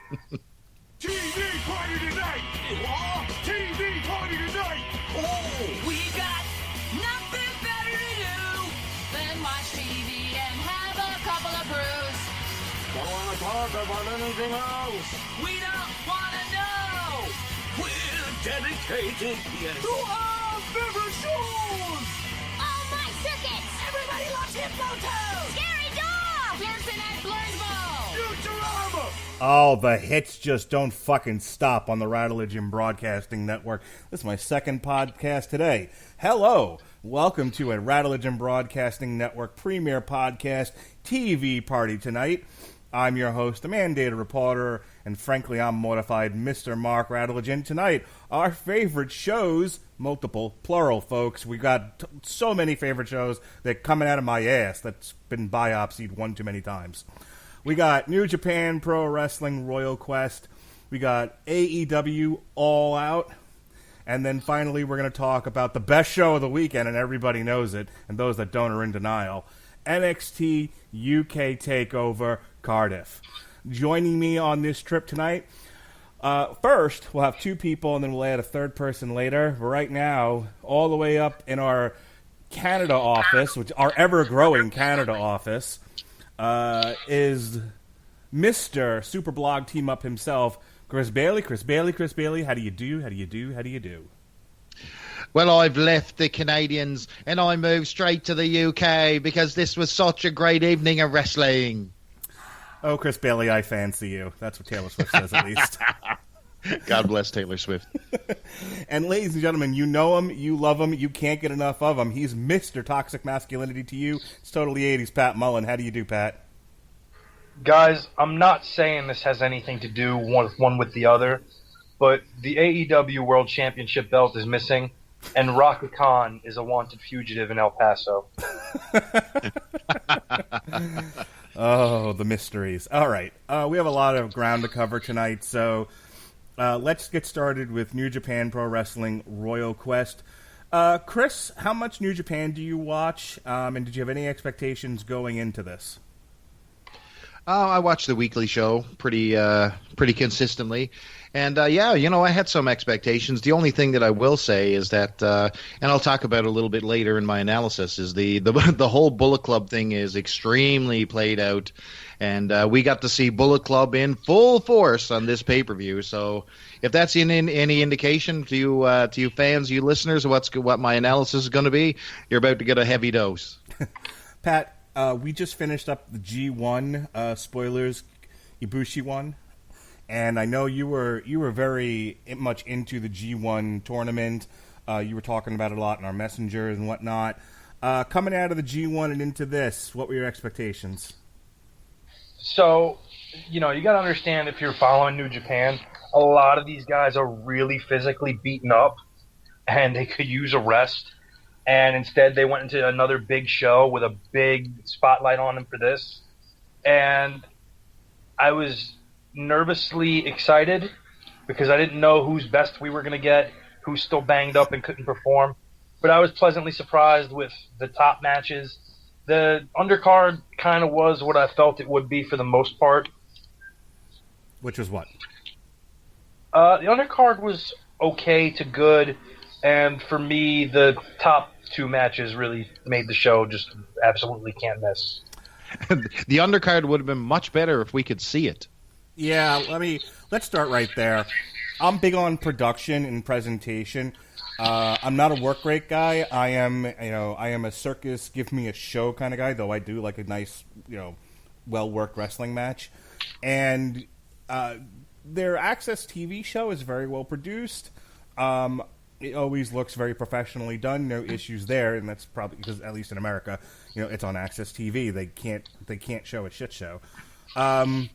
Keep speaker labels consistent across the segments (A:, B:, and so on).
A: TV party tonight! What? TV party tonight!
B: Oh, we got nothing better to do than watch TV and have a couple of brews.
A: Don't want to talk about anything else.
B: We don't want to know.
A: We're dedicated
B: To our favorite shows.
C: Oh, my circuits!
B: Everybody loves Hypnotoad.
C: Scary dog!
B: Pearson and Blurnsball.
A: Futurama!
D: Oh, the hits just don't fucking stop on the Radulich Broadcasting Network. This is my second podcast today. Hello. Welcome to a Radulich Broadcasting Network premiere podcast TV party tonight. I'm your host, the mandated reporter, and frankly, I'm mortified, Mr. Mark Radulich. And tonight, our favorite shows, multiple, plural, folks. We got so many favorite shows that coming out of my ass that's been biopsied one too many times. We got New Japan Pro Wrestling Royal Quest. We got AEW All Out. And then finally, we're going to talk about the best show of the weekend, and everybody knows it, and those that don't are in denial. NXT UK Takeover Cardiff. Joining me on this trip tonight, first, we'll have two people, and then we'll add a third person later. But right now, all the way up in our Canada office, which our ever-growing Canada office, is Mr. Superblog Team-Up himself, Chris Bailey. Chris Bailey, how do you do?
E: Well, I've left the Canadians and I moved straight to the UK because this was such a great evening of wrestling.
D: Oh, Chris Bailey, I fancy you. That's what Taylor Swift says, at least.
E: God bless Taylor Swift.
D: And ladies and gentlemen, you know him, you love him, you can't get enough of him. He's Mr. Toxic Masculinity to you. It's totally 80s, Pat Mullin. How do you do, Pat?
F: Guys, I'm not saying this has anything to do one with the other, but the AEW World Championship belt is missing, and Raka Khan is a wanted fugitive in El Paso.
D: Oh, the mysteries. All right. We have a lot of ground to cover tonight, so let's get started with New Japan Pro Wrestling Royal Quest. Chris, how much New Japan do you watch, and did you have any expectations going into this?
E: I watch the weekly show pretty consistently. And, I had some expectations. The only thing that I will say is that, and I'll talk about it a little bit later in my analysis, is the whole Bullet Club thing is extremely played out. And we got to see Bullet Club in full force on this pay-per-view. So if that's any indication to you fans, you listeners, of what my analysis is going to be, you're about to get a heavy dose.
D: Pat, we just finished up the G1 spoilers, Ibushi won. And I know you were very much into the G1 tournament. You were talking about it a lot in our messengers and whatnot. Coming out of the G1 and into this, what were your expectations?
F: So, you got to understand, if you're following New Japan, a lot of these guys are really physically beaten up, and they could use a rest. And instead, they went into another big show with a big spotlight on them for this. And I was nervously excited because I didn't know whose best we were going to get, who's still banged up and couldn't perform. But I was pleasantly surprised with the top matches. The undercard kind of was what I felt it would be for the most part.
D: Which was what?
F: The undercard was okay to good, and for me, the top two matches really made the show just absolutely can't miss.
E: The undercard would have been much better if we could see it.
D: Yeah, let's start right there. I'm big on production and presentation. I'm not a work rate guy. I am a circus, give me a show kind of guy, though I do like a nice, well-worked wrestling match. And their Access TV show is very well produced. It always looks very professionally done. No issues there, and that's probably because, at least in America, it's on Access TV. They can't show a shit show.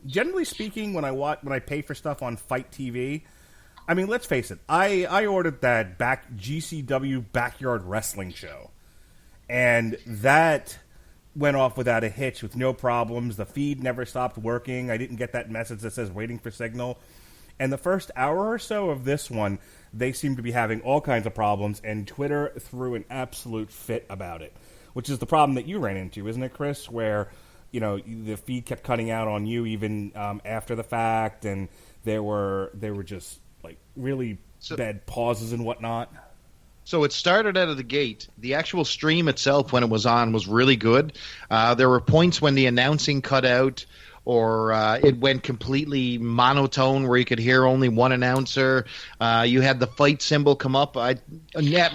D: Generally speaking, when I pay for stuff on Fight TV, let's face it, I ordered that GCW Backyard Wrestling show, and that went off without a hitch with no problems. The feed never stopped working. I didn't get that message that says waiting for signal. And the first hour or so of this one, they seem to be having all kinds of problems, and Twitter threw an absolute fit about it, which is the problem that you ran into, isn't it, Chris, where the feed kept cutting out on you even after the fact, and there were just like really bad pauses and whatnot.
E: So it started out of the gate. The actual stream itself, when it was on, was really good. There were points when the announcing cut out, or it went completely monotone where you could hear only one announcer. You had the fight symbol come up at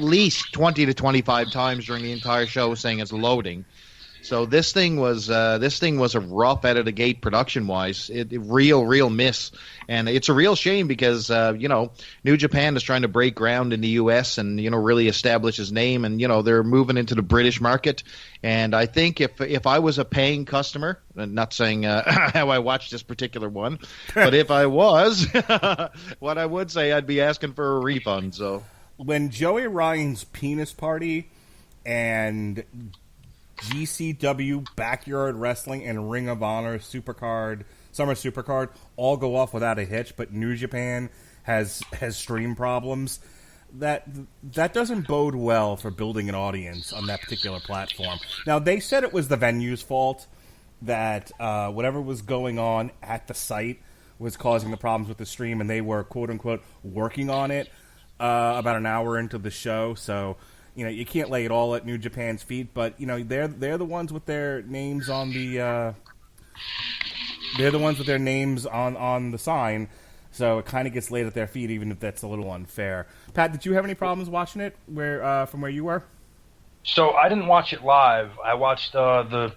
E: least 20 to 25 times during the entire show saying it's loading. So this thing was a rough out of the gate production wise. Real miss, and it's a real shame because New Japan is trying to break ground in the U.S. and really establish his name, and they're moving into the British market. And I think if I was a paying customer, and not saying how I watched this particular one, but if I was, what I would say, I'd be asking for a refund. So
D: when Joey Ryan's penis party and GCW, Backyard Wrestling, and Ring of Honor Summer Supercard all go off without a hitch, but New Japan has stream problems. That doesn't bode well for building an audience on that particular platform. Now, they said it was the venue's fault, that whatever was going on at the site was causing the problems with the stream, and they were, quote-unquote, working on it about an hour into the show, so you can't lay it all at New Japan's feet, but they're the ones with their names on the on the sign, so it kind of gets laid at their feet, even if that's a little unfair. Pat, did you have any problems watching it from where you were?
F: So I didn't watch it live. I watched the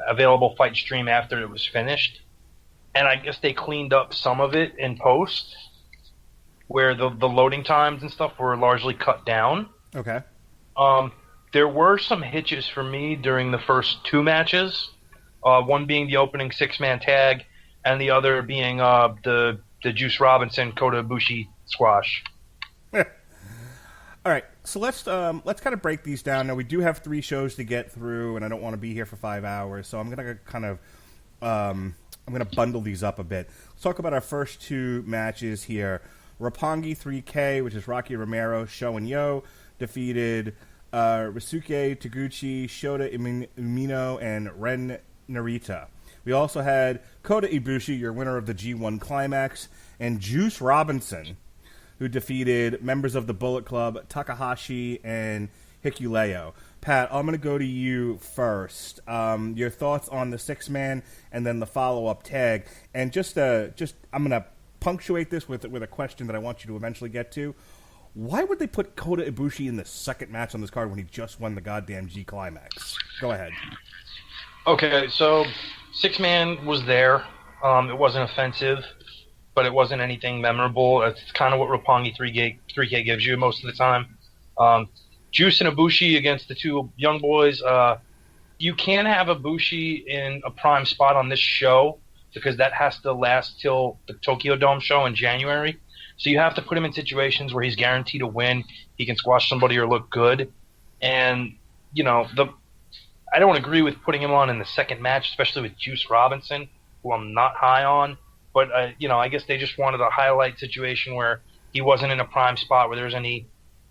F: available fight stream after it was finished, and I guess they cleaned up some of it in post, where the loading times and stuff were largely cut down.
D: Okay.
F: There were some hitches for me during the first two matches. One being the opening 6-man tag, and the other being the Juice Robinson Kota Ibushi squash.
D: All right, so let's kind of break these down. Now we do have 3 shows to get through, and I don't want to be here for 5 hours, so I'm gonna kind of I'm gonna bundle these up a bit. Let's talk about our first 2 matches here. Roppongi 3K, which is Rocky Romero, Sho and Yo, defeated Ryusuke Taguchi, Shota Umino, and Ren Narita. We also had Kota Ibushi, your winner of the G1 Climax, and Juice Robinson, who defeated members of the Bullet Club, Takahashi and Hikuleo. Pat, I'm going to go to you first. Your thoughts on the 6-man and then the follow-up tag. And just I'm going to punctuate this with a question that I want you to eventually get to. Why would they put Kota Ibushi in the second match on this card when he just won the goddamn G Climax? Go ahead.
F: Okay, so 6-man was there. It wasn't offensive, but it wasn't anything memorable. It's kind of what Roppongi 3K gives you most of the time. Juice and Ibushi against the 2 young boys. You can have Ibushi in a prime spot on this show because that has to last till the Tokyo Dome show in January. So you have to put him in situations where he's guaranteed to win. He can squash somebody or look good. And, I don't agree with putting him on in the second match, especially with Juice Robinson, who I'm not high on. But, I guess they just wanted a highlight situation where he wasn't in a prime spot where there was any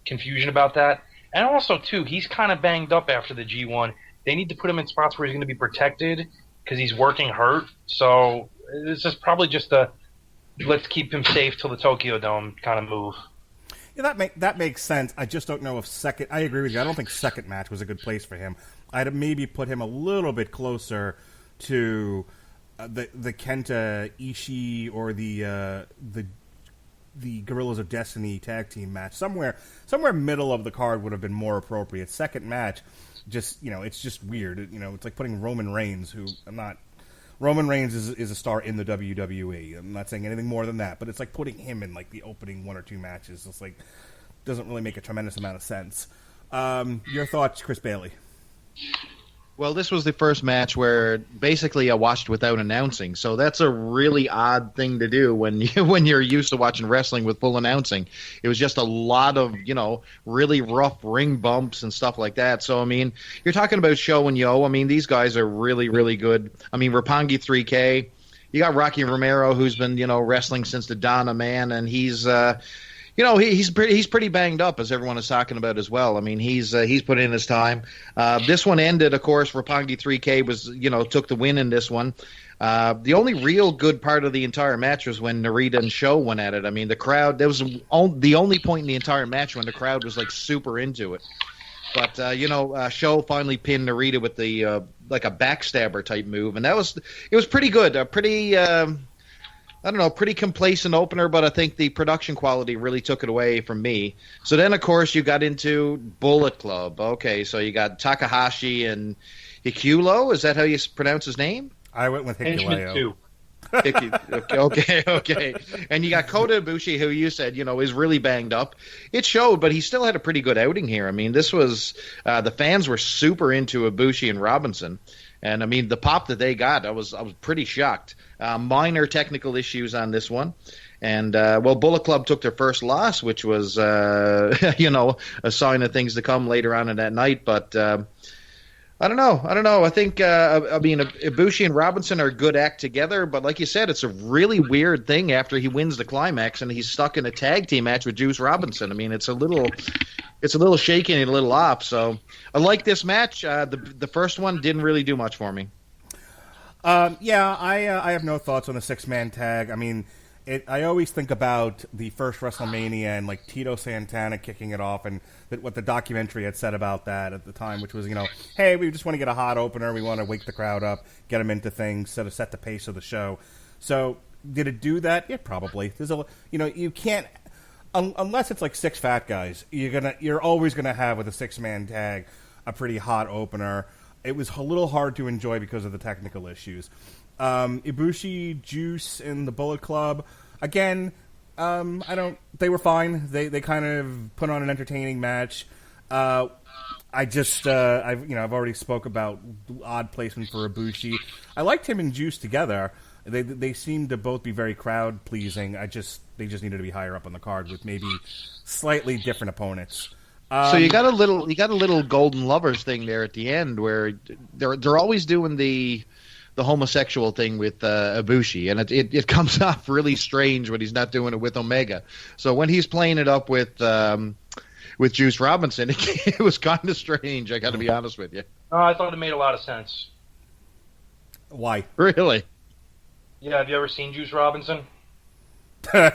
F: confusion about that. And also, too, he's kind of banged up after the G1. They need to put him in spots where he's going to be protected because he's working hurt. So this is probably just a let's keep him safe till the Tokyo Dome kind of move.
D: Yeah, that makes sense. I just don't know if I agree with you. I don't think second match was a good place for him. I'd maybe put him a little bit closer to the Kenta Ishii or the Guerrillas of Destiny tag team match. Somewhere middle of the card would have been more appropriate. Second match, it's just weird. It's like putting Roman Reigns, who Roman Reigns is a star in the WWE. I'm not saying anything more than that, but it's like putting him in like the opening 1 or 2 matches. It's like doesn't really make a tremendous amount of sense. Your thoughts, Chris Bailey?
E: Well, this was the first match where basically I watched without announcing, so that's a really odd thing to do when you're used to watching wrestling with full announcing. It was just a lot of really rough ring bumps and stuff like that. So I mean, you're talking about Sho and Yo. I mean, these guys are really really good. I mean, Roppongi 3K. You got Rocky Romero, who's been wrestling since the dawn of man, and he's He's pretty banged up, as everyone is talking about as well. I mean, he's put in his time. This one ended, of course. Roppongi 3K was took the win in this one. The only real good part of the entire match was when Narita and Sho went at it. I mean, the crowd. That was the only point in the entire match when the crowd was like super into it. But Sho finally pinned Narita with the like a backstabber type move, and it was pretty good. Pretty complacent opener, but I think the production quality really took it away from me. So then, of course, you got into Bullet Club. Okay, so you got Takahashi and Hikulo. Is that how you pronounce his name?
D: I went with Hikuleo.
E: Okay. And you got Kota Ibushi, who you said, is really banged up. It showed, but he still had a pretty good outing here. I mean, this was the fans were super into Ibushi and Robinson. And, I mean, the pop that they got, I was pretty shocked. Minor technical issues on this one. And, Bullet Club took their first loss, which was, a sign of things to come later on in that night. But I don't know. I think, Ibushi and Robinson are a good act together. But like you said, it's a really weird thing after he wins the climax and he's stuck in a tag team match with Juice Robinson. I mean, it's a little shaky and a little off. So I like this match. The first one didn't really do much for me.
D: I have no thoughts on the 6-man tag. I mean, I always think about the first WrestleMania and like Tito Santana kicking it off and what the documentary had said about that at the time, which was, hey, we just want to get a hot opener. We want to wake the crowd up, get them into things, sort of set the pace of the show. So did it do that? Yeah, probably. There's you can't, unless it's like 6 fat guys, you're always gonna have with a 6-man tag a pretty hot opener. It was a little hard to enjoy because of the technical issues. Ibushi, Juice, and the Bullet Club. Again, they were fine. They kind of put on an entertaining match. I've already spoke about odd placement for Ibushi. I liked him and Juice together. They seem to both be very crowd pleasing. They just needed to be higher up on the card with maybe slightly different opponents.
E: So you got a little Golden Lovers thing there at the end where they're always doing the homosexual thing with Ibushi, and it comes off really strange when he's not doing it with Omega. So when he's playing it up with Juice Robinson, it was kind of strange. I got to be honest with you.
F: Oh, I thought it made a lot of sense.
D: Why?
E: Really?
F: Yeah. Have you ever seen Juice Robinson?
E: Fair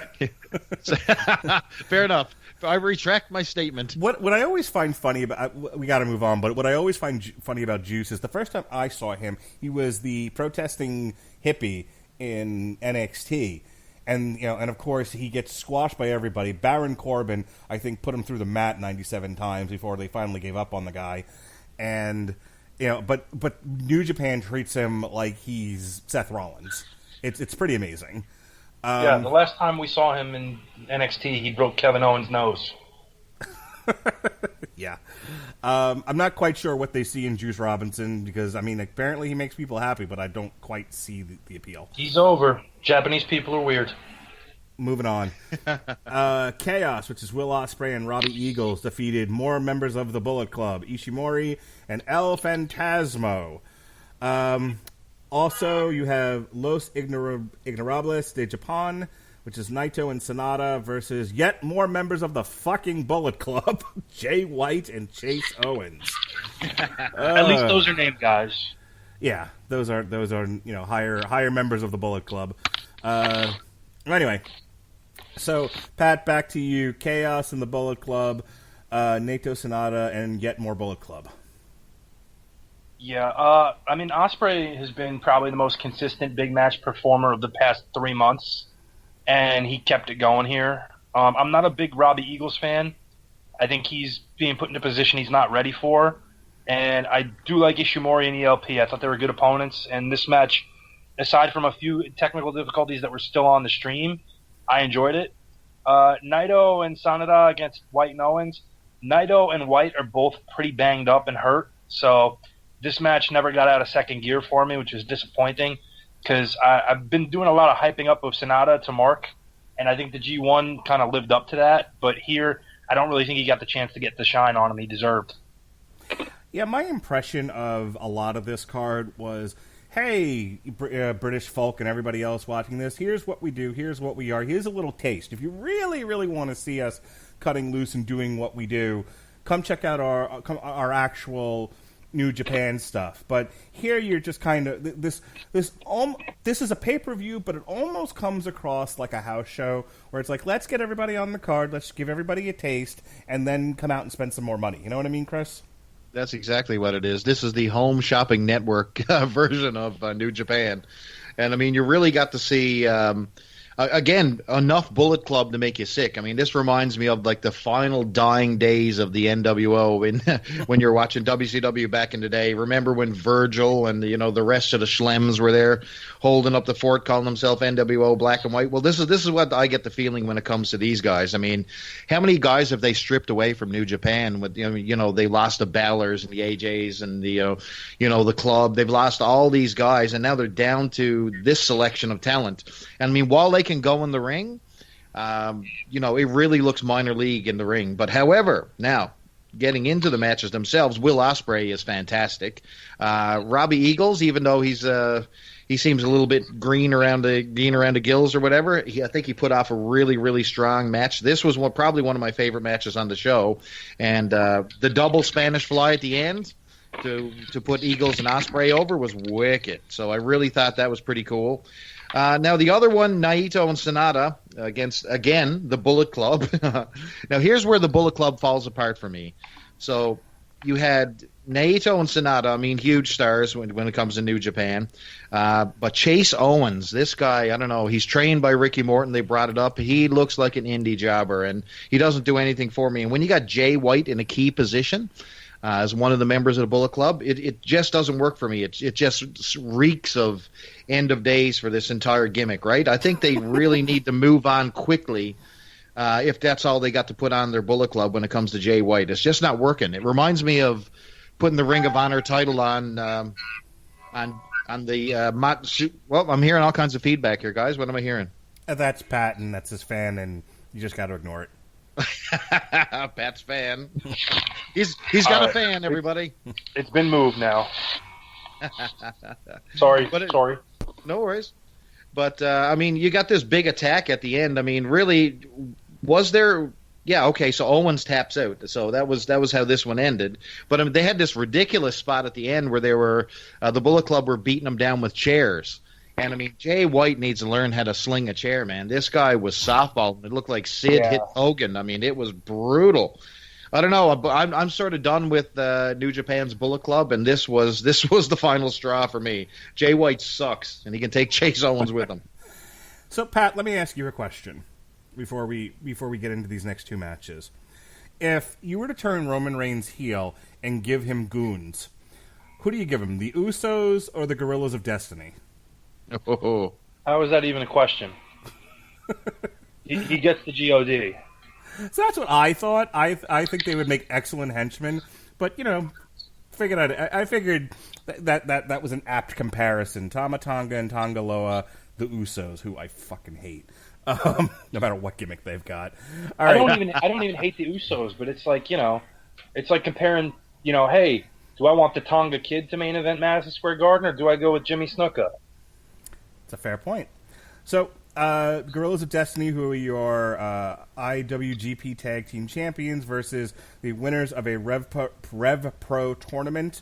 E: enough. I retract my statement.
D: What I always find funny about, we got to move on, but what I always find funny about Juice is the first time I saw him, he was the protesting hippie in NXT. And of course he gets squashed by everybody. Baron Corbin, I think, put him through the mat 97 times before they finally gave up on the guy. And but New Japan treats him like he's Seth Rollins. It's pretty amazing.
F: The last time we saw him in NXT, he broke Kevin Owens' nose.
D: Yeah. I'm not quite sure what they see in Juice Robinson because, apparently he makes people happy, but I don't quite see the appeal.
F: He's over. Japanese people are weird.
D: Moving on. Chaos, which is Will Ospreay and Robbie Eagles, defeated more members of the Bullet Club, Ishimori and El Fantasmo. Also, you have Los Ignorables de Japan, which is Naito and Sonata versus yet more members of the fucking Bullet Club, Jay White and Chase Owens.
F: At least those are named guys.
D: Yeah, those are higher members of the Bullet Club. Anyway, so Pat, back to you. Chaos and the Bullet Club, Naito, Sonata, and yet more Bullet Club.
F: Yeah, Ospreay has been probably the most consistent big match performer of the past 3 months, and he kept it going here. I'm not a big Robbie Eagles fan. I think he's being put in a position he's not ready for, and I do like Ishimori and ELP. I thought they were good opponents, and this match, aside from a few technical difficulties that were still on the stream, I enjoyed it. Naito and Sanada against White and Owens. Naito and White are both pretty banged up and hurt, so this match never got out of second gear for me, which is disappointing because I've been doing a lot of hyping up of Sonata to Mark, and I think the G1 kind of lived up to that. But here, I don't really think he got the chance to get the shine on him he deserved.
D: Yeah, my impression of a lot of this card was hey, British folk and everybody else watching this, here's what we do, here's what we are, here's a little taste. If you really, really want to see us cutting loose and doing what we do, come check out our actual New Japan stuff. But here you're just kind of this is a pay-per-view, but it almost comes across like a house show where it's like, let's get everybody on the card, let's give everybody a taste, and then come out and spend some more money. You know what I mean, Chris?
E: That's exactly what it is. This is the home shopping network version of New Japan. And, I mean, you really got to see, again, enough Bullet Club to make you sick. I mean, this reminds me of, like, the final dying days of the NWO when you're watching WCW back in the day. Remember when Virgil and, the rest of the Schlems were there holding up the fort, calling themselves NWO Black and White? Well, this is what I get the feeling when it comes to these guys. I mean, how many guys have they stripped away from New Japan? With they lost the Balors and the AJs and the Club. They've lost all these guys, and now they're down to this selection of talent. And I mean, while they can go in the ring, it really looks minor league in the ring. But however, now getting into the matches themselves, Will Ospreay is fantastic. Robbie Eagles, even though he seems a little bit green around the gills or whatever, I think he put off a really, really strong match. This was probably one of my favorite matches on the show, and the double Spanish Fly at the end to put Eagles and Ospreay over was wicked. So I really thought that was pretty cool. Now, the other one, Naito and Sonata against, again, the Bullet Club. Now, here's where the Bullet Club falls apart for me. So you had Naito and Sonata, I mean, huge stars when it comes to New Japan. But Chase Owens, this guy, I don't know, he's trained by Ricky Morton. They brought it up. He looks like an indie jobber, and he doesn't do anything for me. And when you got Jay White in a key position, as one of the members of the Bullet Club, it just doesn't work for me. It just reeks of end of days for this entire gimmick, right? I think they really need to move on quickly if that's all they got to put on their Bullet Club when it comes to Jay White. It's just not working. It reminds me of putting the Ring of Honor title on the well, I'm hearing all kinds of feedback here, guys. What am I hearing?
D: That's Pat, and that's his fan, and you just got to ignore it.
E: Pat's fan. He's got a fan, everybody.
F: It's been moved now. Sorry. No
E: worries. But, I mean, you got this big attack at the end. I mean, really, was there... Yeah, okay, so Owens taps out. So that was how this one ended. But I mean, they had this ridiculous spot at the end where they were the Bullet Club were beating them down with chairs. And, I mean, Jay White needs to learn how to sling a chair, man. This guy was softballing. It looked like Sid hit Hogan. I mean, it was brutal. I don't know. I'm sort of done with New Japan's Bullet Club, and this was the final straw for me. Jay White sucks, and he can take Chase Owens with him.
D: So, Pat, let me ask you a question before we get into these next two matches. If you were to turn Roman Reigns heel and give him goons, who do you give him, the Usos or the Guerrillas of Destiny?
E: Oh.
F: How is that even a question? he gets the GOD.
D: So that's what I thought. I think they would make excellent henchmen, but I figured that was an apt comparison. Tama Tonga and Tonga Loa, the Usos, who I fucking hate, no matter what gimmick they've got. All right.
F: I don't even hate the Usos, but it's like it's like comparing hey, do I want the Tonga Kid to main event Madison Square Garden, or do I go with Jimmy Snuka?
D: It's a fair point. So, Guerrillas of Destiny, who are your IWGP Tag Team Champions, versus the winners of a Rev Pro tournament,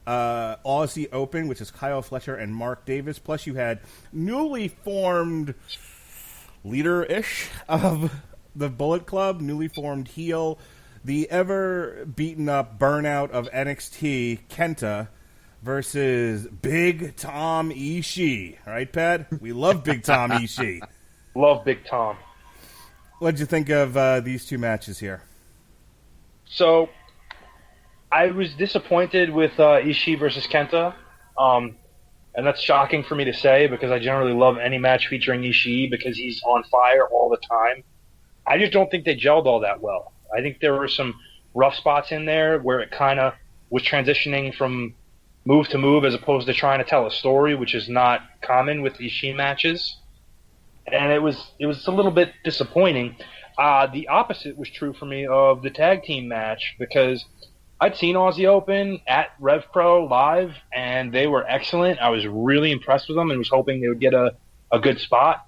D: Aussie Open, which is Kyle Fletcher and Mark Davis. Plus, you had newly formed leader-ish of the Bullet Club, newly formed heel, the ever-beaten-up burnout of NXT, Kenta, versus Big Tom Ishii. All right, Pat? We love Big Tom Ishii.
F: Love Big Tom.
D: What did you think of these two matches here?
F: So, I was disappointed with Ishii versus Kenta. And that's shocking for me to say because I generally love any match featuring Ishii because he's on fire all the time. I just don't think they gelled all that well. I think there were some rough spots in there where it kind of was transitioning from move to move as opposed to trying to tell a story, which is not common with Ishii matches. And it was a little bit disappointing. The opposite was true for me of the tag team match because I'd seen Aussie Open at Rev Pro live, and they were excellent. I was really impressed with them and was hoping they would get a good spot.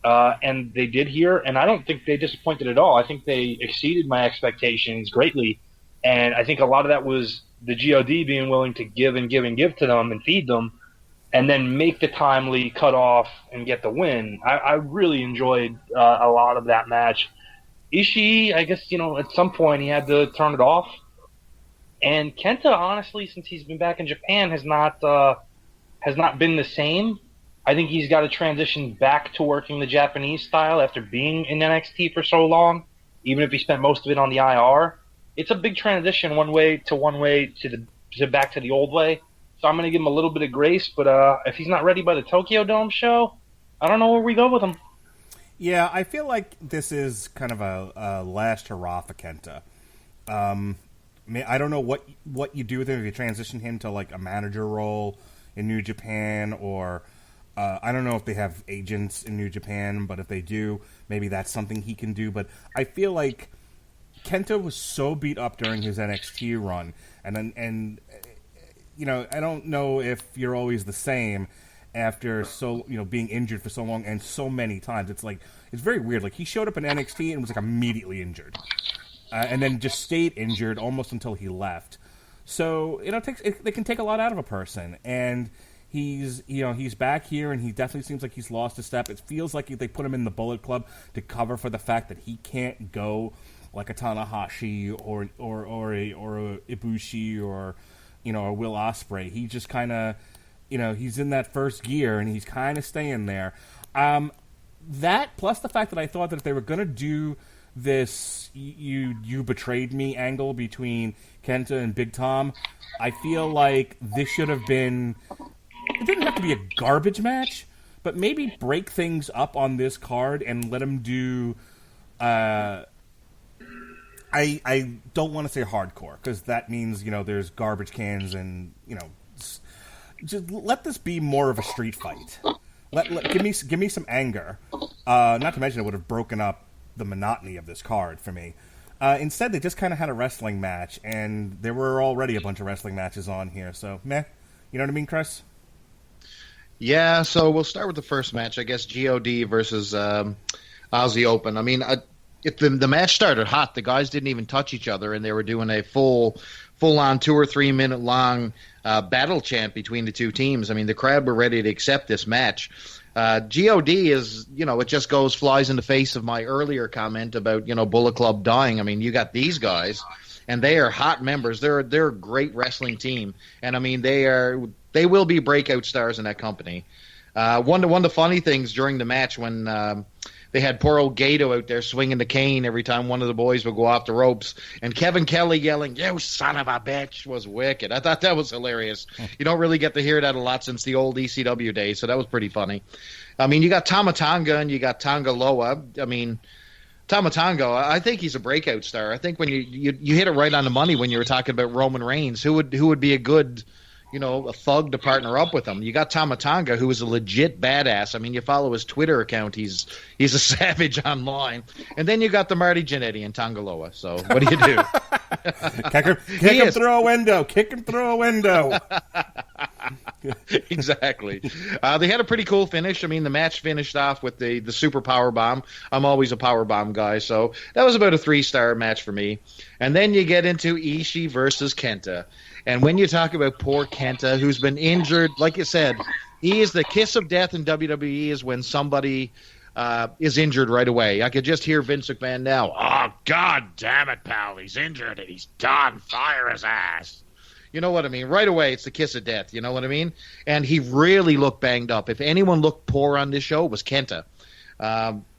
F: And they did here, and I don't think they disappointed at all. I think they exceeded my expectations greatly. And I think a lot of that was the GOD being willing to give and give and give to them and feed them, and then make the timely cutoff and get the win. I really enjoyed a lot of that match. Ishii, I guess, at some point he had to turn it off. And Kenta, honestly, since he's been back in Japan, has not been the same. I think he's got to transition back to working the Japanese style after being in NXT for so long, even if he spent most of it on the IR. It's a big transition one way to back to the old way. So I'm going to give him a little bit of grace, but if he's not ready by the Tokyo Dome show, I don't know where we go with him.
D: Yeah, I feel like this is kind of a last hurrah for Kenta. I don't know what you do with him if you transition him to like a manager role in New Japan, or I don't know if they have agents in New Japan, but if they do, maybe that's something he can do. But I feel like Kenta was so beat up during his NXT run, and I don't know if you're always the same after being injured for so long and so many times. It's very weird. Like, he showed up in NXT and was like immediately injured, and then just stayed injured almost until he left. So it can take a lot out of a person, and he's back here, and he definitely seems like he's lost a step. It feels like they put him in the Bullet Club to cover for the fact that he can't go like a Tanahashi or a Ibushi or a Will Ospreay. He just kind of he's in that first gear, and he's kind of staying there. That plus the fact that I thought that if they were going to do this you betrayed me angle between Kenta and Big Tom, I feel like this should have been. It didn't have to be a garbage match, but maybe break things up on this card and let him do. I don't want to say hardcore, because that means there's garbage cans and just let this be more of a street fight. Give me some anger. Not to mention it would have broken up the monotony of this card for me. Instead, they just kind of had a wrestling match, and there were already a bunch of wrestling matches on here. So meh, you know what I mean, Chris?
E: Yeah. So we'll start with the first match, I guess. God versus Aussie Open. I mean, the match started hot. The guys didn't even touch each other, and they were doing a full-on 2 or 3 minute long battle chant between the two teams. I mean, the crowd were ready to accept this match. God is, it just flies in the face of my earlier comment about, Bullet Club dying. I mean, you got these guys, and they are hot members. They're a great wrestling team, and I mean, they will be breakout stars in that company. One of the funny things during the match when they had poor old Gato out there swinging the cane every time one of the boys would go off the ropes, and Kevin Kelly yelling, "You son of a bitch," was wicked. I thought that was hilarious. You don't really get to hear that a lot since the old ECW days, so that was pretty funny. I mean, you got Tama Tonga and you got Tonga Loa. I mean, Tama Tonga, I think he's a breakout star. I think when you hit it right on the money when you were talking about Roman Reigns, who would be a good a thug to partner up with him. You got Tama Tonga, who is a legit badass. I mean, you follow his Twitter account, he's a savage online. And then you got the Marty Jannetty and Tongaloa. So what do you do?
D: Kick him through a window. Kick him through a window.
E: Exactly. They had a pretty cool finish. I mean, the match finished off with the super power bomb. I'm always a power bomb guy, so that was about a 3-star match for me. And then you get into Ishii versus Kenta. And when you talk about poor Kenta, who's been injured, like you said, he is the kiss of death in WWE is when somebody is injured right away. I could just hear Vince McMahon now. "Oh, God damn it, pal. He's injured and he's done. Fire his ass." You know what I mean? Right away, it's the kiss of death. You know what I mean? And he really looked banged up. If anyone looked poor on this show, it was Kenta.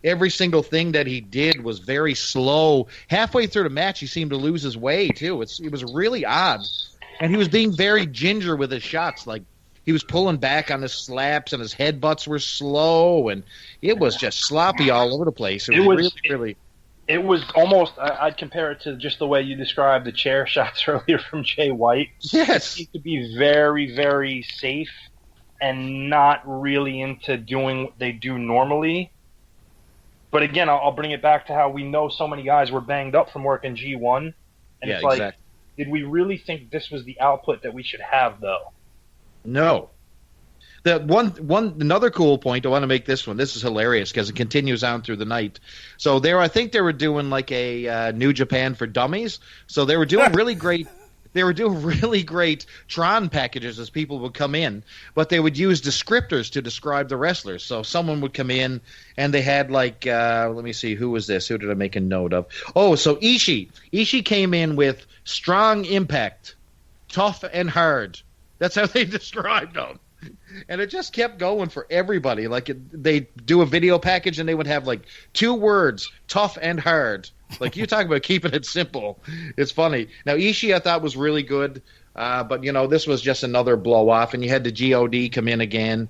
E: Every single thing that he did was very slow. Halfway through the match, he seemed to lose his way, too. It was really odd. And he was being very ginger with his shots. Like, he was pulling back on his slaps, and his headbutts were slow, and it was just sloppy all over the place. It was really...
F: It was almost, I'd compare it to just the way you described the chair shots earlier from Jay White.
E: Yes.
F: He could be very, very safe and not really into doing what they do normally. But again, I'll bring it back to how we know so many guys were banged up from working G1. And
E: yeah,
F: it's like,
E: exactly.
F: Did we really think this was the output that we should have, though?
E: No. Another cool point, I want to make this one. This is hilarious because it continues on through the night. So I think they were doing like a New Japan for Dummies. So they were doing really great. They were doing really great Tron packages as people would come in, but they would use descriptors to describe the wrestlers. So someone would come in and they had like, let me see, who was this? Who did I make a note of? Oh, so Ishii. Ishii came in with strong impact, tough and hard. That's how they described him. And it just kept going for everybody. Like they do a video package and they would have like 2 words, tough and hard. Like you talk about keeping it simple. It's funny. Now Ishii I thought was really good, but this was just another blow off. And you had the God come in again.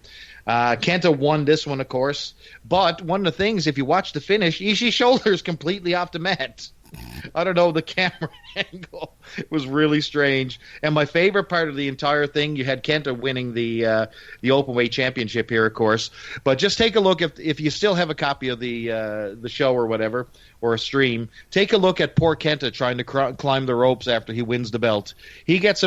E: Kenta won this one, of course. But one of the things, if you watch the finish, Ishii's shoulder is completely off the mat. I don't know, the camera angle was really strange. And my favorite part of the entire thing, you had Kenta winning the Openweight Championship here, of course. But just take a look, if you still have a copy of the show or whatever, or a stream, take a look at poor Kenta trying to climb the ropes after he wins the belt. He gets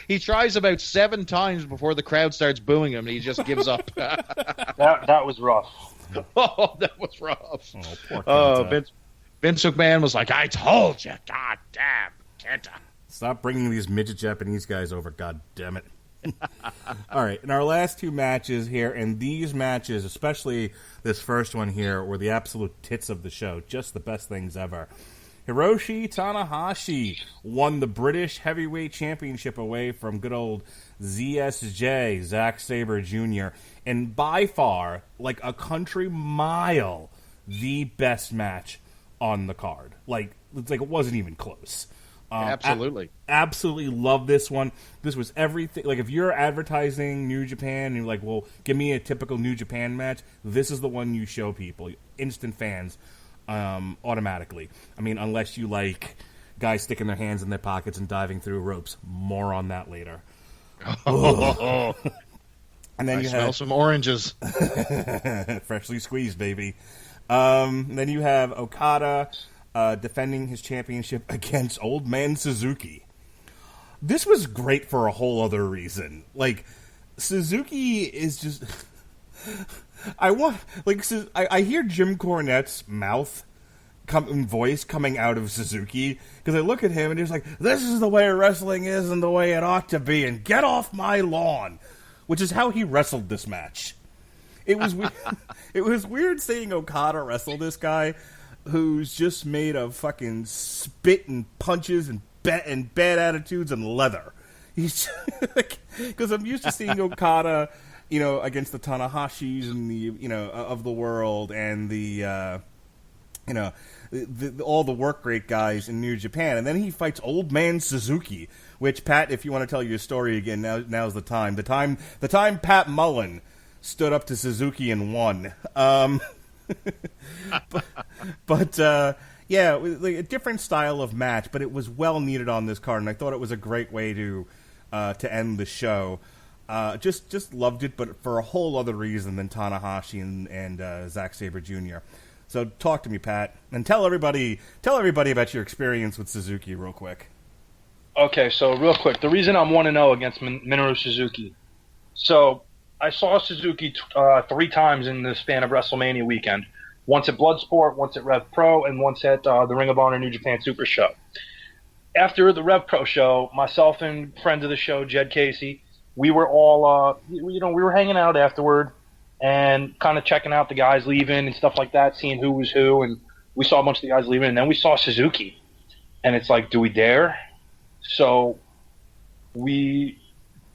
E: he tries about 7 times before the crowd starts booing him, and he just gives up.
F: That was rough.
E: Oh, that was rough.
D: Oh, poor Kenta.
E: Vince McMahon was like, I told you, god damn, Kenta.
D: Stop bringing these midget Japanese guys over, god damn it. All right, in our last 2 matches here, and these matches, especially this first one here, were the absolute tits of the show. Just the best things ever. Hiroshi Tanahashi won the British Heavyweight Championship away from good old ZSJ, Zack Sabre Jr., and by far, like a country mile, the best match on the card. Like it wasn't even close.
E: Absolutely.
D: Absolutely love this one. This was everything. Like if you're advertising New Japan and you're like, well, give me a typical New Japan match, this is the one you show people. Instant fans automatically. I mean, unless you like guys sticking their hands in their pockets and diving through ropes. More on that later. And then you
E: smell some oranges.
D: Freshly squeezed, baby. Then you have Okada defending his championship against Old Man Suzuki. This was great for a whole other reason. Like, Suzuki is just... I hear Jim Cornette's voice coming out of Suzuki, because I look at him and he's like, this is the way wrestling is and the way it ought to be, and get off my lawn, which is how he wrestled this match. It was it was weird seeing Okada wrestle this guy who's just made of fucking spit and punches and bad attitudes and leather. He's because I'm used to seeing Okada, against the Tanahashis and the of the world and the all the work rate guys in New Japan, and then he fights Old Man Suzuki. Which, Pat, if you want to tell your story again, now's the time. The time Pat Mullin stood up to Suzuki and won. But a different style of match, but it was well needed on this card, and I thought it was a great way to end the show. Just loved it, but for a whole other reason than Tanahashi and Zack Sabre Jr. So talk to me, Pat, and tell everybody about your experience with Suzuki real quick.
F: Okay, so real quick, the reason I'm 1-0 against Minoru Suzuki. So I saw Suzuki 3 times in the span of WrestleMania weekend. Once at Bloodsport, once at Rev Pro, and once at the Ring of Honor New Japan Super Show. After the Rev Pro show, myself and friends of the show, Jed Casey, we were all, we were hanging out afterward and kind of checking out the guys leaving and stuff like that, seeing who was who, and we saw a bunch of the guys leaving, and then we saw Suzuki. And it's like, do we dare? So we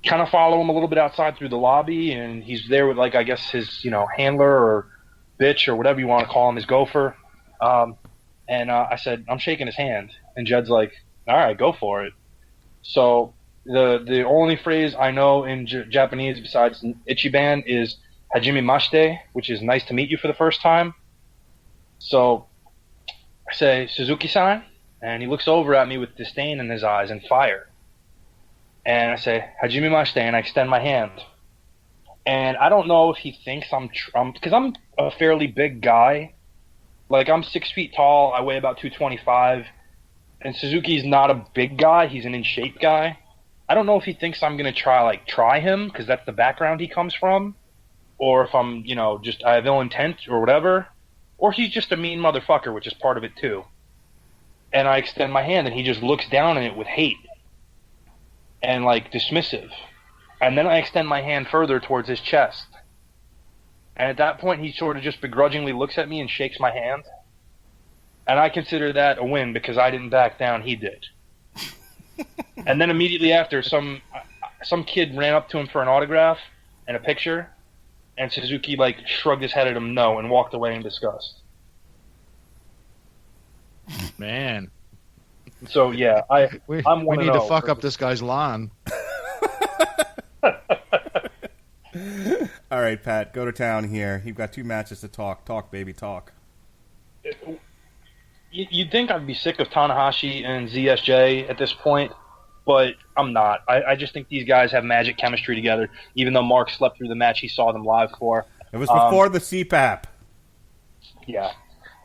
F: kind of follow him a little bit outside through the lobby, and he's there with, like, I guess his, handler or bitch or whatever you want to call him, his gopher. And I said, I'm shaking his hand. And Jed's like, all right, go for it. So the only phrase I know in Japanese besides Ichiban is Hajime Mashite, which is nice to meet you for the first time. So I say, Suzuki-san? And he looks over at me with disdain in his eyes and fire. And I say, Hajime Mashite, and I extend my hand. And I don't know if he thinks because I'm a fairly big guy. Like, I'm 6 feet tall, I weigh about 225, And Suzuki's not a big guy. He's an in-shape guy. I don't know if he thinks I'm going to try him, because that's the background he comes from, or if I'm, just I have ill intent or whatever, or he's just a mean motherfucker, which is part of it too. And I extend my hand, and he just looks down on it with hate and, dismissive. And then I extend my hand further towards his chest. And at that point, he sort of just begrudgingly looks at me and shakes my hand. And I consider that a win because I didn't back down, he did. And then immediately after, some kid ran up to him for an autograph and a picture, and Suzuki shrugged his head at him no and walked away in disgust.
E: Man.
F: So yeah,
E: we
F: I'm
E: need to fuck up this guy's lawn.
D: All right, Pat, go to town here. You've got 2 matches to talk. Talk, baby, talk.
F: You'd think I'd be sick of Tanahashi and ZSJ at this point, but I'm not. I just think these guys have magic chemistry together, even though Mark slept through the match he saw them live for.
D: It was before the CPAP.
F: Yeah.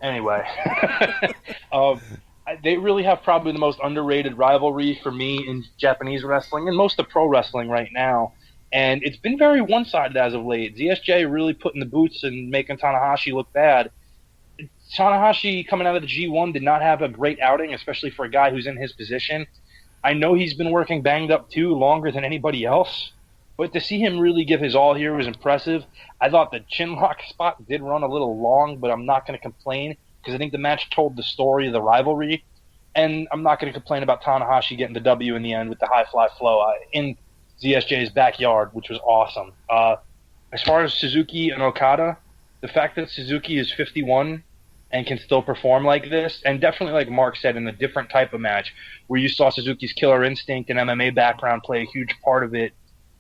F: Anyway. They really have probably the most underrated rivalry for me in Japanese wrestling and most of pro wrestling right now. And it's been very one-sided as of late. ZSJ really putting the boots and making Tanahashi look bad. Tanahashi, coming out of the G1, did not have a great outing, especially for a guy who's in his position. I know he's been working banged up, too, longer than anybody else. But to see him really give his all here was impressive. I thought the chinlock spot did run a little long, but I'm not going to complain because I think the match told the story of the rivalry. And I'm not going to complain about Tanahashi getting the W in the end with the high-fly flow in ZSJ's backyard, which was awesome. As far as Suzuki and Okada, the fact that Suzuki is 51 and can still perform like this, and definitely like Mark said, in a different type of match, where you saw Suzuki's killer instinct and MMA background play a huge part of it,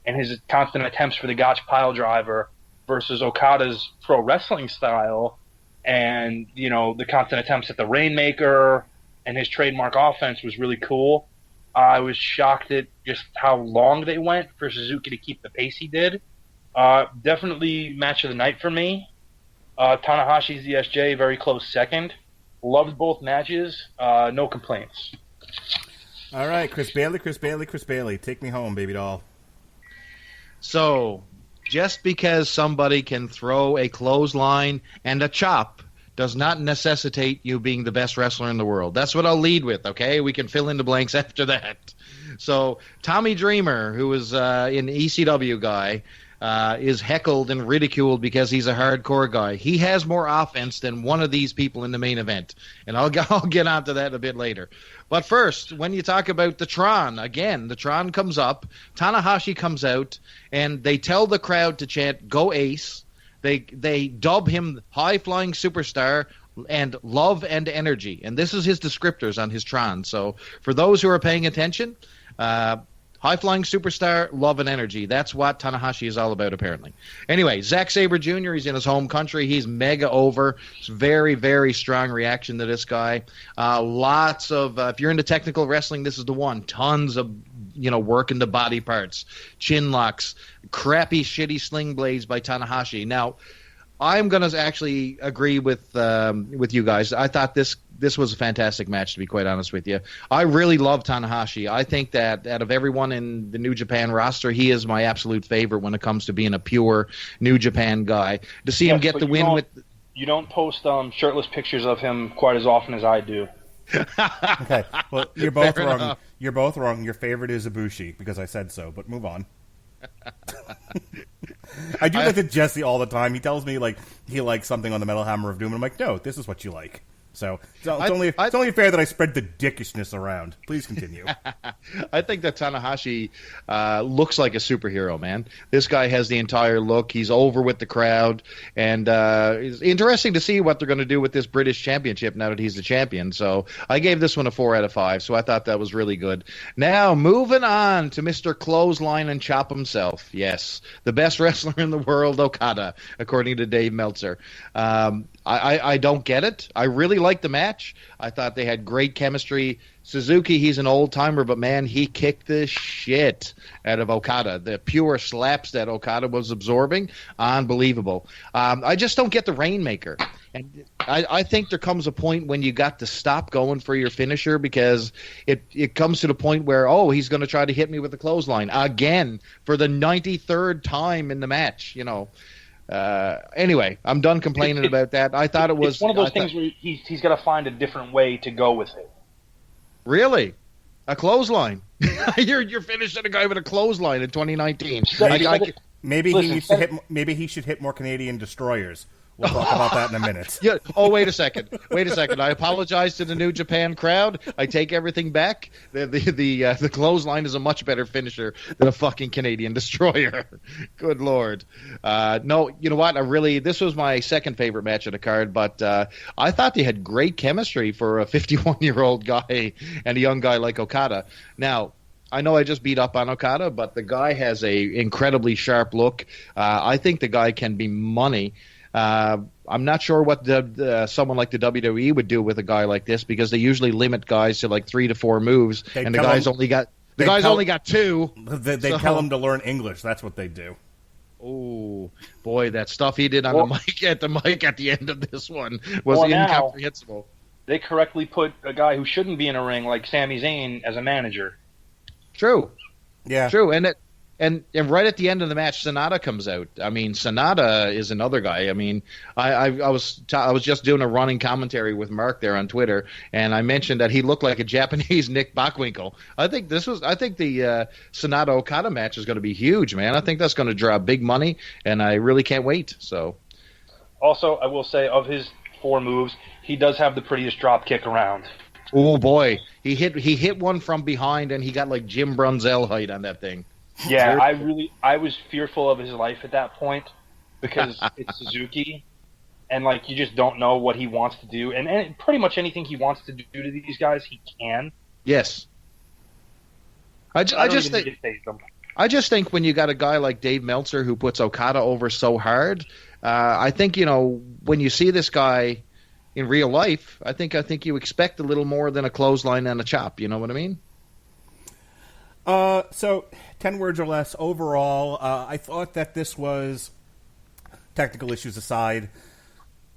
F: and his constant attempts for the Gotch pile driver versus Okada's pro wrestling style, and, the constant attempts at the Rainmaker and his trademark offense was really cool. I was shocked at just how long they went for Suzuki to keep the pace he did. Definitely match of the night for me. Tanahashi ZSJ, very close second. Loved both matches. No complaints.
D: All right, Chris Bailey. Take me home, baby doll.
E: So, just because somebody can throw a clothesline and a chop does not necessitate you being the best wrestler in the world. That's what I'll lead with, okay? We can fill in the blanks after that. So, Tommy Dreamer, who is an ECW guy, is heckled and ridiculed because he's a hardcore guy. He has more offense than one of these people in the main event, and I'll get onto that a bit later. But first, when you talk about the Tron, again, the Tron comes up, Tanahashi comes out, and they tell the crowd to chant, "Go Ace." They dub him high-flying superstar and love and energy, and this is his descriptors on his Tron. So for those who are paying attention, high-flying superstar, love and energy. That's what Tanahashi is all about, apparently. Anyway, Zack Sabre Jr., he's in his home country. He's mega over. It's very, very strong reaction to this guy. Lots of, if you're into technical wrestling, this is the one. Tons of, working the body parts, chin locks, crappy, shitty sling blades by Tanahashi. Now, I'm going to actually agree with you guys. I thought this was a fantastic match, to be quite honest with you. I really love Tanahashi. I think that out of everyone in the New Japan roster, he is my absolute favorite when it comes to being a pure New Japan guy. To see him get the win with...
F: You don't post shirtless pictures of him quite as often as I do.
D: Okay, well, you're both wrong. Enough. You're both wrong. Your favorite is Ibushi, because I said so, but move on. I do that to Jesse all the time. He tells me he likes something on the Metal Hammer of Doom, and I'm like, no, this is what you like. So it's only fair that I spread the dickishness around. Please continue.
E: I think that Tanahashi looks like a superhero, man. This guy has the entire look. He's over with the crowd, and it's interesting to see what they're going to do with this British Championship now that he's the champion. So I gave this one a 4 out of 5, so I thought that was really good. Now, moving on to Mr. Clothesline and Chop himself. Yes, the best wrestler in the world, Okada, according to Dave Meltzer. I don't get it. I really liked the match. I thought they had great chemistry. Suzuki, he's an old-timer, but, man, he kicked the shit out of Okada. The pure slaps that Okada was absorbing, unbelievable. I just don't get the Rainmaker. And I think there comes a point when you got to stop going for your finisher because it comes to the point where, he's going to try to hit me with the clothesline again for the 93rd time in the match, Anyway, I'm done complaining about that. I thought it was...
F: It's one of those things where he's got to find a different way to go with it.
E: Really? A clothesline? You're finishing a guy with a clothesline in 2019.
D: Maybe he should hit more Canadian destroyers. We'll talk about that in a minute.
E: Yeah. Oh, wait a second. I apologize to the New Japan crowd. I take everything back. The clothesline is a much better finisher than a fucking Canadian destroyer. Good Lord. No, you know what? This was my second favorite match of the card, but I thought they had great chemistry for a 51-year-old guy and a young guy like Okada. Now, I know I just beat up on Okada, but the guy has a incredibly sharp look. I think the guy can be money. I'm not sure what someone like the WWE would do with a guy like this because they usually limit guys to like 3 to 4 moves, and the guy's only got 2.
D: They tell him to learn English. That's what they do.
E: Oh boy, that stuff he did on the mic at the end of this one was incomprehensible.
F: They correctly put a guy who shouldn't be in a ring like Sami Zayn as a manager.
E: True.
D: Yeah.
E: True, and right at the end of the match, Sonata comes out. I mean, Sonata is another guy. I mean, I was just doing a running commentary with Mark there on Twitter, and I mentioned that he looked like a Japanese Nick Bockwinkel. I think the Sonata Okada match is going to be huge, man. I think that's going to draw big money, and I really can't wait. So,
F: also, I will say of his 4 moves, he does have the prettiest drop kick around.
E: Oh boy, he hit one from behind, and he got like Jim Brunzell height on that thing.
F: Yeah, I was fearful of his life at that point because it's Suzuki, and like you just don't know what he wants to do, and pretty much anything he wants to do to these guys, he can.
E: Yes. I just think when you got a guy like Dave Meltzer who puts Okada over so hard, I think when you see this guy in real life, I think you expect a little more than a clothesline and a chop. You know what I mean?
D: So 10 words or less overall. I thought that this was, technical issues aside,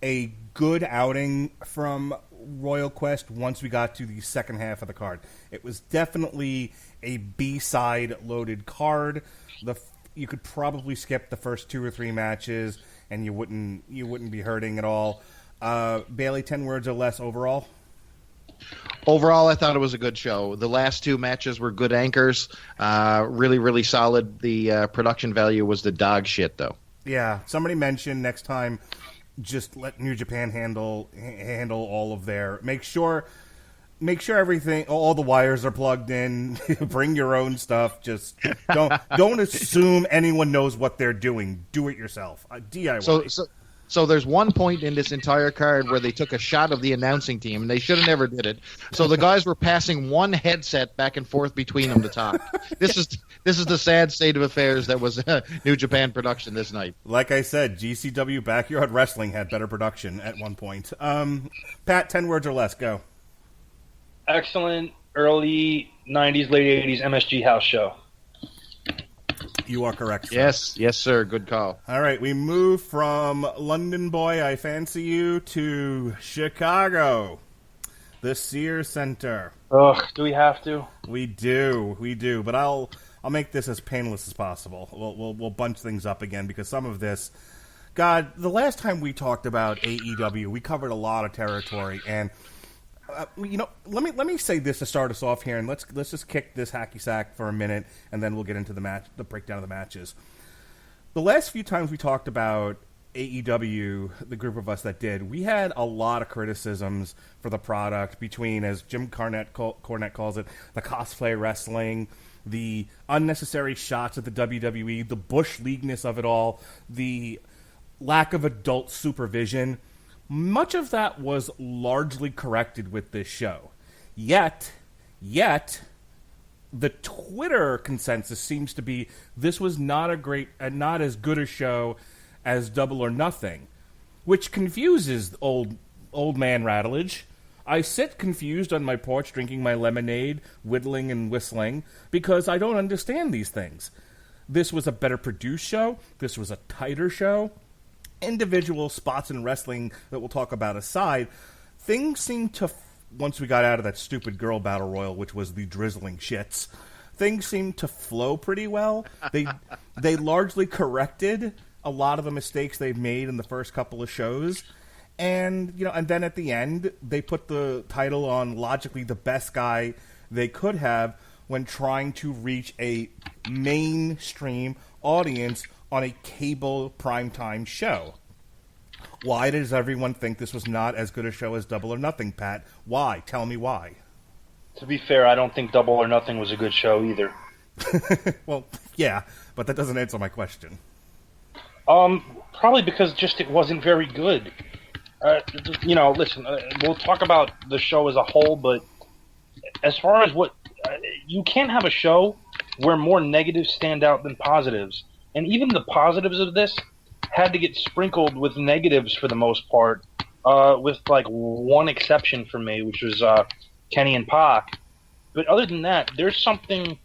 D: a good outing from Royal Quest once we got to the second half of the card. It was definitely a B-side loaded card. You could probably skip the first 2 or 3 matches and you wouldn't be hurting at all. Bailey, 10 words or less overall?
E: Overall, I thought it was a good show. The last 2 matches were good anchors. Really, really solid. The production value was the dog shit, though.
D: Yeah. Somebody mentioned next time, just let New Japan handle all of their. Make sure everything, all the wires are plugged in. Bring your own stuff. Just don't assume anyone knows what they're doing. Do it yourself. DIY.
E: So there's one point in this entire card where they took a shot of the announcing team, and they should have never did it. So the guys were passing one headset back and forth between them to talk. This is the sad state of affairs that was New Japan production this night.
D: Like I said, GCW Backyard Wrestling had better production at one point. Pat, 10 words or less, go.
F: Excellent early 90s, late 80s MSG house show.
D: You are correct, sir.
E: Yes, sir. Good call.
D: All right, we move from London Boy, I Fancy You, to Chicago, the Sears Center.
F: Ugh, do we have to?
D: We do. But I'll make this as painless as possible. We'll bunch things up again because some of this, God, the last time we talked about AEW, we covered a lot of territory, and let me say this to start us off here, and let's just kick this hacky sack for a minute, and then we'll get into the breakdown of the matches. The last few times we talked about AEW, the group of us that did, we had a lot of criticisms for the product between, as Jim Cornette calls it, the cosplay wrestling, the unnecessary shots at the WWE, the bush leagueness of it all, the lack of adult supervision. Much of that was largely corrected with this show. Yet, the Twitter consensus seems to be this was not as good a show as Double or Nothing, which confuses old man Radulich. I sit confused on my porch drinking my lemonade, whittling and whistling, because I don't understand these things. This was a better produced show. This was a tighter show. individual spots in wrestling that we'll talk about aside, things seem to, once we got out of that stupid girl battle royal, which was the drizzling shits, things seem to flow pretty well. They largely corrected a lot of the mistakes they've made in the first couple of shows. And, and then at the end, they put the title on logically the best guy they could have when trying to reach a mainstream audience on a cable primetime show. Why does everyone think this was not as good a show as Double or Nothing, Pat? Why? Tell me why.
F: To be fair, I don't think Double or Nothing was a good show either.
D: Well, yeah, but that doesn't answer my question.
F: Probably because just it wasn't very good. Listen, we'll talk about the show as a whole, but as far as you can't have a show where more negatives stand out than positives. And even the positives of this had to get sprinkled with negatives for the most part, with like one exception for me, which was Kenny and Pac. But other than that, there's something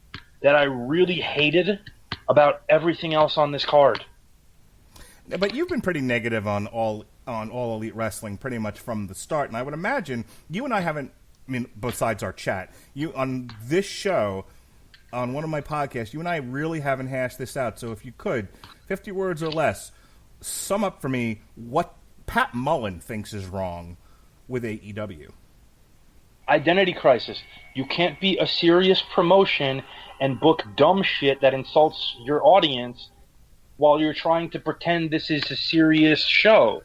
F: that I really hated about everything else on this card.
D: But you've been pretty negative on all Elite Wrestling pretty much from the start, and I would imagine you and I haven't. I mean, besides our chat, you on this show, on one of my podcasts, you and I really haven't hashed this out. So if you could, 50 words or less, sum up for me what Pat Mullin thinks is wrong with AEW.
F: Identity crisis. You can't be a serious promotion and book dumb shit that insults your audience while you're trying to pretend this is a serious show.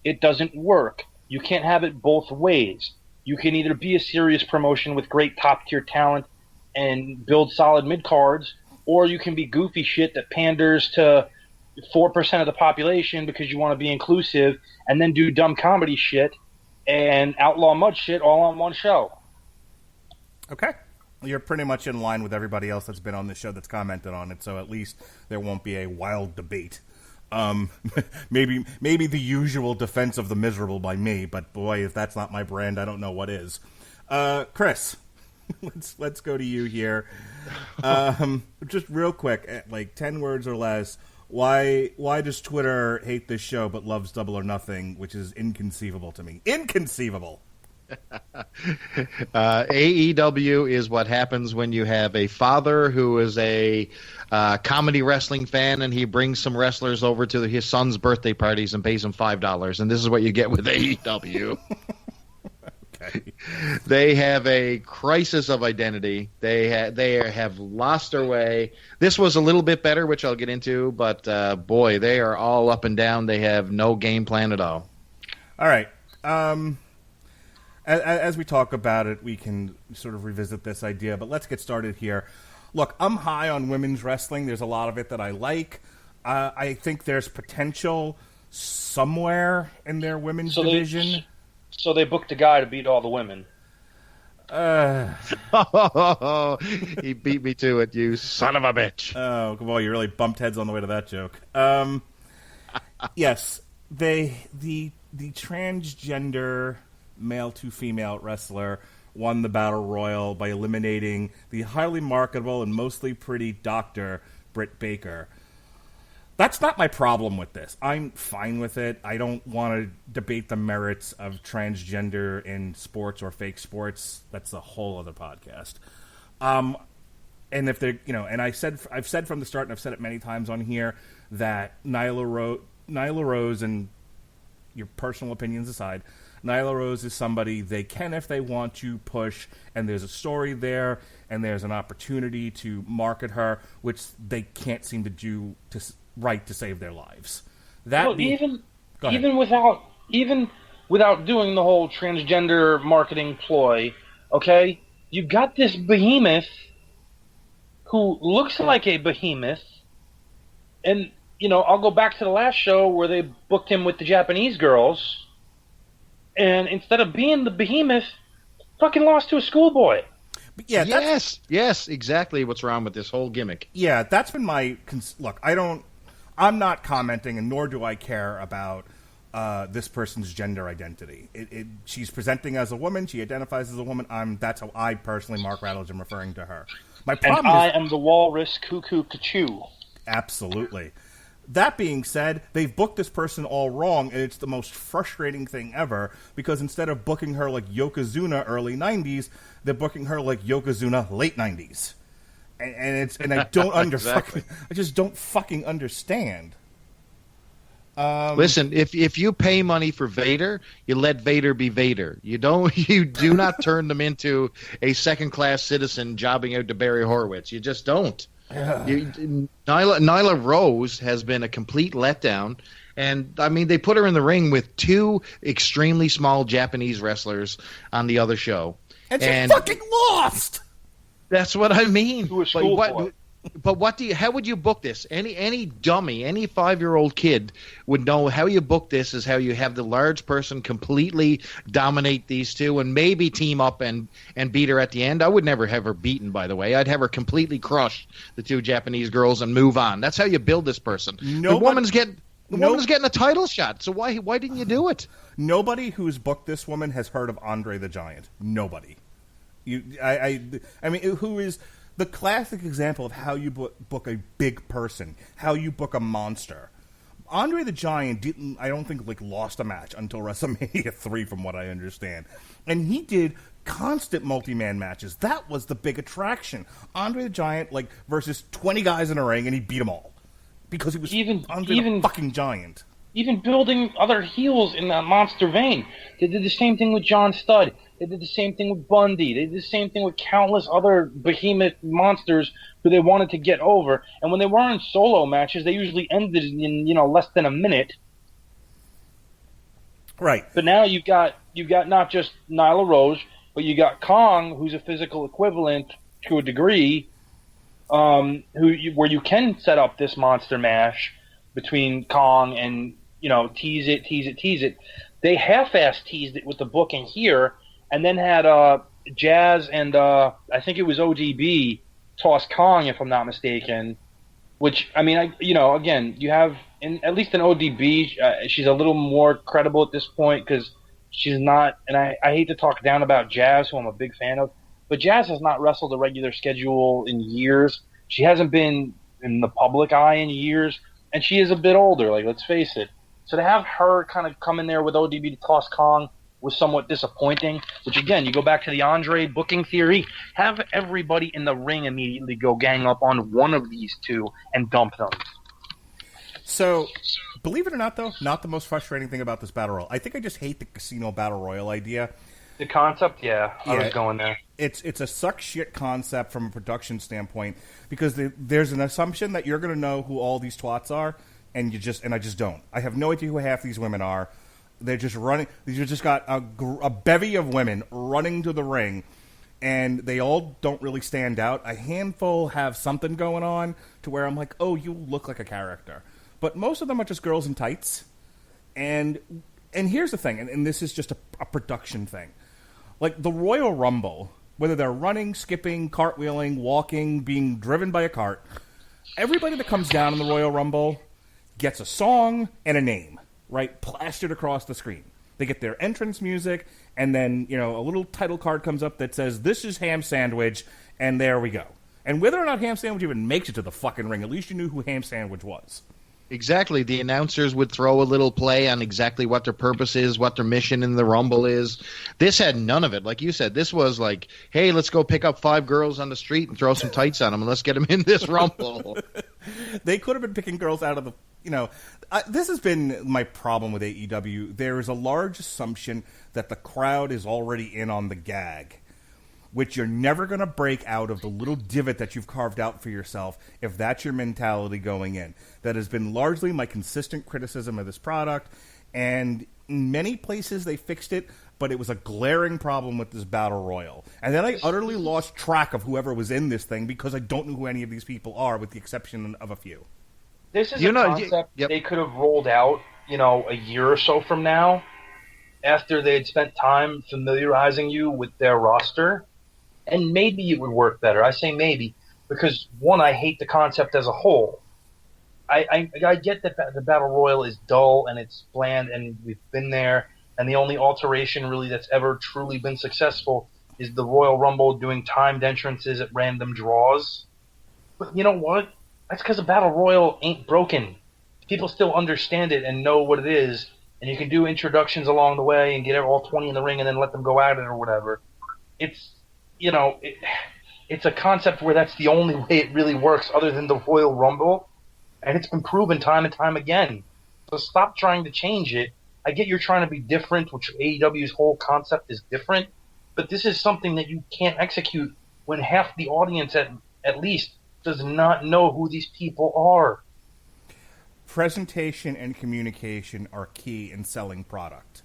F: It doesn't work. You can't have it both ways. You can either be a serious promotion with great top-tier talent and build solid mid-cards, or you can be goofy shit that panders to 4% of the population because you want to be inclusive, and then do dumb comedy shit and outlaw mud shit all on one show.
D: Okay. You're pretty much in line with everybody else that's been on the show that's commented on it, so at least there won't be a wild debate. Maybe the usual defense of the miserable by me, but boy, if that's not my brand, I don't know what is. Chris, let's go to you here. Just real quick, like 10 words or less. Why does Twitter hate this show but loves Double or Nothing, which is inconceivable to me? Inconceivable.
E: AEW is what happens when you have a father who is a comedy wrestling fan, and he brings some wrestlers over to his son's birthday parties and pays them $5, and this is what you get with AEW. Okay. They have a crisis of identity. They have lost their way. This was a little bit better, which I'll get into, but boy, they are all up and down. They have no game plan at all.
D: All right. As we talk about it, we can sort of revisit this idea, but let's get started here. Look, I'm high on women's wrestling. There's a lot of it that I like. I think there's potential somewhere in their women's division.
F: So they booked a guy to beat all the women.
E: He beat me to it, you son of a bitch.
D: Oh, well, you really bumped heads on the way to that joke. Yes, the transgender male to female wrestler won the Battle Royal by eliminating the highly marketable and mostly pretty Dr. Britt Baker. That's not my problem with this. I'm fine with it. I don't want to debate the merits of transgender in sports or fake sports. That's a whole other podcast. And if they're, and I've said from the start, and I've said it many times on here, that Nyla Rose, and your personal opinions aside, Nyla Rose is somebody they can, if they want to, push, and there's a story there, and there's an opportunity to market her, which they can't seem to do to save their lives.
F: Even without doing the whole transgender marketing ploy, okay, you got this behemoth who looks like a behemoth, and I'll go back to the last show where they booked him with the Japanese girls. And instead of being the behemoth, fucking lost to a schoolboy.
D: Yeah,
E: yes, exactly what's wrong with this whole gimmick.
D: Yeah, that's been my... Look, I'm not commenting, and nor do I care about this person's gender identity. She's presenting as a woman. She identifies as a woman. That's how I personally, Mark Radulich, am referring to her. My problem
F: I am the walrus cuckoo cachoo.
D: Absolutely. That being said, they've booked this person all wrong, and it's the most frustrating thing ever, because instead of booking her like Yokozuna early 90s, they're booking her like Yokozuna late 90s. And I don't
E: Exactly.
D: I just don't fucking understand.
E: Listen, if you pay money for Vader, you let Vader be Vader. You do not turn them into a second-class citizen jobbing out to Barry Horowitz. You just don't.
D: Yeah.
E: Nyla Rose has been a complete letdown, and I mean they put her in the ring with two extremely small Japanese wrestlers on the other show,
D: And she fucking lost.
E: That's what I mean.
F: To a school boy.
E: But how would you book this? Any dummy, any 5-year-old kid would know how you book this is how you have the large person completely dominate these two and maybe team up and beat her at the end. I would never have her beaten, by the way. I'd have her completely crush the two Japanese girls and move on. That's how you build this person. The woman's getting a title shot, so why didn't you do it?
D: Nobody who's booked this woman has heard of Andre the Giant. Nobody. I mean, who is the classic example of how you book a big person, how you book a monster. Andre the Giant didn't, I don't think, lost a match until WrestleMania 3, from what I understand. And he did constant multi-man matches. That was the big attraction. Andre the Giant, versus 20 guys in a ring, and he beat them all. Because he was Andre the fucking Giant.
F: Even building other heels in that monster vein. They did the same thing with John Studd. They did the same thing with Bundy. They did the same thing with countless other behemoth monsters who they wanted to get over. And when they were in solo matches, they usually ended in less than a minute.
D: Right.
F: But now you've got not just Nyla Rose, but you got Kong, who's a physical equivalent to a degree, where you can set up this monster mash between Kong and tease it. They half-ass teased it with the booking here. And then had Jazz and I think it was ODB toss Kong, if I'm not mistaken. Which, I mean, again, you have at least in ODB, she's a little more credible at this point because she's not. And I hate to talk down about Jazz, who I'm a big fan of, but Jazz has not wrestled a regular schedule in years. She hasn't been in the public eye in years, and she is a bit older. Let's face it. So to have her kind of come in there with ODB to toss Kong was somewhat disappointing, which again, you go back to the Andre booking theory, have everybody in the ring immediately go gang up on one of these two and dump them.
D: So, believe it or not, though, not the most frustrating thing about this Battle Royal. I think I just hate the Casino Battle Royal idea.
F: The concept, I was going there.
D: It's a suck shit concept from a production standpoint, because there's an assumption that you're going to know who all these twats are, and I just don't. I have no idea who half these women are. They're just running. You just got a bevy of women running to the ring, and they all don't really stand out. A handful have something going on to where I'm like, oh, you look like a character. But most of them are just girls in tights. And here's the thing, and this is just a production thing. The Royal Rumble, whether they're running, skipping, cartwheeling, walking, being driven by a cart, everybody that comes down in the Royal Rumble gets a song and a name. Right, plastered across the screen. They get their entrance music, and then, a little title card comes up that says, "This is Ham Sandwich," and there we go. And whether or not Ham Sandwich even makes it to the fucking ring, at least you knew who Ham Sandwich was.
E: Exactly. The announcers would throw a little play on exactly what their purpose is, what their mission in the Rumble is. This had none of it. Like you said, this was like, hey, let's go pick up 5 girls on the street and throw some tights on them, and let's get them in this Rumble.
D: They could have been picking girls out of the, this has been my problem with AEW. There is a large assumption that the crowd is already in on the gag, which you're never going to break out of the little divot that you've carved out for yourself if that's your mentality going in. That has been largely my consistent criticism of this product, and in many places they fixed it, but it was a glaring problem with this Battle Royal. And then I utterly lost track of whoever was in this thing because I don't know who any of these people are, with the exception of a few.
F: This is a concept they could have rolled out, a year or so from now, after they had spent time familiarizing you with their roster. And maybe it would work better. I say maybe because, one, I hate the concept as a whole. I get that the Battle Royal is dull and it's bland and we've been there, and the only alteration really that's ever truly been successful is the Royal Rumble doing timed entrances at random draws. But you know what? That's because the Battle Royal ain't broken. people still understand it and know what it is, and you can do introductions along the way and get all 20 in the ring and then let them go at it or whatever. It's, it's a concept where that's the only way it really works other than the Royal Rumble, and it's been proven time and time again. So stop trying to change it. I get you're trying to be different, which AEW's whole concept is different, but this is something that you can't execute when half the audience at least does not know who these people are.
D: Presentation and communication are key in selling product.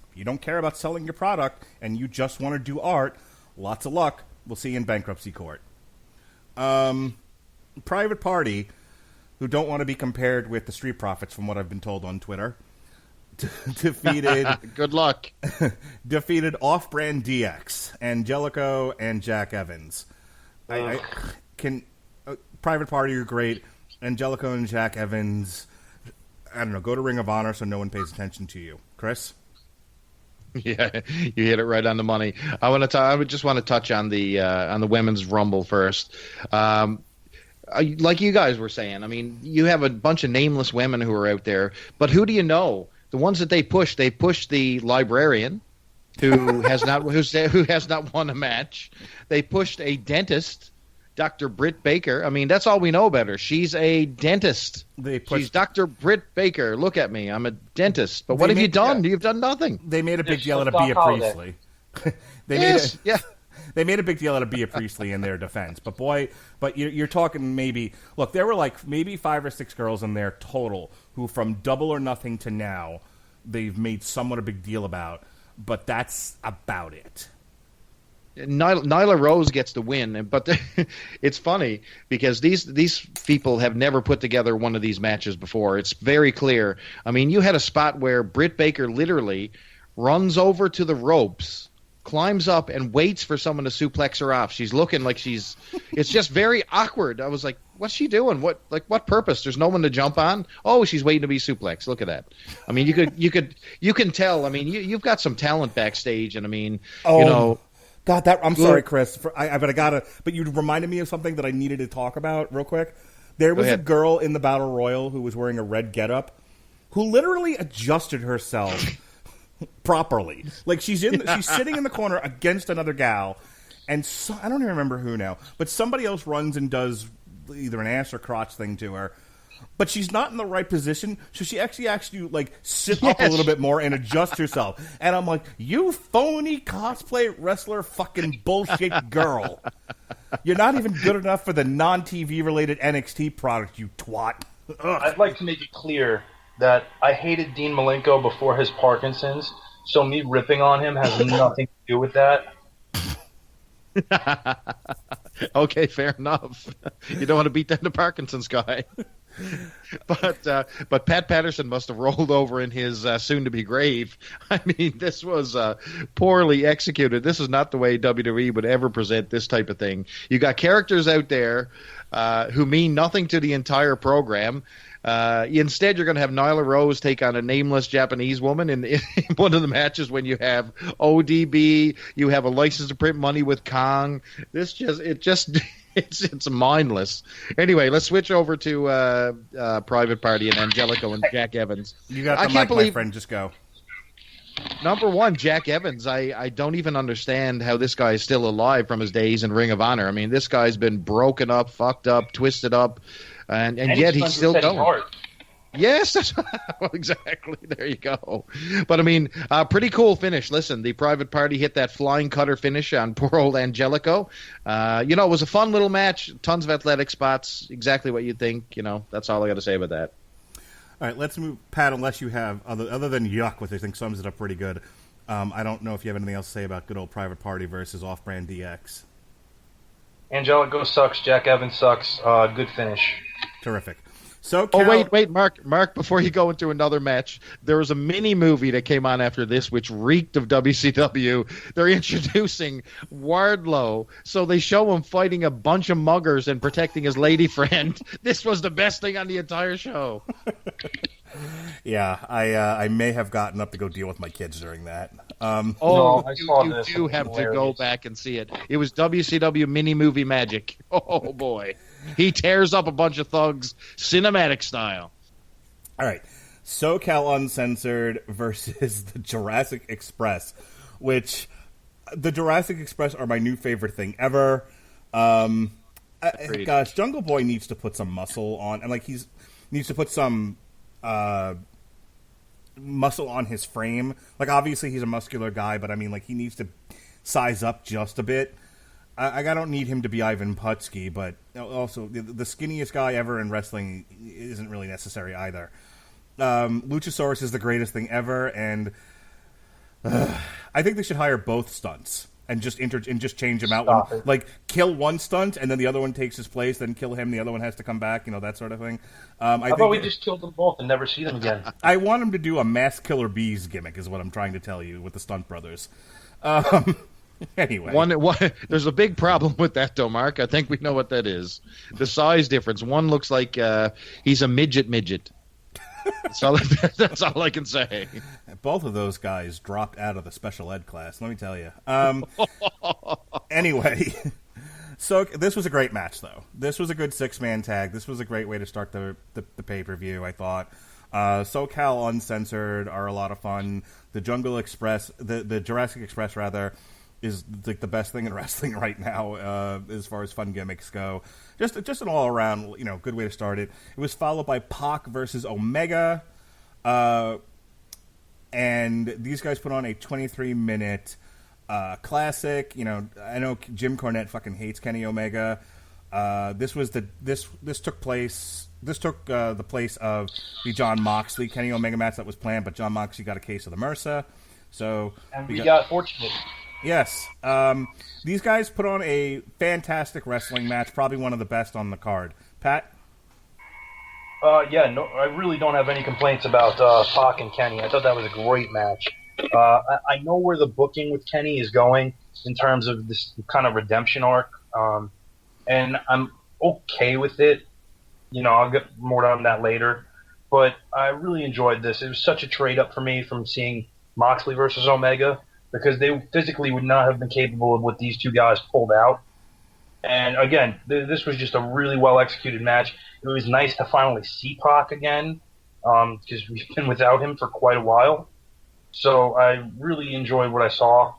D: If you don't care about selling your product and you just want to do art, lots of luck. We'll see you in bankruptcy court. Private Party, who don't want to be compared with the Street Profits from what I've been told on Twitter, defeated...
E: Good luck.
D: defeated Off-Brand DX, Angelico and Jack Evans. Private Party are great. Angelico and Jack Evans, I don't know, go to Ring of Honor so no one pays attention to you. Chris?
E: Yeah, you hit it right on the money. I would just want to touch on the women's Rumble first. Like you guys were saying, I mean, you have a bunch of nameless women who are out there, but who do you know? The ones that they push the librarian, who has not won a match. They pushed a dentist, Dr. Britt Baker. I mean, that's all we know about her. She's a dentist. She's Dr. Britt Baker. Look at me. I'm a dentist. But what have you done? You've done nothing.
D: They made a big deal out of Bea Priestley. They made a big deal out of Bea Priestley in their defense. But you're talking maybe... Look, there were like maybe 5 or 6 girls in there total who from Double or Nothing to now they've made somewhat a big deal about. But that's about it.
E: Nyla Rose gets the win, but it's funny because these people have never put together one of these matches before. It's very clear. I mean, you had a spot where Britt Baker literally runs over to the ropes, climbs up, and waits for someone to suplex her off. She's looking like it's just very awkward. I was like, what's she doing? What purpose? There's no one to jump on. Oh, she's waiting to be suplexed. Look at that. I mean, you can tell. I mean, you've got some talent backstage, and I mean,
D: God, I'm sorry, Chris. But you reminded me of something that I needed to talk about real quick. There was a girl in the Battle Royal who was wearing a red getup who literally adjusted herself properly. Like she's sitting in the corner against another gal, and I don't even remember who now, but somebody else runs and does either an ass or crotch thing to her. But she's not in the right position, so she actually asks you, like, sit up a little bit more and adjust herself. And I'm like, you phony cosplay wrestler fucking bullshit girl. You're not even good enough for the non-TV-related NXT product, you twat. Ugh.
F: I'd like to make it clear that I hated Dean Malenko before his Parkinson's, so me ripping on him has nothing to do with that.
E: Okay, fair enough. You don't want to beat down the Parkinson's guy. But Pat Patterson must have rolled over in his soon-to-be grave. I mean, this was poorly executed. This is not the way WWE would ever present this type of thing. You got characters out there who mean nothing to the entire program. Instead, you're going to have Nyla Rose take on a nameless Japanese woman in one of the matches when you have ODB, you have a license to print money with Kong. It's mindless. Anyway, let's switch over to Private Party and Angelico and Jack Evans.
D: You got the mic, my friend. Just go.
E: Number one, Jack Evans. I don't even understand how this guy is still alive from his days in Ring of Honor. I mean, this guy's been broken up, fucked up, twisted up, and yet he's still going. Yes, that's well, exactly. There you go. But, I mean, pretty cool finish. Listen, the Private Party hit that flying cutter finish on poor old Angelico. It was a fun little match. Tons of athletic spots. Exactly what you think. That's all I got to say about that.
D: All right, let's move. Pat, unless you have, other than yuck, which I think sums it up pretty good, I don't know if you have anything else to say about good old Private Party versus Off-Brand DX.
F: Angelico sucks. Jack Evans sucks. Good finish.
D: Terrific. So,
E: wait, Mark, before you go into another match, there was a mini movie that came on after this which reeked of WCW. They're introducing Wardlow, so they show him fighting a bunch of muggers and protecting his lady friend. This was the best thing on the entire show.
D: Yeah, I may have gotten up to go deal with my kids during that.
E: You do have to go back and see it. It was WCW mini movie magic. Oh, boy. He tears up a bunch of thugs, cinematic style.
D: All right. SoCal Uncensored versus the Jurassic Express, which the Jurassic Express are my new favorite thing ever. Gosh, Jungle Boy needs to put some muscle on, and he needs to put some muscle on his frame. Obviously he's a muscular guy, but I mean, he needs to size up just a bit. I don't need him to be Ivan Putski, but also the skinniest guy ever in wrestling isn't really necessary either. Luchasaurus is the greatest thing ever, and I think they should hire both stunts and just change them out. Kill one stunt, and then the other one takes his place, then kill him, the other one has to come back, that sort of thing.
F: How about we just kill them both and never see them again?
D: I want him to do a Mass Killer Bees gimmick, is what I'm trying to tell you, with the Stunt Brothers. Anyway.
E: There's a big problem with that, though, Mark. I think we know what that is. The size difference. One looks like he's a midget. That's all I can say.
D: Both of those guys dropped out of the special ed class, let me tell you. Anyway, so this was a great match, though. This was a good six-man tag. This was a great way to start the pay-per-view, I thought. SoCal Uncensored are a lot of fun. The Jungle Express, the Jurassic Express, rather, is the best thing in wrestling right now as far as fun gimmicks go. Just an all-around, good way to start it. It was followed by Pac versus Omega, and these guys put on a 23-minute classic. I know Jim Cornette fucking hates Kenny Omega. This took the place of the Jon Moxley Kenny Omega match that was planned, but Jon Moxley got a case of the MRSA, so
F: we got fortunate.
D: Yes. These guys put on a fantastic wrestling match, probably one of the best on the card. Pat?
F: I really don't have any complaints about Pac and Kenny. I thought that was a great match. I know where the booking with Kenny is going in terms of this kind of redemption arc, and I'm okay with it. I'll get more on that later. But I really enjoyed this. It was such a trade-up for me from seeing Moxley versus Omega, because they physically would not have been capable of what these two guys pulled out. And again, this was just a really well-executed match. It was nice to finally see Pac again, because we've been without him for quite a while. So I really enjoyed what I saw.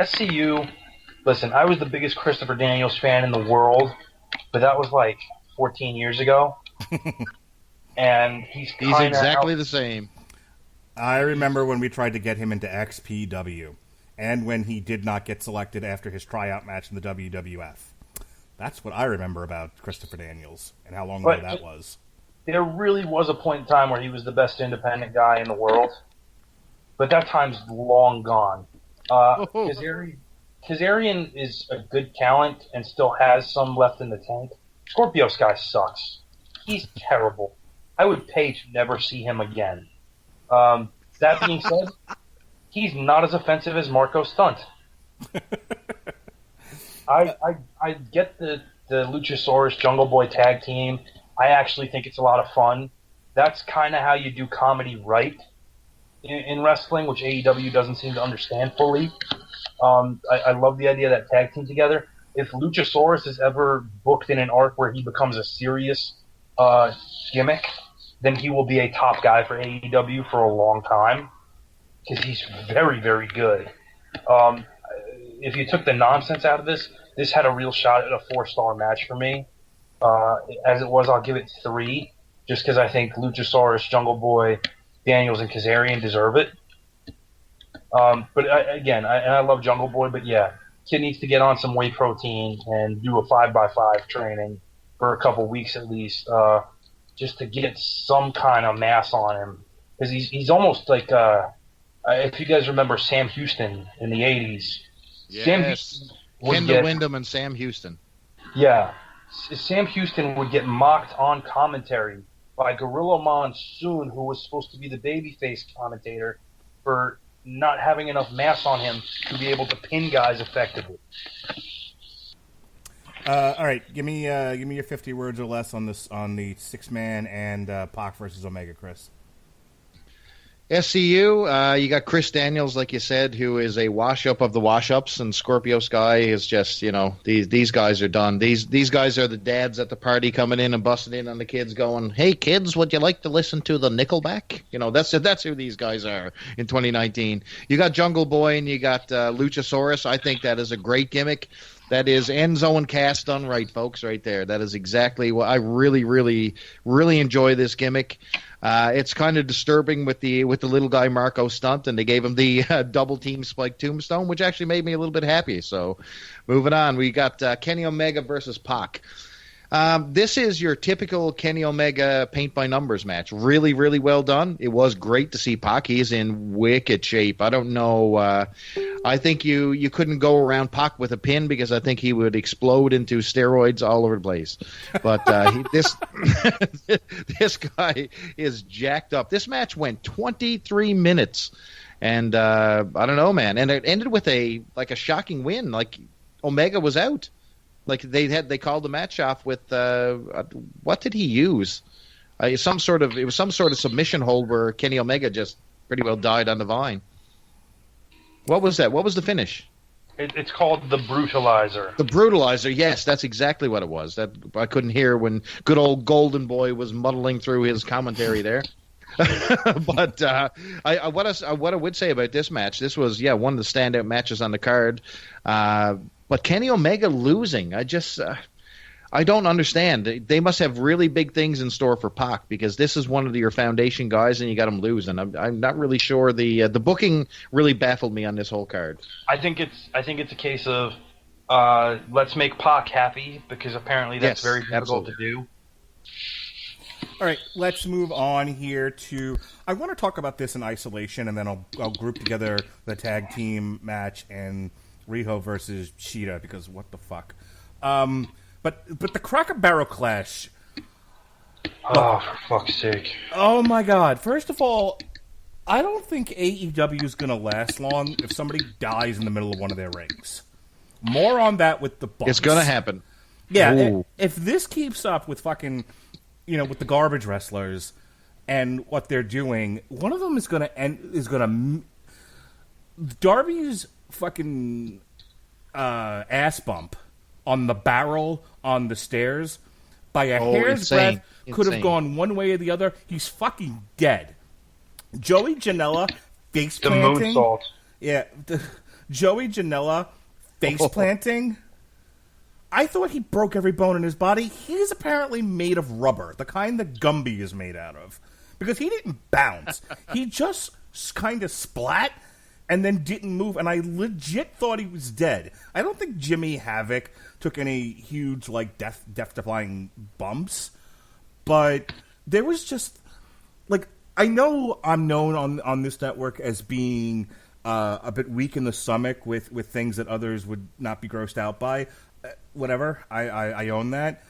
F: SCU, listen, I was the biggest Christopher Daniels fan in the world, but that was 14 years ago. And he's
E: exactly the same.
D: I remember when we tried to get him into XPW, and when he did not get selected after his tryout match in the WWF. That's what I remember about Christopher Daniels, and how long ago that was.
F: There really was a point in time where he was the best independent guy in the world, but that time's long gone. Kazarian is a good talent and still has some left in the tank. Scorpio Sky sucks. He's terrible. I would pay to never see him again. That being said, he's not as offensive as Marco Stunt. I get the Luchasaurus Jungle Boy tag team. I actually think it's a lot of fun. That's kind of how you do comedy right in wrestling, which AEW doesn't seem to understand fully. I love the idea of that tag team together. If Luchasaurus is ever booked in an arc where he becomes a serious gimmick, then he will be a top guy for AEW for a long time, because he's very, very good. If you took the nonsense out of this had a real shot at a 4-star match for me. As it was, I'll give it 3, just because I think Luchasaurus, Jungle Boy, Daniels, and Kazarian deserve it. But I love Jungle Boy, but yeah, kid needs to get on some whey protein and do a 5x5 training for a couple weeks at least, just to get some kind of mass on him. Because he's almost like, if you guys remember Sam Houston in the 80s.
E: Yes.
F: Sam Houston
E: Kendall Windham and Sam Houston.
F: Yeah. Sam Houston would get mocked on commentary by Gorilla Monsoon, who was supposed to be the babyface commentator, for not having enough mass on him to be able to pin guys effectively.
D: All right, give me your 50 words or less on the 6-man and Pac versus Omega, Chris.
E: SCU, you got Chris Daniels, like you said, who is a wash-up of the wash-ups, and Scorpio Sky is just, these guys are done. These guys are the dads at the party coming in and busting in on the kids going, hey, kids, would you like to listen to the Nickelback? That's who these guys are in 2019. You got Jungle Boy and you got Luchasaurus. I think that is a great gimmick. That is end zone cast done right, folks, right there. That is exactly what I really, really, really enjoy this gimmick. It's kind of disturbing with the little guy Marco stunt, and they gave him the double team spike tombstone, which actually made me a little bit happy. So, moving on, we got Kenny Omega versus Pac. This is your typical Kenny Omega paint by numbers match. Really, really well done. It was great to see Pac. He's in wicked shape. I don't know. I think you couldn't go around Pac with a pin because I think he would explode into steroids all over the place. But this guy is jacked up. This match went 23 minutes, and I don't know, man. And it ended with a shocking win. Like Omega was out. Like they called the match off with what did he use? It was some sort of submission hold where Kenny Omega just pretty well died on the vine. What was that? What was the finish?
F: It's called the Brutalizer.
E: The Brutalizer, yes, that's exactly what it was. That I couldn't hear when good old Golden Boy was muddling through his commentary there. But what I would say about this match, this was one of the standout matches on the card. But Kenny Omega losing, I don't understand. They must have really big things in store for Pac because this is one of your foundation guys, and you got him losing. I'm not really sure. The booking really baffled me on this whole card.
F: I think it's a case of let's make Pac happy because apparently that's very difficult to do.
D: All right, let's move on here to. I want to talk about this in isolation, and then I'll group together the tag team match and Riho versus Sheeta because what the fuck. But the Cracker Barrel Clash.
F: Oh, for fuck's sake!
D: Oh my God! First of all, I don't think AEW is going to last long if somebody dies in the middle of one of their rings. More on that with the Bucks.
E: It's going to happen.
D: Yeah, if this keeps up with fucking, with the garbage wrestlers and what they're doing, one of them is going to end. Darby's fucking ass bump on the barrel on the stairs by a hair's breadth could have gone one way or the other. He's fucking dead. Joey Janela face planting.
F: The moonsault.
D: Yeah, Joey Janela face planting. I thought he broke every bone in his body. He's apparently made of rubber, the kind that Gumby is made out of, because he didn't bounce. He just kind of splat and then didn't move, and I legit thought he was dead. I don't think Jimmy Havoc took any huge, death-defying bumps, but there was just, I know I'm known on this network as being a bit weak in the stomach with things that others would not be grossed out by. Whatever, I own that.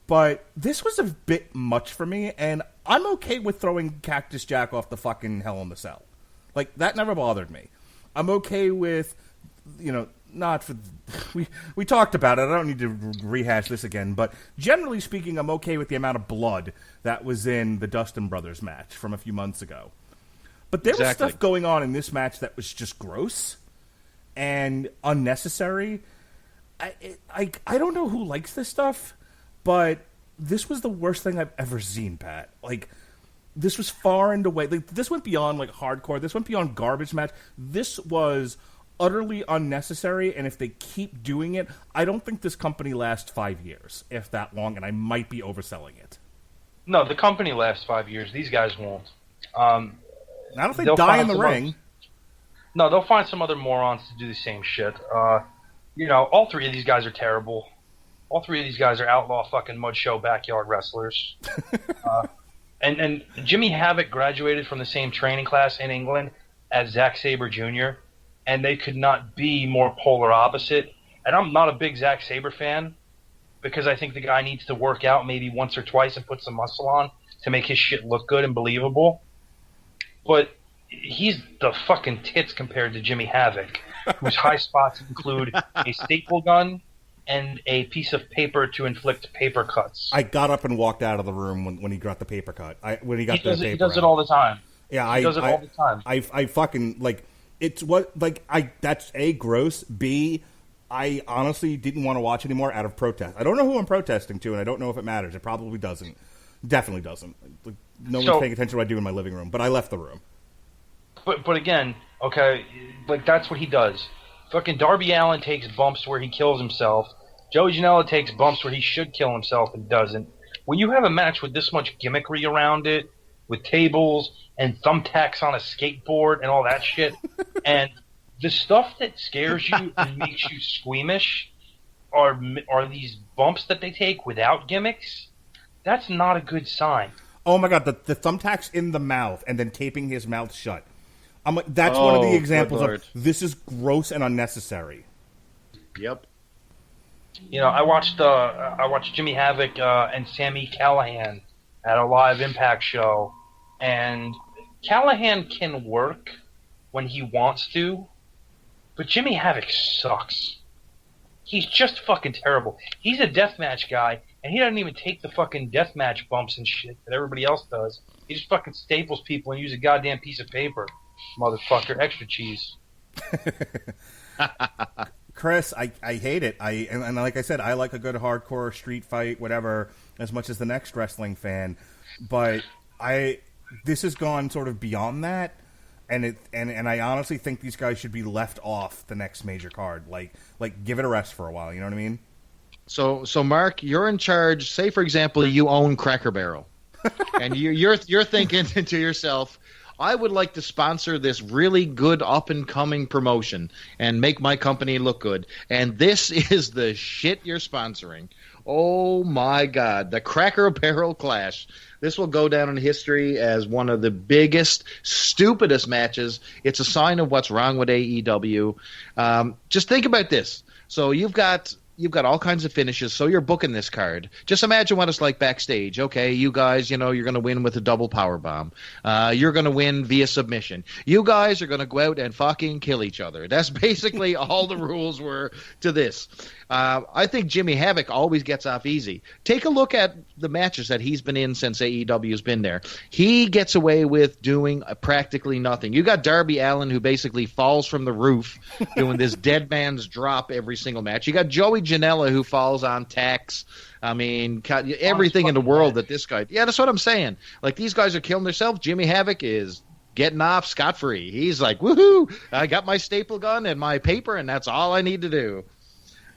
D: But this was a bit much for me, and I'm okay with throwing Cactus Jack off the fucking Hell in the Cell. That never bothered me. I'm okay with, not for... We talked about it. I don't need to rehash this again. But generally speaking, I'm okay with the amount of blood that was in the Dustin Brothers match from a few months ago. But there was stuff going on in this match that was just gross and unnecessary. I don't know who likes this stuff, but this was the worst thing I've ever seen, Pat. This was far and away. This went beyond hardcore. This went beyond garbage match. This was utterly unnecessary, and if they keep doing it, I don't think this company lasts 5 years, if that long, and I might be overselling it.
F: No, the company lasts 5 years. These guys won't.
D: Not if they die in the ring.
F: No, they'll find some other morons to do the same shit. All three of these guys are terrible. All three of these guys are outlaw fucking mud show backyard wrestlers. And Jimmy Havoc graduated from the same training class in England as Zack Sabre Jr., and they could not be more polar opposite. And I'm not a big Zack Sabre fan because I think the guy needs to work out maybe once or twice and put some muscle on to make his shit look good and believable. But he's the fucking tits compared to Jimmy Havoc, whose high spots include a staple gun and a piece of paper to inflict paper cuts.
D: I got up and walked out of the room when he got the paper cut. He does
F: it all the time.
D: Yeah,
F: he does it all the time.
D: I fucking like it's what like that's A, gross. B, I honestly didn't want to watch anymore out of protest. I don't know who I'm protesting to, and I don't know if it matters. It probably doesn't. Definitely doesn't. Like, no one's paying attention to what I do in my living room. But I left the room.
F: But again, okay, like that's what he does. Fucking Darby Allin takes bumps where he kills himself. Joey Janela takes bumps where he should kill himself and doesn't. When you have a match with this much gimmickry around it, with tables and thumbtacks on a skateboard and all that shit, and the stuff that scares you and makes you squeamish are these bumps that they take without gimmicks. That's not a good sign.
D: Oh my god, the thumbtacks in the mouth and then taping his mouth shut. I'm like, that's one of the examples of this is gross and unnecessary.
E: Yep.
F: You know, I watched Jimmy Havoc and Sami Callihan at a live Impact show, and Callihan can work when he wants to, but Jimmy Havoc sucks. He's just fucking terrible. He's a deathmatch guy, and he doesn't even take the fucking deathmatch bumps and shit that everybody else does. He just fucking staples people and uses a goddamn piece of paper. Motherfucker, extra cheese.
D: Chris, I hate it. And like I said, I like a good hardcore street fight, whatever, as much as the next wrestling fan. But this has gone sort of beyond that, and I honestly think these guys should be left off the next major card. Like give it a rest for a while. You know what I mean?
E: So Mark, you're in charge. Say, for example, you own Cracker Barrel, and you're thinking to yourself, I would like to sponsor this really good up-and-coming promotion and make my company look good. And this is the shit you're sponsoring. Oh, my God. The Cracker Barrel Clash. This will go down in history as one of the biggest, stupidest matches. It's a sign of what's wrong with AEW. Just think about this. So you've got all kinds of finishes, so you're booking this card. Just imagine what it's like backstage. Okay, you guys, you're going to win with a double power bomb. You're going to win via submission. You guys are going to go out and fucking kill each other. That's basically all the rules were to this. I think Jimmy Havoc always gets off easy. Take a look at the matches that he's been in since AEW's been there. He gets away with doing practically nothing. You got Darby Allin, who basically falls from the roof doing this dead man's drop every single match. You got Joey Janela, who falls on tacks. I mean, everything in the world that this guy... Yeah, that's what I'm saying. Like, these guys are killing themselves. Jimmy Havoc is getting off scot-free. He's like, woohoo, I got my staple gun and my paper, and that's all I need to do.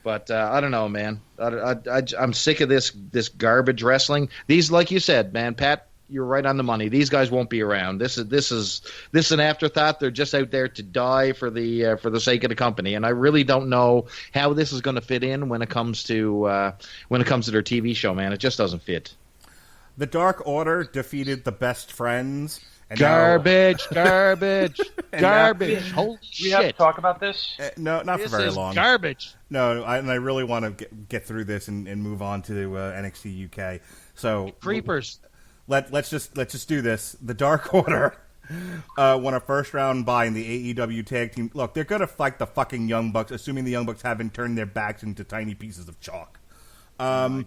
E: But I don't know, man. I'm sick of this garbage wrestling. These, like you said, man, Pat, you're right on the money. These guys won't be around. This is an afterthought. They're just out there to die for the sake of the company. And I really don't know how this is going to fit in when it comes to their TV show, man. It just doesn't fit.
D: The Dark Order defeated the Best Friends. And
E: garbage.
F: Holy
E: shit.
F: We have to talk about this?
D: No, not for very long.
E: Garbage.
D: No, and I really want to get through this and move on to NXT UK. So
E: Creepers.
D: Let's just do this. The Dark Order won a first round bye in the AEW tag team. Look, they're gonna fight the fucking Young Bucks, assuming the Young Bucks haven't turned their backs into tiny pieces of chalk. The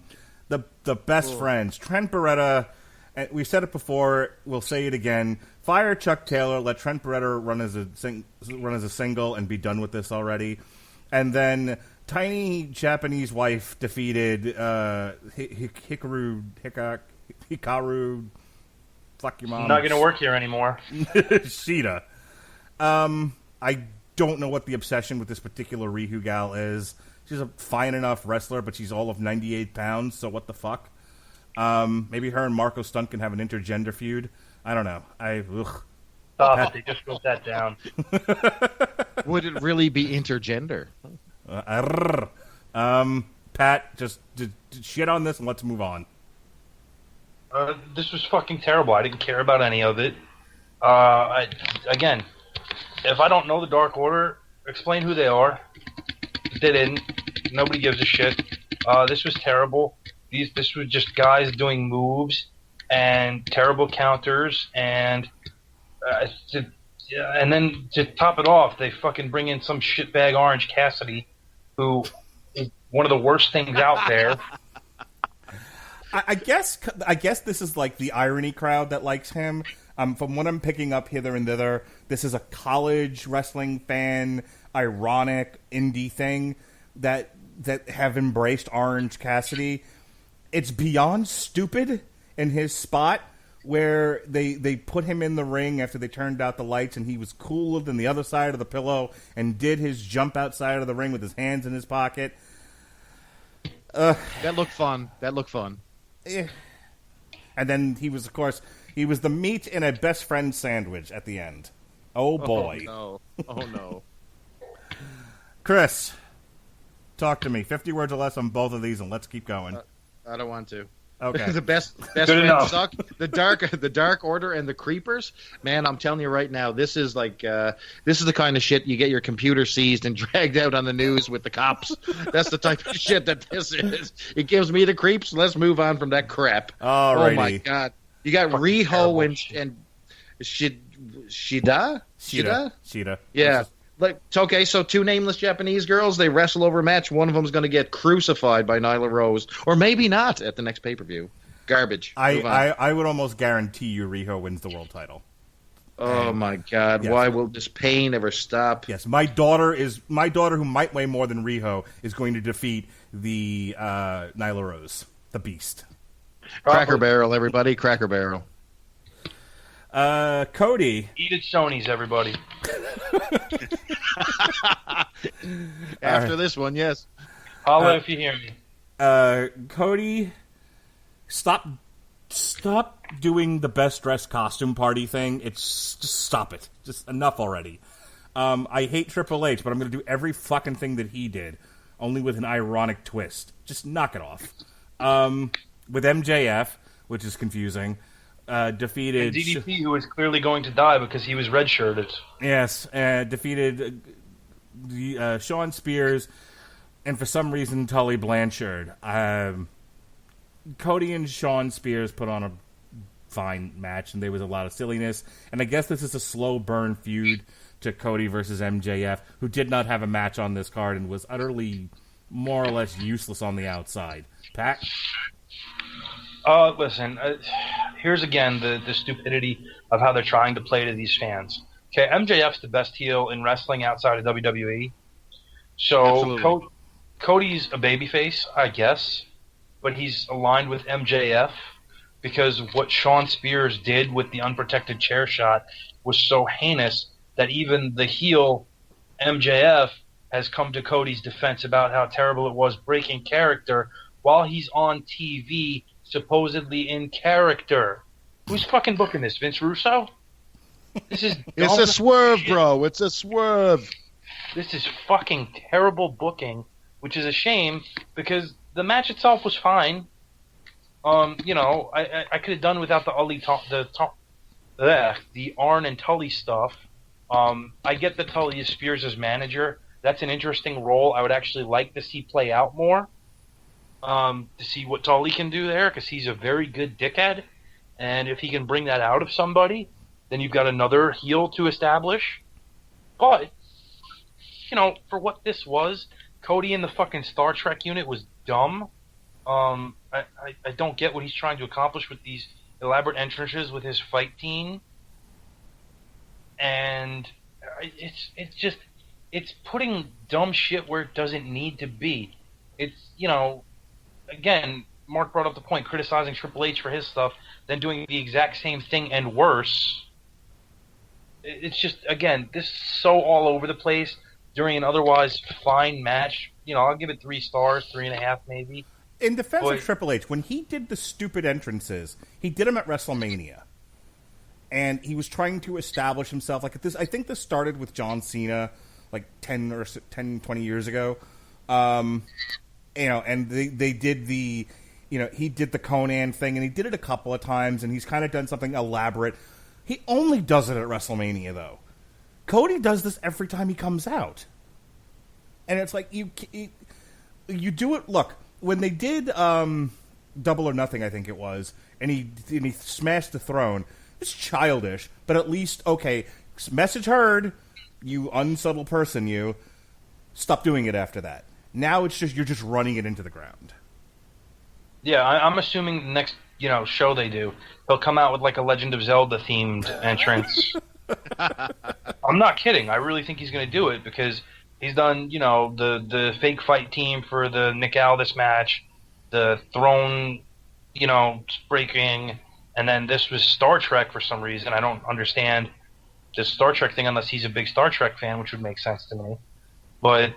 D: Best Friends, Trent Beretta. And we've said it before. We'll say it again. Fire Chuck Taylor. Let Trent Beretta run as a single and be done with this already. And then Tiny Japanese Wife defeated Hikaru. Fuck your mom.
F: Not going to work here anymore.
D: Shida. I don't know what the obsession with this particular Rihu gal is. She's a fine enough wrestler, but she's all of 98 pounds. So what the fuck? Maybe her and Marco Stunt can have an intergender feud. I don't know.
F: Stop it. They just wrote that down.
E: Would it really be intergender?
D: Pat, just shit on this and let's move on.
F: This was fucking terrible. I didn't care about any of it. Again, if I don't know the Dark Order, explain who they are. They didn't. Nobody gives a shit. This was terrible. This was just guys doing moves and terrible counters, and then to top it off, they fucking bring in some shitbag Orange Cassidy, who is one of the worst things out there.
D: I guess this is like the irony crowd that likes him. From what I'm picking up hither and thither, this is a college wrestling fan, ironic indie thing that have embraced Orange Cassidy. It's beyond stupid in his spot where they put him in the ring after they turned out the lights and he was cooler than the other side of the pillow and did his jump outside of the ring with his hands in his pocket.
E: That looked fun.
D: Yeah. And then he was the meat in a best friend sandwich at the end. Oh boy.
E: Oh no.
D: Chris, talk to me. 50 words or less on both of these and let's keep going.
E: I don't want to.
D: Okay.
E: The best
F: Good
E: friends
F: enough.
E: suck. The Dark Order and the Creepers. Man, I'm telling you right now, this is the kind of shit you get your computer seized and dragged out on the news with the cops. That's the type of shit that this is. It gives me the creeps. Let's move on from that crap.
D: Alrighty.
E: Oh my god, you got Riho and Shida. Yeah. Like, okay, so two nameless Japanese girls, they wrestle over a match. One of them is going to get crucified by Nyla Rose. Or maybe not at the next pay-per-view. Garbage.
D: I would almost guarantee you Riho wins the world title.
E: Oh, my God.
D: Yes.
E: Why will this pain ever stop?
D: Yes, my daughter who might weigh more than Riho is going to defeat the Nyla Rose, the Beast.
E: Cracker Barrel, everybody. Cracker Barrel.
D: Cody.
F: Eat at Sony's, everybody.
E: After this one, yes.
F: Holla if you hear me.
D: Cody, stop doing the best dressed costume party thing. Just stop it. Just enough already. I hate Triple H, but I'm going to do every fucking thing that he did, only with an ironic twist. Just knock it off. With MJF, which is confusing. Defeated
F: And DDP, who is clearly going to die because he was redshirted.
D: Yes, defeated Sean Spears, and for some reason Tully Blanchard. Cody and Sean Spears put on a fine match, and there was a lot of silliness. And I guess this is a slow burn feud to Cody versus MJF, who did not have a match on this card and was utterly, more or less useless on the outside. Pat?
F: Listen, here's again the stupidity of how they're trying to play to these fans. Okay, MJF's the best heel in wrestling outside of WWE. So Cody's a babyface, I guess, but he's aligned with MJF because what Sean Spears did with the unprotected chair shot was so heinous that even the heel MJF has come to Cody's defense about how terrible it was breaking character while he's on TV, supposedly in character. Who's fucking booking this? Vince Russo? This is
E: It's a swerve, bro. It's a swerve.
F: This is fucking terrible booking, which is a shame because the match itself was fine. I could have done without the Arn and Tully stuff. I get that Tully is Spears' manager. That's an interesting role. I would actually like to see play out more. To see what Tully can do there, because he's a very good dickhead. And if he can bring that out of somebody, then you've got another heel to establish. But, for what this was, Cody in the fucking Star Trek unit was dumb. I don't get what he's trying to accomplish with these elaborate entrances with his fight team. And it's putting dumb shit where it doesn't need to be. It's, again, Mark brought up the point, criticizing Triple H for his stuff, then doing the exact same thing and worse. It's just, again, this is so all over the place during an otherwise fine match. I'll give it 3 stars, 3.5 maybe.
D: In defense of Triple H, when he did the stupid entrances, he did them at WrestleMania. And he was trying to establish himself. Like this, I think this started with John Cena, like 10, 20 years ago. And they did the, he did the Conan thing, and he did it a couple of times, and he's kind of done something elaborate. He only does it at WrestleMania, though. Cody does this every time he comes out. And it's like, you do it, look, when they did Double or Nothing, I think it was, and he smashed the throne, it's childish, but at least, okay, message heard, you unsubtle person, you, stop doing it after that. Now it's just, you're just running it into the ground.
F: Yeah, I'm assuming the next show they do. He'll come out with like a Legend of Zelda themed entrance. I'm not kidding. I really think he's going to do it because he's done, the fake fight team for the Nick Aldis match, the throne, breaking, and then this was Star Trek for some reason. I don't understand this Star Trek thing unless he's a big Star Trek fan, which would make sense to me. But,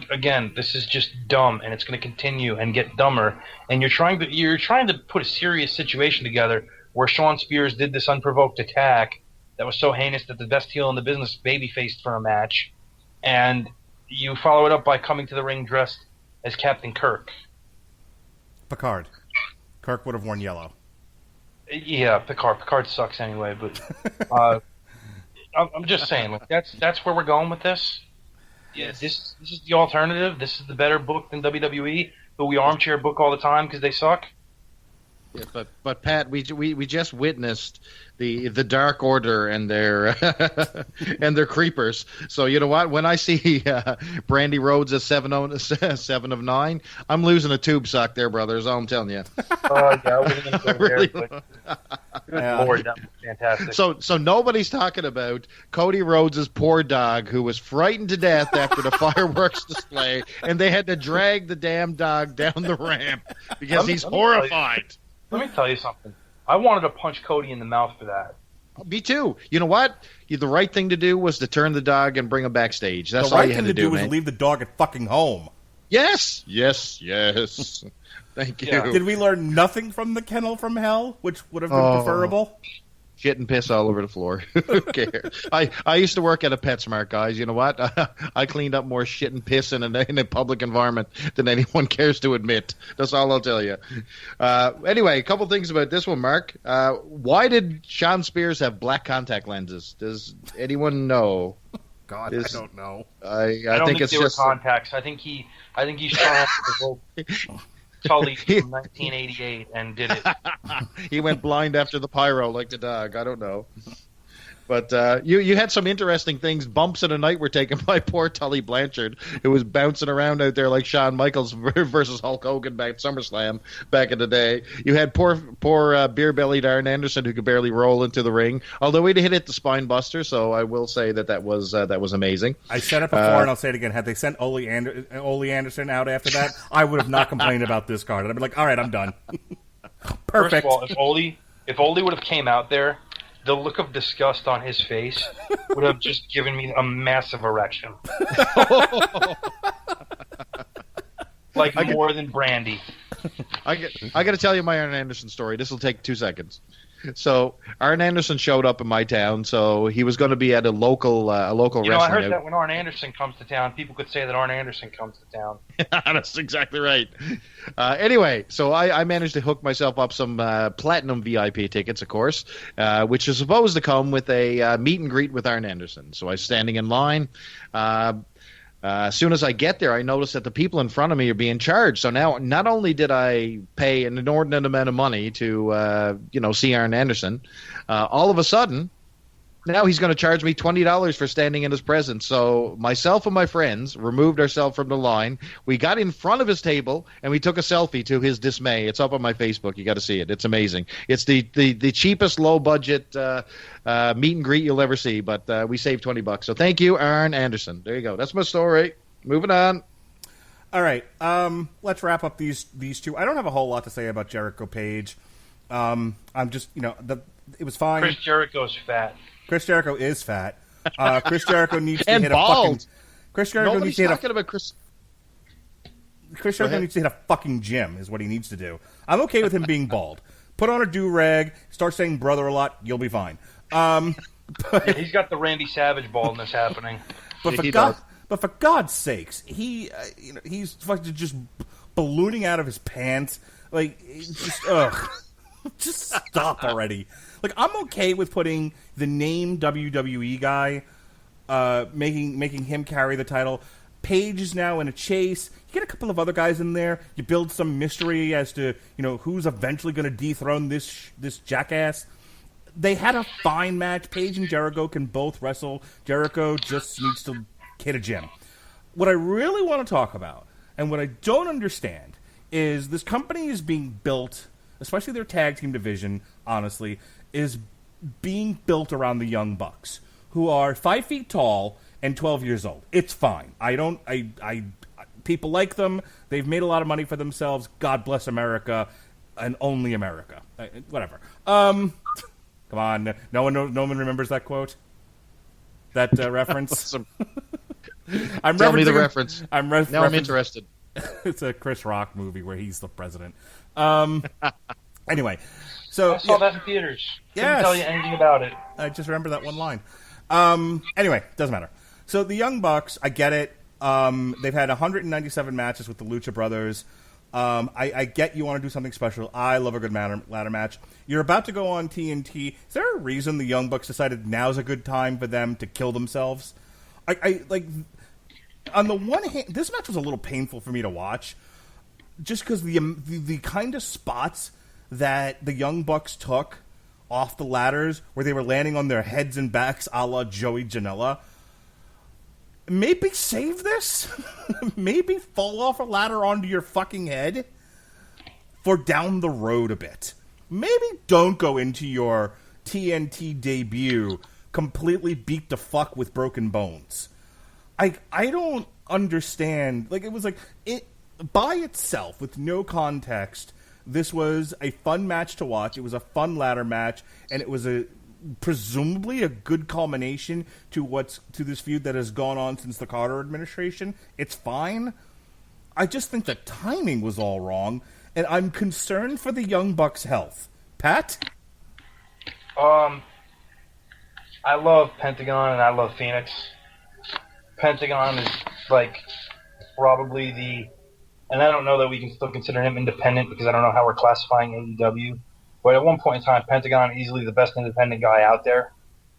F: again, this is just dumb, and it's going to continue and get dumber. And you're trying to put a serious situation together where Shawn Spears did this unprovoked attack that was so heinous that the best heel in the business babyfaced for a match, and you follow it up by coming to the ring dressed as Captain Kirk.
D: Picard. Kirk would have worn yellow.
F: Yeah, Picard. Picard sucks anyway, but I'm just saying, like, that's where we're going with this.
E: Yes.
F: This is the alternative. This is the better book than WWE, who we armchair book all the time because they suck.
E: Yeah, but Pat, we just witnessed the Dark Order and their and their creepers. So you know what? When I see Brandy Rhodes at 7 of 9, I'm losing a tube sock there, brothers. I'm telling you.
F: Yeah, I wasn't going to go
E: Really?
F: there, but good Lord, that was fantastic.
E: So nobody's talking about Cody Rhodes' poor dog who was frightened to death after the fireworks display, and they had to drag the damn dog down the ramp because he's horrified.
F: Let me tell you something. I wanted to punch Cody in the mouth for that.
E: Me too. You know what? The right thing to do was to turn the dog and bring him backstage. That's all you had to do,
D: was leave the dog at fucking home.
E: Yes. Thank you.
F: Yeah.
D: Did we learn nothing from the kennel from hell, which would have been preferable?
E: Shit and piss all over the floor. Who cares? I used to work at a PetSmart, guys. You know what? I cleaned up more shit and piss in a public environment than anyone cares to admit. That's all I'll tell you. Anyway, a couple things about this one, Mark. Why did Shawn Spears have black contact lenses? Does anyone know?
D: God, I don't know.
E: I
F: don't think
E: it's
F: they
E: just
F: were contacts. I think he's trying to vote Tully from 1988 and did it.
E: He went blind after the pyro like the dog. I don't know. But you had some interesting things. Bumps in the night were taken by poor Tully Blanchard, who was bouncing around out there like Shawn Michaels versus Hulk Hogan back at SummerSlam back in the day. You had poor beer-bellied Arn Anderson, who could barely roll into the ring, although he hit the spine buster, so I will say that was amazing.
D: I said it before, and I'll say it again. Had they sent Ole Anderson out after that, I would have not complained about this card. I'd be like, all right, I'm done. Perfect.
F: First of all, if Ole would have came out there, the look of disgust on his face would have just given me a massive erection. More than Brandy.
E: I got to tell you my Arn Anderson story. This will take 2 seconds. So Arn Anderson showed up in my town, so he was going to be at a local wrestling.
F: I heard that when Arn Anderson comes to town, people could say that Arn Anderson comes to town.
E: That's exactly right. Anyway, so I managed to hook myself up some platinum VIP tickets, of course, which is supposed to come with a meet and greet with Arn Anderson. So I was standing in line. As soon as I get there, I notice that the people in front of me are being charged. So now, not only did I pay an inordinate amount of money to, see Arn Anderson, all of a sudden, now he's going to charge me $20 for standing in his presence. So myself and my friends removed ourselves from the line. We got in front of his table, and we took a selfie to his dismay. It's up on my Facebook. You got to see it. It's amazing. It's the cheapest low-budget meet and greet you'll ever see, but we saved $20. So thank you, Arn Anderson. There you go. That's my story. Moving on.
D: All right. Let's wrap up these two. I don't have a whole lot to say about Jericho Page. I'm just, it was fine.
F: Chris Jericho's fat.
D: Chris Jericho is fat. Chris Jericho needs to
E: and
D: hit
E: bald.
D: a fucking. Chris Jericho
E: Nobody's
D: needs to hit
E: talking
D: a.
E: about Chris.
D: Chris Jericho needs to hit a fucking gym. Is what he needs to do. I'm okay with him being bald. Put on a do-rag. Start saying brother a lot. You'll be fine.
F: Yeah, he's got the Randy Savage baldness happening.
D: But for God's sakes, he's fucking just ballooning out of his pants. Like, just stop already. Like, I'm okay with putting the name WWE guy, making him carry the title. Paige is now in a chase. You get a couple of other guys in there. You build some mystery as to who's eventually going to dethrone this jackass. They had a fine match. Paige and Jericho can both wrestle. Jericho just needs to hit a gym. What I really want to talk about, and what I don't understand, is this company is being built especially their tag team division, honestly, is being built around the Young Bucks, who are 5 feet tall and 12 years old. It's fine. People like them. They've made a lot of money for themselves. God bless America, and only America. Whatever. Come on. No one remembers that quote? That reference?
E: Tell me the reference.
D: I'm
E: interested.
D: It's a Chris Rock movie where he's the president. Anyway, so
F: I saw that in theaters. Couldn't
D: Yes.
F: tell you anything about it.
D: I just remember that one line. Anyway, doesn't matter. So the Young Bucks, I get it. They've had 197 matches with the Lucha Brothers. I get you want to do something special. I love a good ladder match. You're about to go on TNT. Is there a reason the Young Bucks decided now's a good time for them to kill themselves? I like. On the one hand, this match was a little painful for me to watch, just because the kind of spots that the Young Bucks took off the ladders, where they were landing on their heads and backs, a la Joey Janela. Maybe save this. Maybe fall off a ladder onto your fucking head for down the road a bit. Maybe don't go into your TNT debut completely beat the fuck with broken bones. I don't understand. Like, it was like, it by itself, with no context, this was a fun match to watch. It was a fun ladder match, and it was presumably a good culmination to this feud that has gone on since the Carter administration. It's fine. I just think the timing was all wrong, and I'm concerned for the Young Bucks' health. Pat?
F: I love Pentagon and I love Phoenix. Pentagon is like probably and I don't know that we can still consider him independent because I don't know how we're classifying AEW. But at one point in time, Pentagon easily the best independent guy out there.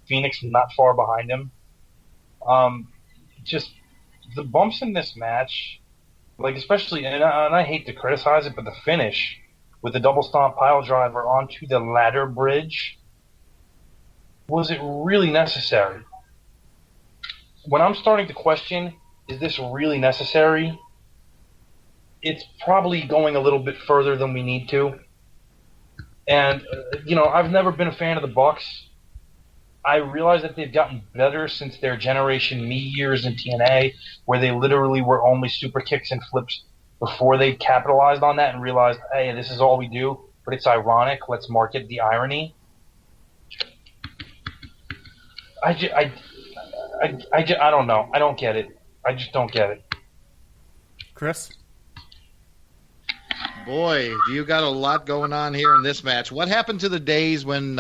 F: Phoenix not far behind him. Just the bumps in this match, like especially, and I hate to criticize it, but the finish with the double stomp pile driver onto the ladder bridge, was it really necessary? When I'm starting to question, is this really necessary? It's probably going a little bit further than we need to. And, I've never been a fan of the Bucks. I realize that they've gotten better since their Generation Me years in TNA, where they literally were only super kicks and flips before they capitalized on that and realized, hey, this is all we do, but it's ironic. Let's market the irony. I don't know. I don't get it. I just don't get it.
D: Chris?
E: Boy, you got a lot going on here in this match. What happened to the days when,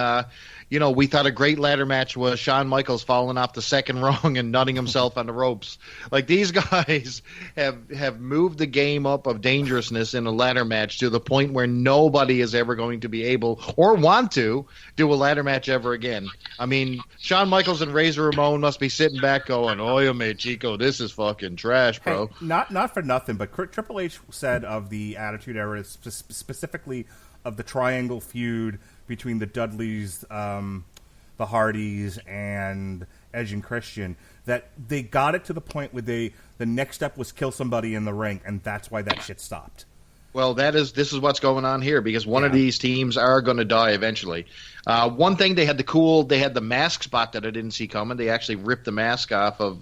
E: we thought a great ladder match was Shawn Michaels falling off the second rung and nutting himself on the ropes? Like, these guys have moved the game up of dangerousness in a ladder match to the point where nobody is ever going to be able or want to do a ladder match ever again. I mean, Shawn Michaels and Razor Ramon must be sitting back going, "Oye, me chico, this is fucking trash, bro."
D: Hey, not for nothing, but Triple H said of the Attitude Era, specifically of the triangle feud between the Dudleys, the Hardys, and Edge and Christian, that they got it to the point where the next step was kill somebody in the ring, and that's why that shit stopped.
E: Well, this is what's going on here, because one of these teams are going to die eventually. One thing, they had the mask spot that I didn't see coming. They actually ripped the mask off of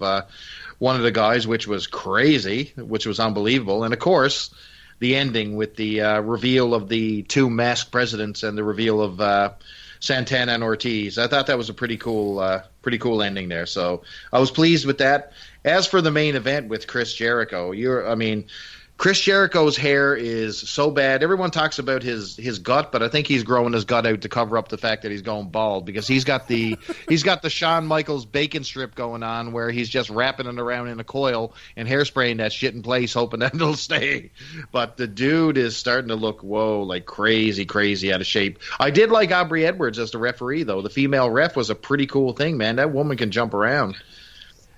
E: one of the guys, which was crazy, which was unbelievable. And of course, the ending with the reveal of the two masked presidents and the reveal of Santana and Ortiz. I thought that was a pretty cool ending there. So I was pleased with that. As for the main event with Chris Jericho, Chris Jericho's hair is so bad. Everyone talks about his gut, but I think he's growing his gut out to cover up the fact that he's going bald, because he's got the Shawn Michaels bacon strip going on, where he's just wrapping it around in a coil and hairspraying that shit in place, hoping that it'll stay. But the dude is starting to look, like crazy out of shape. I did like Aubrey Edwards as the referee, though. The female ref was a pretty cool thing, man. That woman can jump around.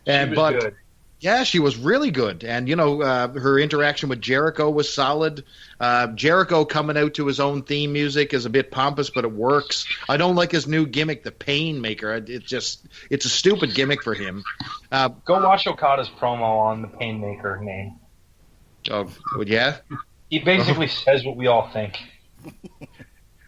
F: She was good.
E: Yeah, she was really good. And, her interaction with Jericho was solid. Jericho coming out to his own theme music is a bit pompous, but it works. I don't like his new gimmick, the Painmaker. It's a stupid gimmick for him.
F: Go watch Okada's promo on the Painmaker name.
E: Oh, yeah?
F: He basically says what we all think.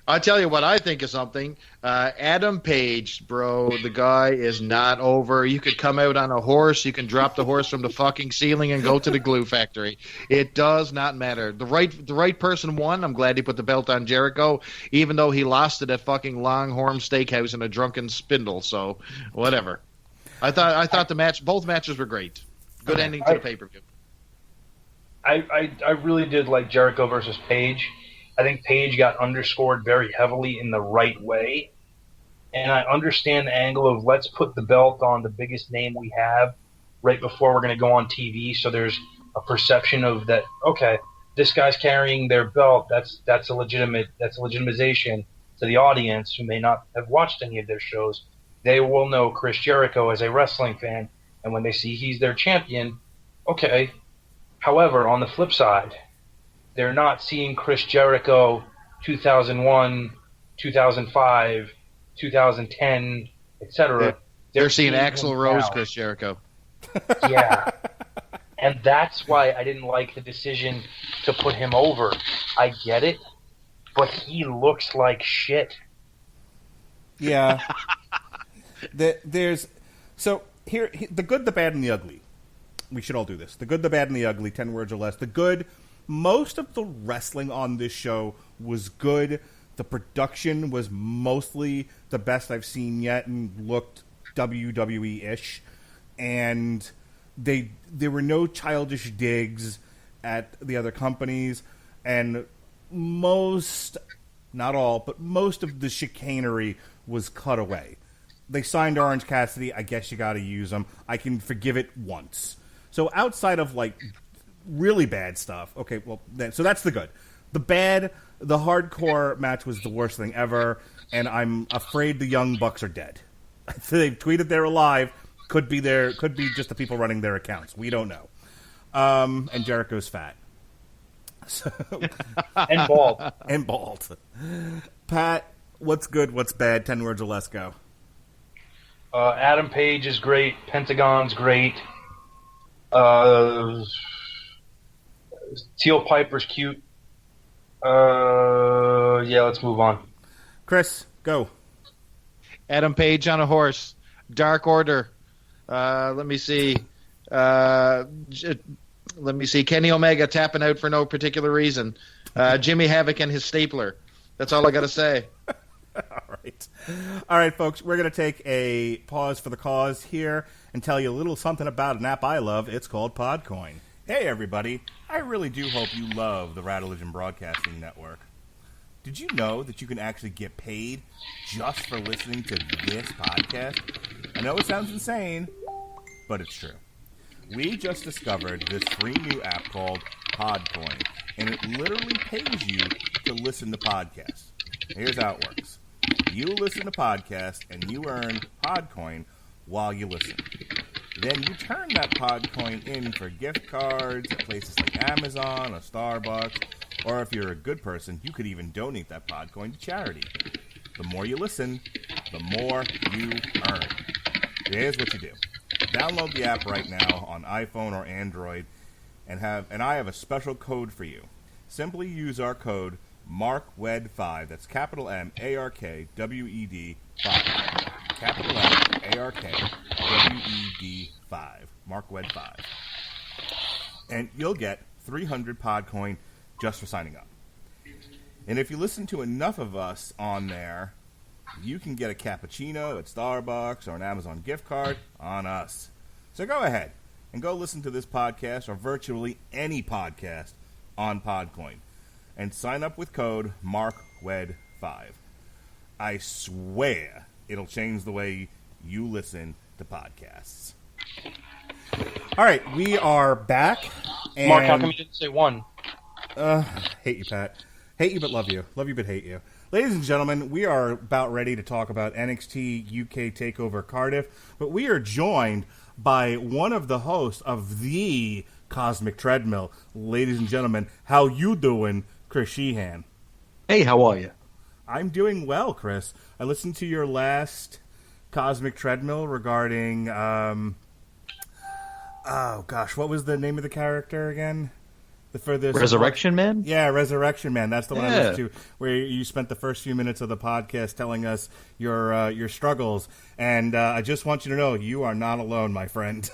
E: I'll tell you what I think of something. Adam Page, bro, the guy is not over. You could come out on a horse. You can drop the horse from the fucking ceiling and go to the glue factory. It does not matter. The right person won. I'm glad he put the belt on Jericho, even though he lost it at fucking Longhorn Steakhouse in a drunken spindle. So, whatever. I thought both matches were great. Good ending to the pay-per-view.
F: I really did like Jericho versus Page. I think Page got underscored very heavily in the right way. And I understand the angle of let's put the belt on the biggest name we have right before we're going to go on TV. So there's a perception of that, okay, this guy's carrying their belt. That's a legitimization to the audience who may not have watched any of their shows. They will know Chris Jericho as a wrestling fan. And when they see he's their champion, okay. However, on the flip side, they're not seeing Chris Jericho 2001, 2005, 2010, etc.
E: They're seeing Axl Rose, Chris Jericho.
F: Yeah. And that's why I didn't like the decision to put him over. I get it, but he looks like shit.
D: Yeah. So here, the good, the bad, and the ugly. We should all do this. The good, the bad, and the ugly, 10 words or less. The good, most of the wrestling on this show was good. The production was mostly the best I've seen yet and looked WWE-ish. And there were no childish digs at the other companies. And most, not all, but most of the chicanery was cut away. They signed Orange Cassidy. I guess you got to use them. I can forgive it once. So outside of, like, really bad stuff, okay, well, so that's the good. The bad, the hardcore match was the worst thing ever, and I'm afraid the Young Bucks are dead. They've tweeted they're alive. Could be just the people running their accounts. We don't know. And Jericho's fat. So,
F: And bald.
D: And bald. Pat, what's good, what's bad? 10 words or less, go.
F: Adam Page is great. Pentagon's great. Teal Piper's cute. Yeah, let's move on.
D: Chris, go.
E: Adam Page on a horse. Dark Order. Let me see. Kenny Omega tapping out for no particular reason. Jimmy Havoc and his stapler. That's all I got to say.
D: All right, folks. We're going to take a pause for the cause here and tell you a little something about an app I love. It's called Podcoin. Hey, everybody. I really do hope you love the Radulich Broadcasting Network. Did you know that you can actually get paid just for listening to this podcast? I know it sounds insane, but it's true. We just discovered this free new app called Podcoin, and it literally pays you to listen to podcasts. Here's how it works. You listen to podcasts, and you earn Podcoin while you listen. Then you turn that Podcoin in for gift cards at places like Amazon or Starbucks, or if you're a good person, you could even donate that Podcoin to charity. The more you listen, the more you earn. Here's what you do. Download the app right now on iPhone or Android, and I have a special code for you. Simply use our code MARKWED5. That's capital MARKWED 5. Capital MARKWED 5. MARKWED 5. And you'll get 300 Podcoin just for signing up. And if you listen to enough of us on there, you can get a cappuccino at Starbucks or an Amazon gift card on us. So go ahead and go listen to this podcast or virtually any podcast on Podcoin and sign up with code MARKWED5. I swear it'll change the way you listen to podcasts. All right, we are back. And
F: Mark, how come you didn't say one?
D: Hate you, Pat. Hate you but love you. Love you but hate you. Ladies and gentlemen, we are about ready to talk about NXT UK Takeover Cardiff, but we are joined by one of the hosts of the Cosmic Treadmill. Ladies and gentlemen, how you doing, Chris Sheehan?
G: Hey, how are you?
D: I'm doing well, Chris. I listened to your last Cosmic Treadmill regarding, what was the name of the character again? For this
G: Resurrection Man?
D: Yeah, Resurrection Man. That's the one I
G: Yeah.
D: listened to, where you spent the first few minutes of the podcast telling us your struggles. And I just want you to know, you are not alone, my friend.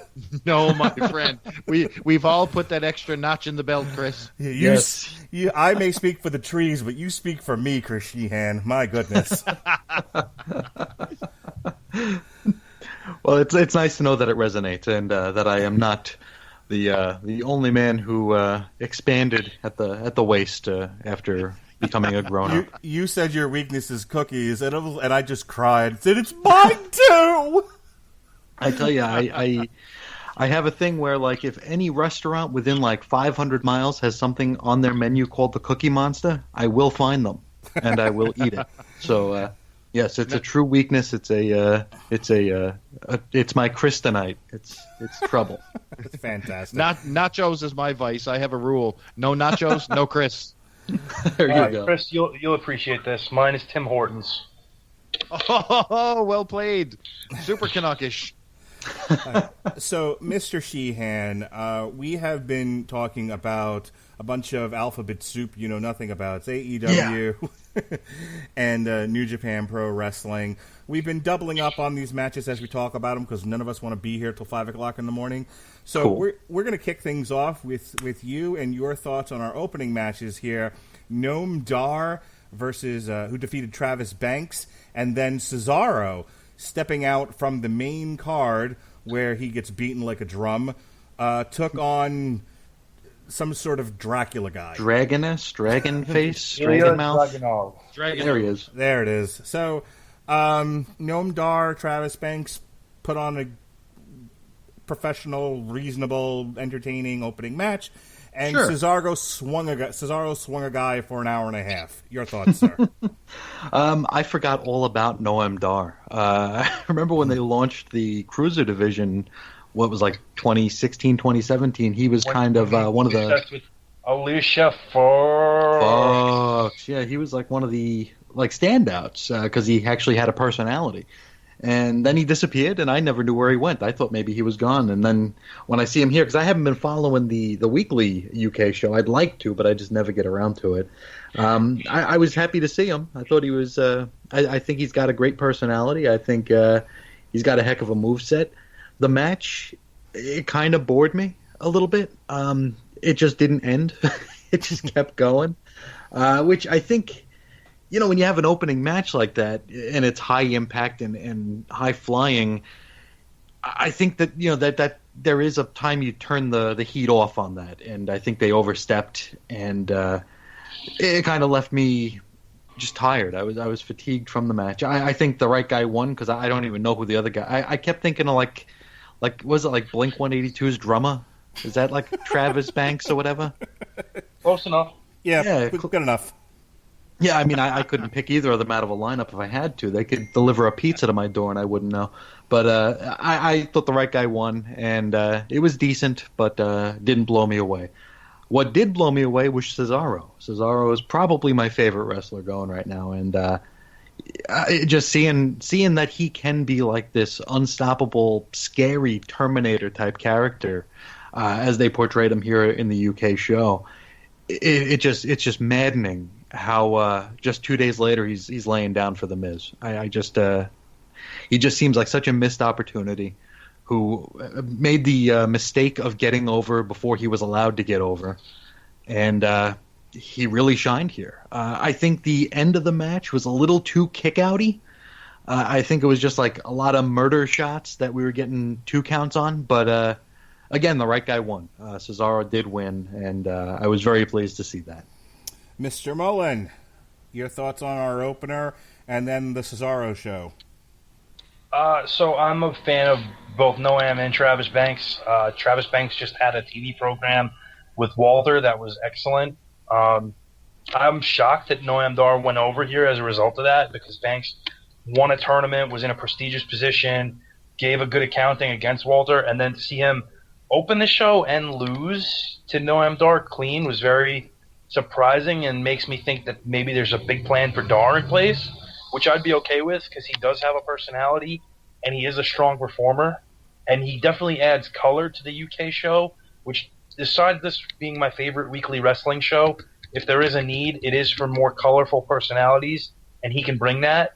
E: No, my friend. We've all put that extra notch in the belt, Chris.
D: I may speak for the trees, but you speak for me, Chris Sheehan. My goodness.
G: Well, it's nice to know that it resonates, and that I am not the only man who expanded at the waist after becoming a grown up.
D: You said your weakness is cookies, and I just cried. Said it's mine too.
G: I tell you, I have a thing where, like, if any restaurant within like 500 miles has something on their menu called the Cookie Monster, I will find them and I will eat it. So yes, it's a true weakness. It's my kryptonite. It's trouble.
D: It's fantastic.
E: Nachos is my vice. I have a rule: no nachos, no Chris.
G: There
F: All
G: you
F: right,
G: go.
F: Chris, you'll appreciate this. Mine is Tim Hortons.
E: Oh, well played. Super Canuckish.
D: So, Mr. Sheehan, we have been talking about a bunch of alphabet soup you know nothing about. It's AEW and New Japan Pro Wrestling. We've been doubling up on these matches as we talk about them because none of us want to be here till 5 o'clock in the morning. So
G: cool.
D: we're going to kick things off with you and your thoughts on our opening matches here. Noam Dar versus who defeated Travis Banks, and then Cesaro stepping out from the main card where he gets beaten like a drum, took on some sort of Dracula guy.
G: Dragon face, dragon mouth. There he is.
D: There it is. So, Noam Dar, Travis Banks put on a professional, reasonable, entertaining opening match, and
G: Sure.
D: Cesaro swung a guy for an hour and a half. Your thoughts, sir?
G: I forgot all about Noam Dar. I remember when they launched the Cruiser division, what was like 2016, 2017, he was kind of one of the...
F: With Alicia Fox.
G: Fox. Yeah, he was like one of the standouts because he actually had a personality. And then he disappeared, and I never knew where he went. I thought maybe he was gone. And then when I see him here, because I haven't been following the weekly UK show. I'd like to, but I just never get around to it. I was happy to see him. I thought he was I think he's got a great personality. I think he's got a heck of a moveset. The match, it kind of bored me a little bit. It just didn't end. It just kept going, which I think... You know, when you have an opening match like that, and it's high impact and high flying, I think that, you know, that there is a time you turn the heat off on that, and I think they overstepped, and it kind of left me just tired. I was fatigued from the match. I think the right guy won because I don't even know who the other guy. I kept thinking of like was it like Blink 182's drummer? Is that like Travis Banks or whatever?
F: Close enough.
D: Yeah, good enough.
G: Yeah, I mean, I couldn't pick either of them out of a lineup if I had to. They could deliver a pizza to my door and I wouldn't know. But I thought the right guy won, and it was decent, but didn't blow me away. What did blow me away was Cesaro. Cesaro is probably my favorite wrestler going right now, and just seeing that he can be like this unstoppable, scary Terminator type character, as they portrayed him here in the UK show, it's just maddening. How just 2 days later he's laying down for the Miz. He just seems like such a missed opportunity. Who made the mistake of getting over before he was allowed to get over, and he really shined here. I think the end of the match was a little too kick-outy. I think it was just like a lot of murder shots that we were getting 2 counts on. But again, the right guy won. Cesaro did win, and I was very pleased to see that.
D: Mr. Mullin, your thoughts on our opener and then the Cesaro show?
F: So I'm a fan of both Noam and Travis Banks. Travis Banks just had a TV program with Walter that was excellent. I'm shocked that Noam Dar went over here as a result of that, because Banks won a tournament, was in a prestigious position, gave a good accounting against Walter, and then to see him open the show and lose to Noam Dar clean was very surprising, and makes me think that maybe there's a big plan for Dar in place, which I'd be okay with because he does have a personality and he is a strong performer, and he definitely adds color to the UK show, which besides this being my favorite weekly wrestling show, if there is a need, it is for more colorful personalities, and he can bring that.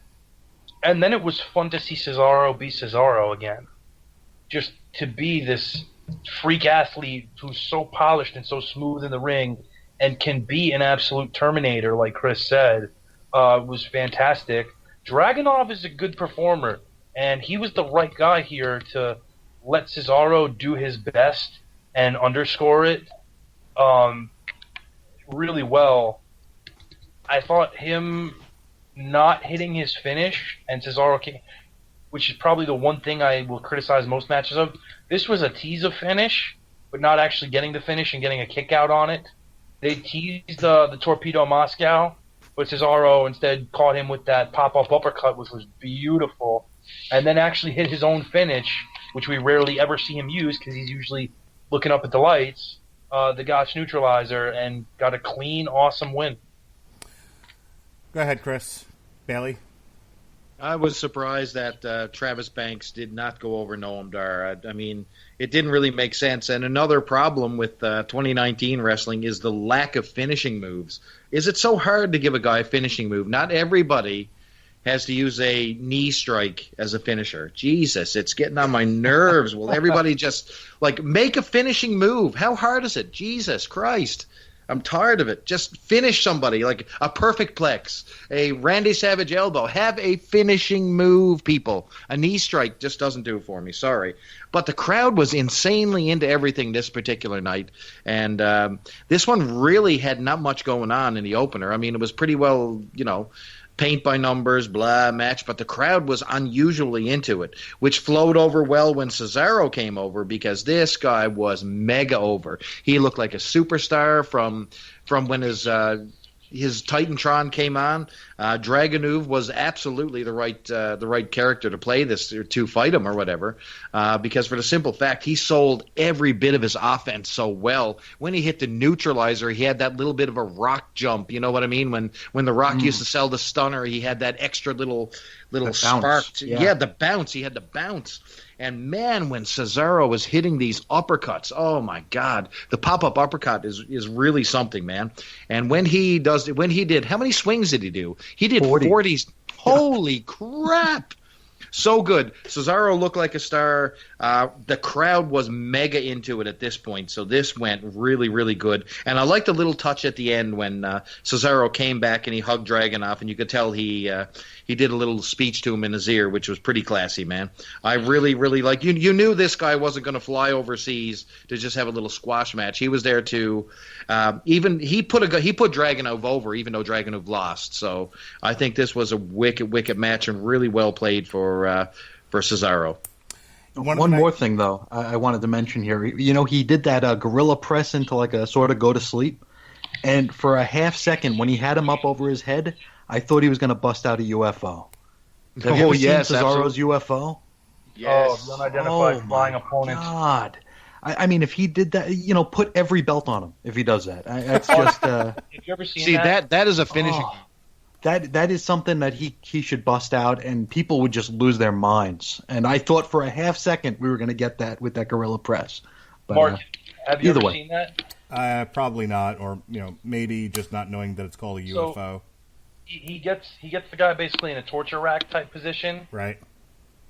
F: And then it was fun to see Cesaro be Cesaro again. Just to be this freak athlete who's so polished and so smooth in the ring and can be an absolute Terminator, like Chris said, was fantastic. Dragunov is a good performer, and he was the right guy here to let Cesaro do his best and underscore it really well. I thought him not hitting his finish and Cesaro, which is probably the one thing I will criticize most matches of. This was a tease of finish, but not actually getting the finish and getting a kick out on it. They teased the Torpedo Moscow, but Cesaro instead caught him with that pop-up uppercut, which was beautiful, and then actually hit his own finish, which we rarely ever see him use because he's usually looking up at the lights, the Gotch neutralizer, and got a clean, awesome win.
D: Go ahead, Chris. Bailey?
E: I was surprised that Travis Banks did not go over Noam Dar. I mean, it didn't really make sense. And another problem with 2019 wrestling is the lack of finishing moves. Is it so hard to give a guy a finishing move? Not everybody has to use a knee strike as a finisher. Jesus, it's getting on my nerves. Will everybody just, make a finishing move? How hard is it? Jesus Christ. I'm tired of it. Just finish somebody, like a perfect plex, a Randy Savage elbow. Have a finishing move, people. A knee strike just doesn't do it for me. Sorry. But the crowd was insanely into everything this particular night. And this one really had not much going on in the opener. I mean, it was pretty well, paint by numbers, blah, match, but the crowd was unusually into it, which flowed over well when Cesaro came over because this guy was mega over. He looked like a superstar from when his Titantron came on. Dragunov was absolutely the right character to play this, or to fight him or whatever, because for the simple fact he sold every bit of his offense so well. When he hit the neutralizer, he had that little bit of a rock jump. You know what I mean? When the Rock used to sell the stunner, he had that extra little spark. The bounce. He had the bounce. And man, when Cesaro was hitting these uppercuts, oh my God, the pop-up uppercut is really something, man. And when he did, how many swings did he do? He did 40s. Holy crap! So good. Cesaro looked like a star. The crowd was mega into it at this point, so this went really, really good. And I liked the little touch at the end when Cesaro came back and he hugged Dragunov, and you could tell he did a little speech to him in his ear, which was pretty classy, man. I really, really like. You knew this guy wasn't going to fly overseas to just have a little squash match. He was there to he put Dragunov over, even though Dragunov lost. So I think this was a wicked match and really well played for Cesaro.
G: One more thing, though, I wanted to mention here. He did that gorilla press into like a sort of go to sleep. And for a half second, when he had him up over his head, I thought he was going to bust out a UFO. Have you ever seen Cesaro's UFO?
E: Yes.
F: Unidentified flying opponent.
G: God. I mean, if he did that, put every belt on him if he does that. It's just...
F: Have you ever seen that?
E: that is a finishing...
G: That is something that he should bust out, and people would just lose their minds. And I thought for a half second we were going to get that with that gorilla press. But,
F: Mark, have you ever seen that?
D: Probably not, or maybe just not knowing that it's called a UFO.
F: So, he gets the guy basically in a torture rack type position,
D: right?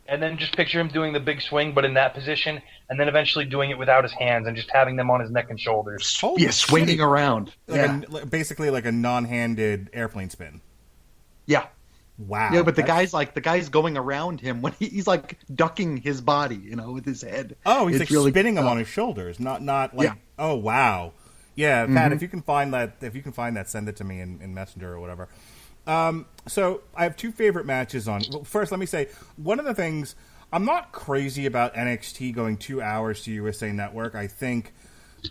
F: And then just picture him doing the big swing, but in that position, and then eventually doing it without his hands and just having them on his neck and shoulders.
G: Swinging around,
D: basically like a non-handed airplane spin.
G: Yeah.
D: Wow.
G: Yeah, but the guy's going around him when he's like ducking his body, with his head.
D: Oh, he's like really spinning him on his shoulders, not like. Yeah. Oh wow. Yeah, Pat, if you can find that, send it to me in Messenger or whatever. So I have two favorite matches on. Well, first, let me say one of the things I'm not crazy about NXT going 2 hours to USA Network. I think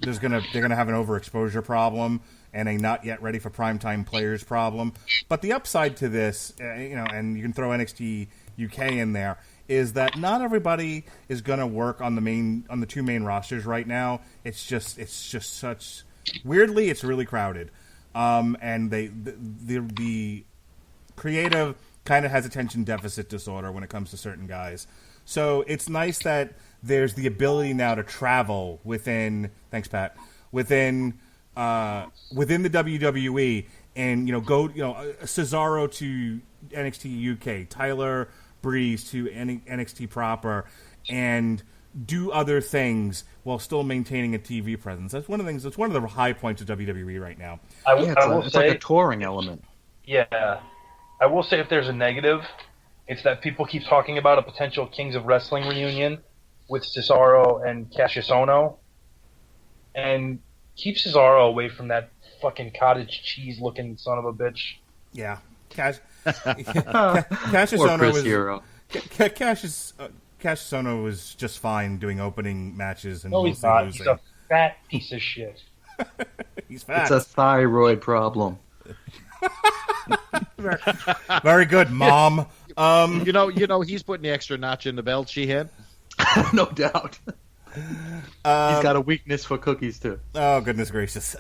D: they're gonna have an overexposure problem and a not yet ready for primetime players problem. But the upside to this, and you can throw NXT UK in there, is that not everybody is going to work on the two main rosters right now. It's just such weirdly, it's really crowded, and the creative kind of has attention deficit disorder when it comes to certain guys. So it's nice that there's the ability now to travel within. Thanks, Pat. Within the WWE, and go Cesaro to NXT UK, Tyler Breeze to NXT proper, and do other things while still maintaining a TV presence. That's one of the things. That's one of the high points of WWE right now.
G: It's like a touring element.
F: Yeah, I will say if there's a negative, it's that people keep talking about a potential Kings of Wrestling reunion with Cesaro and Cassius Ohno, and keep Cesaro away from that fucking cottage cheese looking son of a bitch.
D: Yeah, Cassius Ohno was Cassius Ohno was just fine doing opening matches and
F: he's not. Losing. He's a fat piece of shit.
D: He's fat.
G: It's a thyroid problem.
D: Very good, Mom.
E: He's putting the extra notch in the belt, Sheehan.
G: No doubt. He's got a weakness for cookies, too.
D: Oh, goodness gracious.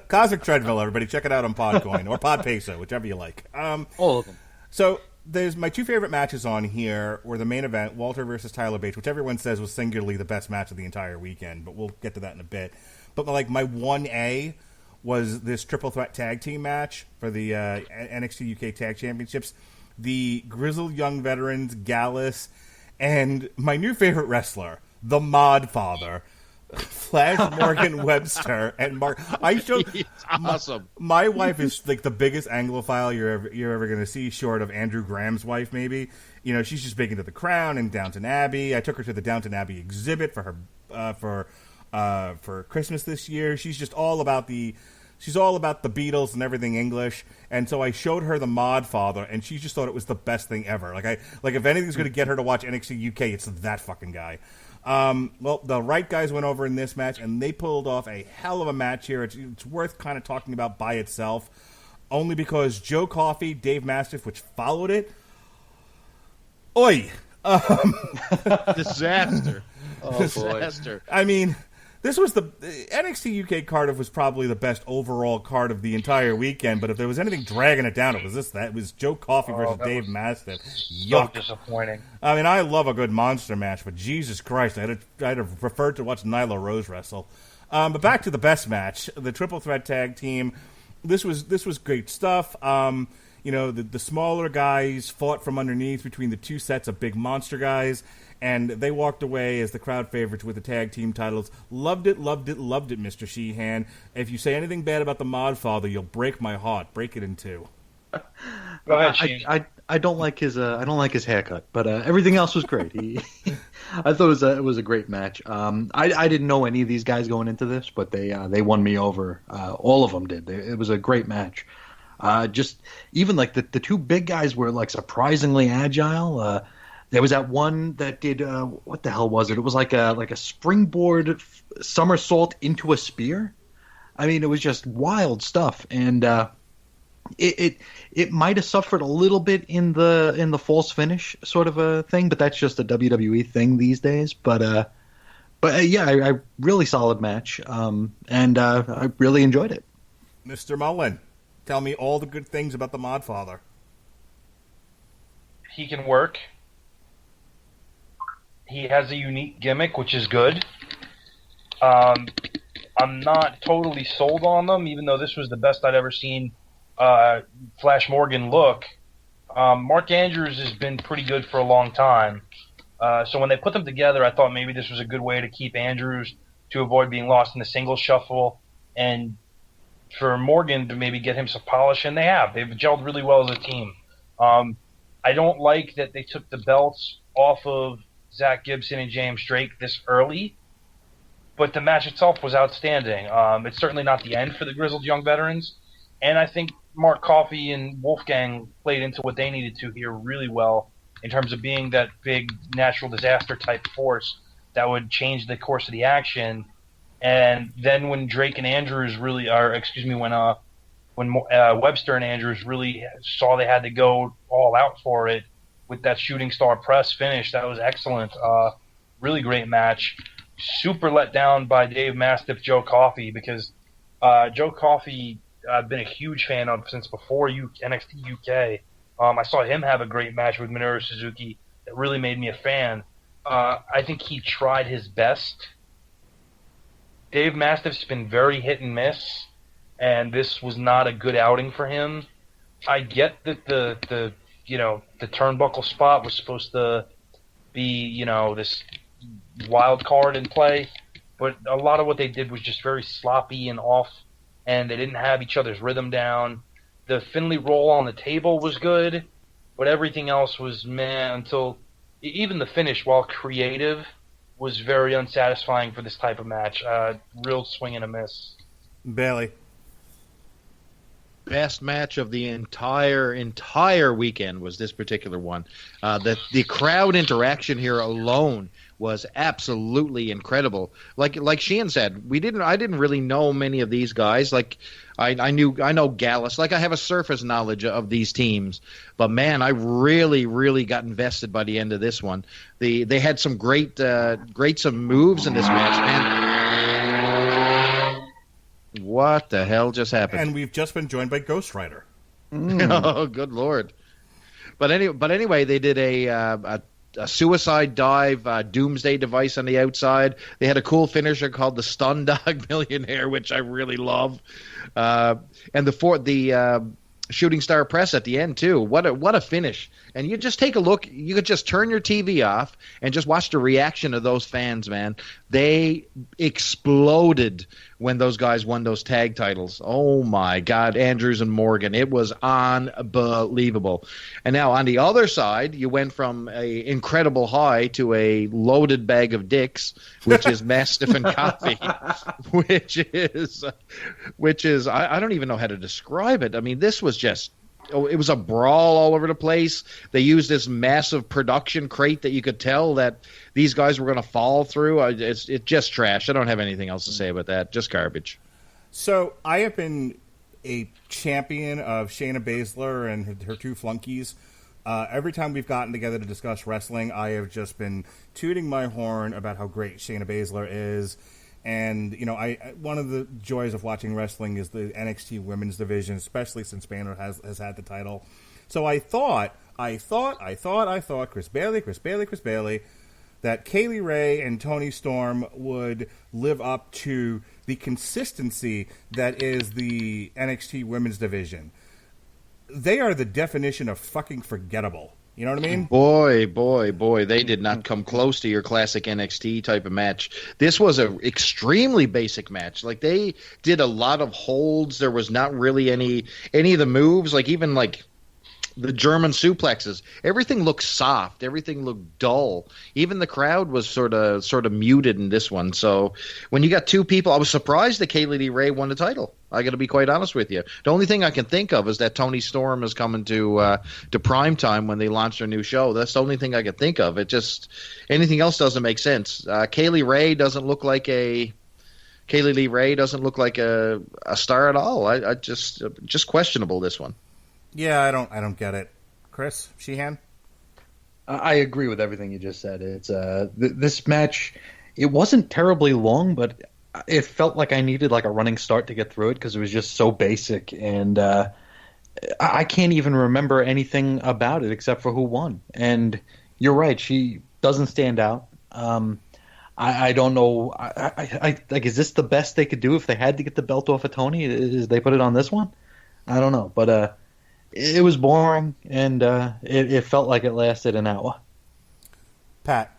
D: Cosmic Treadmill, everybody. Check it out on Podcoin or Podpeso, whichever you like.
G: All of them.
D: So there's my two favorite matches on here were the main event, Walter versus Tyler Bates, which everyone says was singularly the best match of the entire weekend, but we'll get to that in a bit. But my 1A was this triple threat tag team match for the NXT UK Tag Championships. The Grizzled Young Veterans, Gallus, and my new favorite wrestler, the Mod Father, Flash Morgan Webster, and Mark.
E: It's awesome.
D: My wife is like the biggest Anglophile you're ever going to see, short of Andrew Graham's wife, maybe. She's just big into The Crown and Downton Abbey. I took her to the Downton Abbey exhibit for her for Christmas this year. She's just all about the Beatles and everything English. And so I showed her the Mod Father, and she just thought it was the best thing ever. If anything's going to get her to watch NXT UK, it's that fucking guy. Well, the right guys went over in this match, and they pulled off a hell of a match here. It's worth kind of talking about by itself, only because Joe Coffey, Dave Mastiff, which followed it,
E: disaster.
G: Oh,
E: disaster.
G: Boy.
D: I mean, this was the NXT UK Cardiff was probably the best overall card of the entire weekend. But if there was anything dragging it down, it was this. That was Joe Coffey versus Dave Mastiff. Yuck!
F: So disappointing.
D: I mean, I love a good monster match, but Jesus Christ, I'd have preferred to watch Nyla Rose wrestle. But back to the best match, the triple threat tag team. This was great stuff. The smaller guys fought from underneath between the two sets of big monster guys, and they walked away as the crowd favorites with the tag team titles. Loved it, Mr. Sheehan. If you say anything bad about the Mod Father, you'll break my heart. Break it in two.
F: Go ahead, Sheehan.
G: I don't like his haircut, but everything else was great. I thought it was a great match. I didn't know any of these guys going into this, but they won me over. All of them did. It was a great match. Just even like the two big guys were like surprisingly agile. There was that one that did what the hell was it? It was like a springboard somersault into a spear. I mean, it was just wild stuff, and it might have suffered a little bit in the false finish sort of a thing, but that's just a WWE thing these days. But yeah, I really solid match, and I really enjoyed it.
D: Mr. Mullin, tell me all the good things about the Mod Father.
F: He can work. He has a unique gimmick, which is good. I'm not totally sold on them, even though this was the best I'd ever seen Flash Morgan look. Mark Andrews has been pretty good for a long time. So when they put them together, I thought maybe this was a good way to keep Andrews to avoid being lost in the singles shuffle, and for Morgan to maybe get him some polish, and they have. They've gelled really well as a team. I don't like that they took the belts off of Zach Gibson and James Drake this early, but the match itself was outstanding. It's certainly not the end for the Grizzled Young Veterans, and I think Mark Coffey and Wolfgang played into what they needed to here really well in terms of being that big natural disaster type force that would change the course of the action. And then when Drake and Andrews really when Webster and Andrews really saw they had to go all out for it with that shooting star press finish, that was excellent. Really great match. Super let down by Dave Mastiff, Joe Coffey, because Joe Coffey I've been a huge fan of since before NXT UK. I saw him have a great match with Minoru Suzuki that really made me a fan. I think he tried his best. Dave Mastiff's been very hit and miss, and this was not a good outing for him. I get that the turnbuckle spot was supposed to be, this wild card in play, but a lot of what they did was just very sloppy and off, and they didn't have each other's rhythm down. The Finley roll on the table was good, but everything else was meh until even the finish, while creative, was very unsatisfying for this type of match. Real swing and a miss.
D: Bailey.
E: Best match of the entire weekend was this particular one. The crowd interaction here alone was absolutely incredible. Like Sheehan said, I didn't really know many of these guys. Like I know Gallus. Like I have a surface knowledge of these teams, but man, I really got invested by the end of this one. They had some great some moves in this match, man. What the hell just happened?
D: And we've just been joined by Ghost Rider.
E: Oh, good Lord. But anyway, they did a suicide dive doomsday device on the outside. They had a cool finisher called the Stun Dog Millionaire, which I really love. And the shooting star press at the end too. What a finish. And you just take a look. You could just turn your TV off and just watch the reaction of those fans, man. They exploded when those guys won those tag titles. Oh my God, Andrews and Morgan. It was unbelievable. And now on the other side, you went from a incredible high to a loaded bag of dicks, which is Mastiff and Coffee, which is I don't even know how to describe it. I mean, this was just it was a brawl all over the place. They used this massive production crate that you could tell that these guys were going to fall through. It's just trash. I don't have anything else to say about that. Just garbage.
D: So I have been a champion of Shayna Baszler and her two flunkies. Every time we've gotten together to discuss wrestling, I have just been tooting my horn about how great Shayna Baszler is. And, one of the joys of watching wrestling is the NXT women's division, especially since Banner has had the title. So I thought, Chris Bailey, that Kaylee Ray and Toni Storm would live up to the consistency that is the NXT women's division. They are the definition of fucking forgettable. You know what I mean? Boy, they did not come close to your classic NXT type of match. This was an extremely basic match. Like, they did a lot of holds. There was not really any of the moves, like even like the German suplexes. Everything looked soft. Everything looked dull. Even the crowd was sort of muted in this one. So when you got two people, I was surprised that Kaylee Ray won the title. I got to be quite honest with you. The only thing I can think of is that Toni Storm is coming to Primetime when they launch their new show. That's the only thing I can think of. It just anything else doesn't make sense. Kaylee Lee Ray doesn't look like a star at all. I just questionable, this one. Yeah, I don't get it. Chris Sheehan?
G: I agree with everything you just said. It's this match. It wasn't terribly long, but it felt like I needed like a running start to get through it because it was just so basic, and I can't even remember anything about it except for who won. And you're right, she doesn't stand out. I don't know. I like, is this the best they could do if they had to get the belt off of Toni? Is they put it on this one? I don't know, but it was boring, and it felt like it lasted an hour.
D: Pat?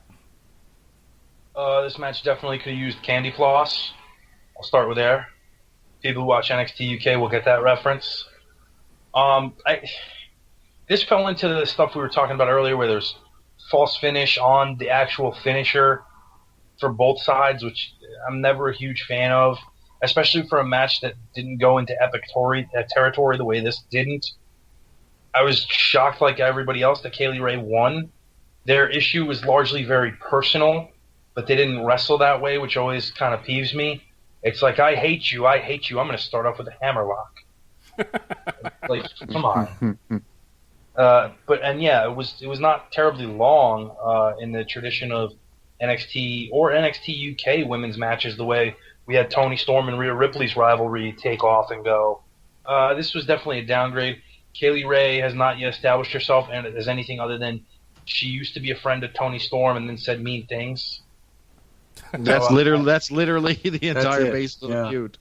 F: This match definitely could have used candy floss. I'll start with there. People who watch NXT UK will get that reference. This fell into the stuff we were talking about earlier where there's false finish on the actual finisher for both sides, which I'm never a huge fan of, especially for a match that didn't go into epic territory the way this didn't. I was shocked, like everybody else, that Kaylee Ray won. Their issue was largely very personal, but they didn't wrestle that way, which always kind of peeves me. It's like, I hate you. I'm going to start off with a hammerlock. Like, come on. It was not terribly long in the tradition of NXT or NXT UK women's matches, the way we had Toni Storm and Rhea Ripley's rivalry take off and go. This was definitely a downgrade. Kaylee Ray has not yet established herself as anything other than she used to be a friend of Tony Storm and then said mean things.
E: That's literally the entire
G: it.
E: base of the feud.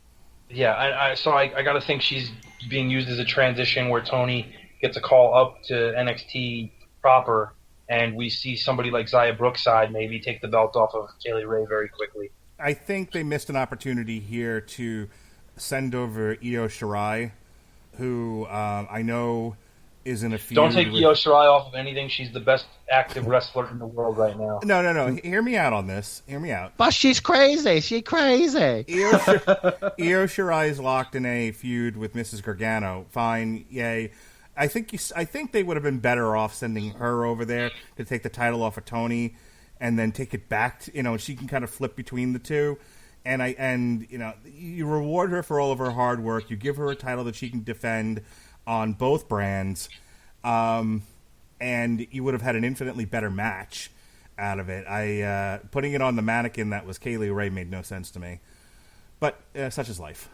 F: Yeah, so I got to think she's being used as a transition where Tony gets a call up to NXT proper, and we see somebody like Xia Brookside maybe take the belt off of Kaylee Ray very quickly.
D: I think they missed an opportunity here to send over Io Shirai, who I know is in a feud.
F: Don't take Io Shirai off of anything. She's the best active wrestler in the world right now.
D: No. Hear me out on this. Hear me out.
E: But she's crazy. She's crazy.
D: Io Shirai is locked in a feud with Mrs. Gargano. Fine, yay. I think they would have been better off sending her over there to take the title off of Tony, and then take it back. She can kind of flip between the two, and you reward her for all of her hard work. You give her a title that she can defend on both brands, and you would have had an infinitely better match out of it. Putting it on the mannequin that was Kaylee Ray made no sense to me, but such is life.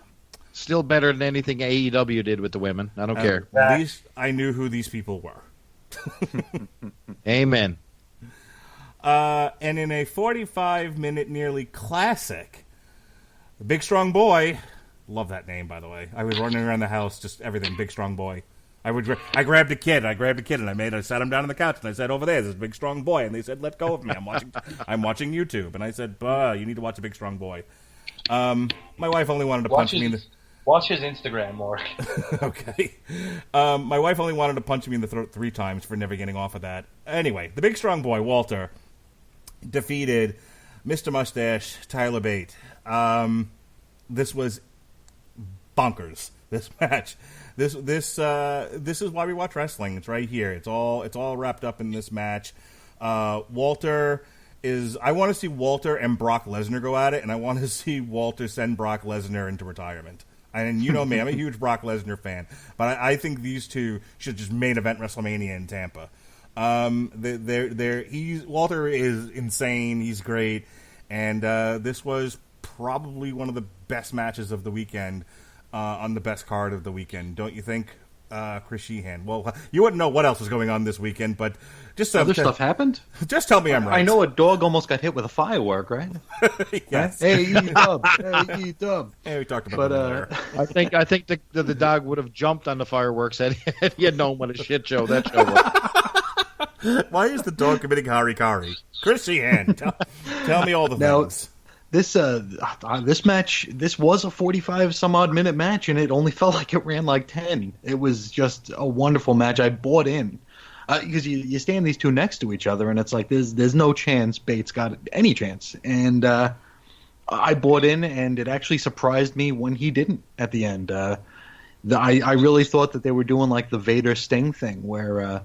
E: Still better than anything AEW did with the women. I don't care.
D: At least I knew who these people were.
E: Amen.
D: And in a 45-minute nearly classic, the Big Strong Boy, love that name, by the way. I was running around the house, just everything, Big Strong Boy. I grabbed a kid, and I sat him down on the couch, and I said, over there, there's a Big Strong Boy. And they said, let go of me. I'm watching YouTube. And I said, you need to watch a Big Strong Boy. My wife only wanted to punch me in the...
F: Watch his Instagram, Mark.
D: Okay. My wife only wanted to punch me in the throat 3 times for never getting off of that. Anyway, the Big Strong Boy, Walter, defeated Mr. Mustache, Tyler Bate. This was bonkers, this match. This is why we watch wrestling. It's right here. It's all wrapped up in this match. Walter is... I want to see Walter and Brock Lesnar go at it, and I want to see Walter send Brock Lesnar into retirement. And you know me, I'm a huge Brock Lesnar fan, but I think these two should just main event WrestleMania in Tampa. Walter is insane. He's great, and this was probably one of the best matches of the weekend on the best card of the weekend, don't you think, Chris Sheehan? Well, you wouldn't know what else was going on this weekend, but just
G: other stuff happened.
D: Just tell me I'm right.
G: I know a dog almost got hit with a firework, right?
D: Yes.
G: Hey, E-Dub. Hey, E-Dub.
D: Yeah, we talked about that earlier.
E: I think the dog would have jumped on the fireworks had he had known what a shit show that show was.
D: Why is the dog committing harikari? Chris Sheehan, tell me all the things.
G: This match, this was a 45 some odd minute match, and it only felt like it ran like 10. It was just a wonderful match. I bought in because you stand these two next to each other, and it's like there's no chance Bates got any chance, and I bought in, and it actually surprised me when he didn't at the end. I really thought that they were doing like the Vader Sting thing, where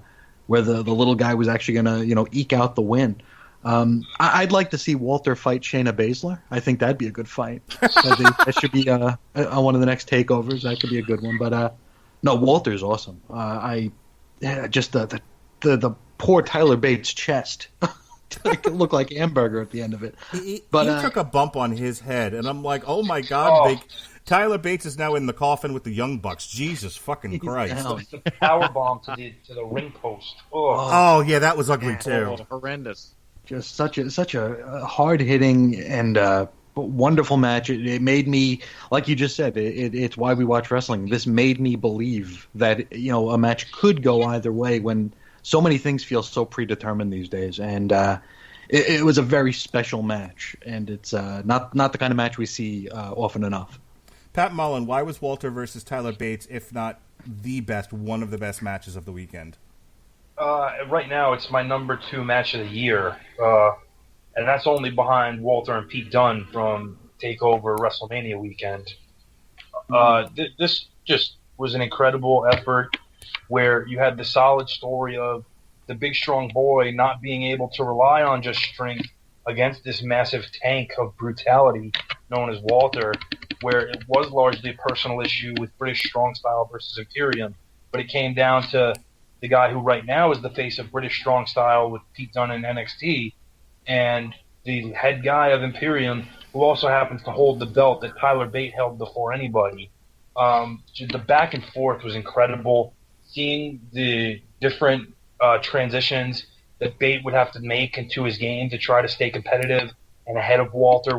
G: the little guy was actually gonna eke out the win. I'd like to see Walter fight Shayna Baszler. I think that'd be a good fight. That should be on one of the next takeovers. That could be a good one. But no, Walter's awesome. Just the poor Tyler Bates' chest. It could look like hamburger at the end of it.
D: He took a bump on his head, and I'm like, oh my god, Tyler Bates is now in the coffin with the Young Bucks. Jesus fucking Christ!
F: The power bomb to the ring post.
D: Oh yeah, that was ugly too.
E: Horrendous.
G: Just such a hard hitting and wonderful match. It made me, like you just said, it's why we watch wrestling. This made me believe that a match could go either way when so many things feel so predetermined these days. And it was a very special match, and it's not the kind of match we see often enough.
D: Pat Mullin, why was Walter versus Tyler Bates, if not the best, one of the best matches of the weekend?
F: Right now, it's my number 2 match of the year, and that's only behind Walter and Pete Dunne from TakeOver WrestleMania weekend. This just was an incredible effort where you had the solid story of the Big Strong Boy not being able to rely on just strength against this massive tank of brutality known as Walter, where it was largely a personal issue with British Strong Style versus Imperium, but it came down to the guy who right now is the face of British Strong Style with Pete Dunne in NXT, and the head guy of Imperium, who also happens to hold the belt that Tyler Bate held before anybody. The back and forth was incredible. Seeing the different transitions that Bate would have to make into his game to try to stay competitive and ahead of Walter.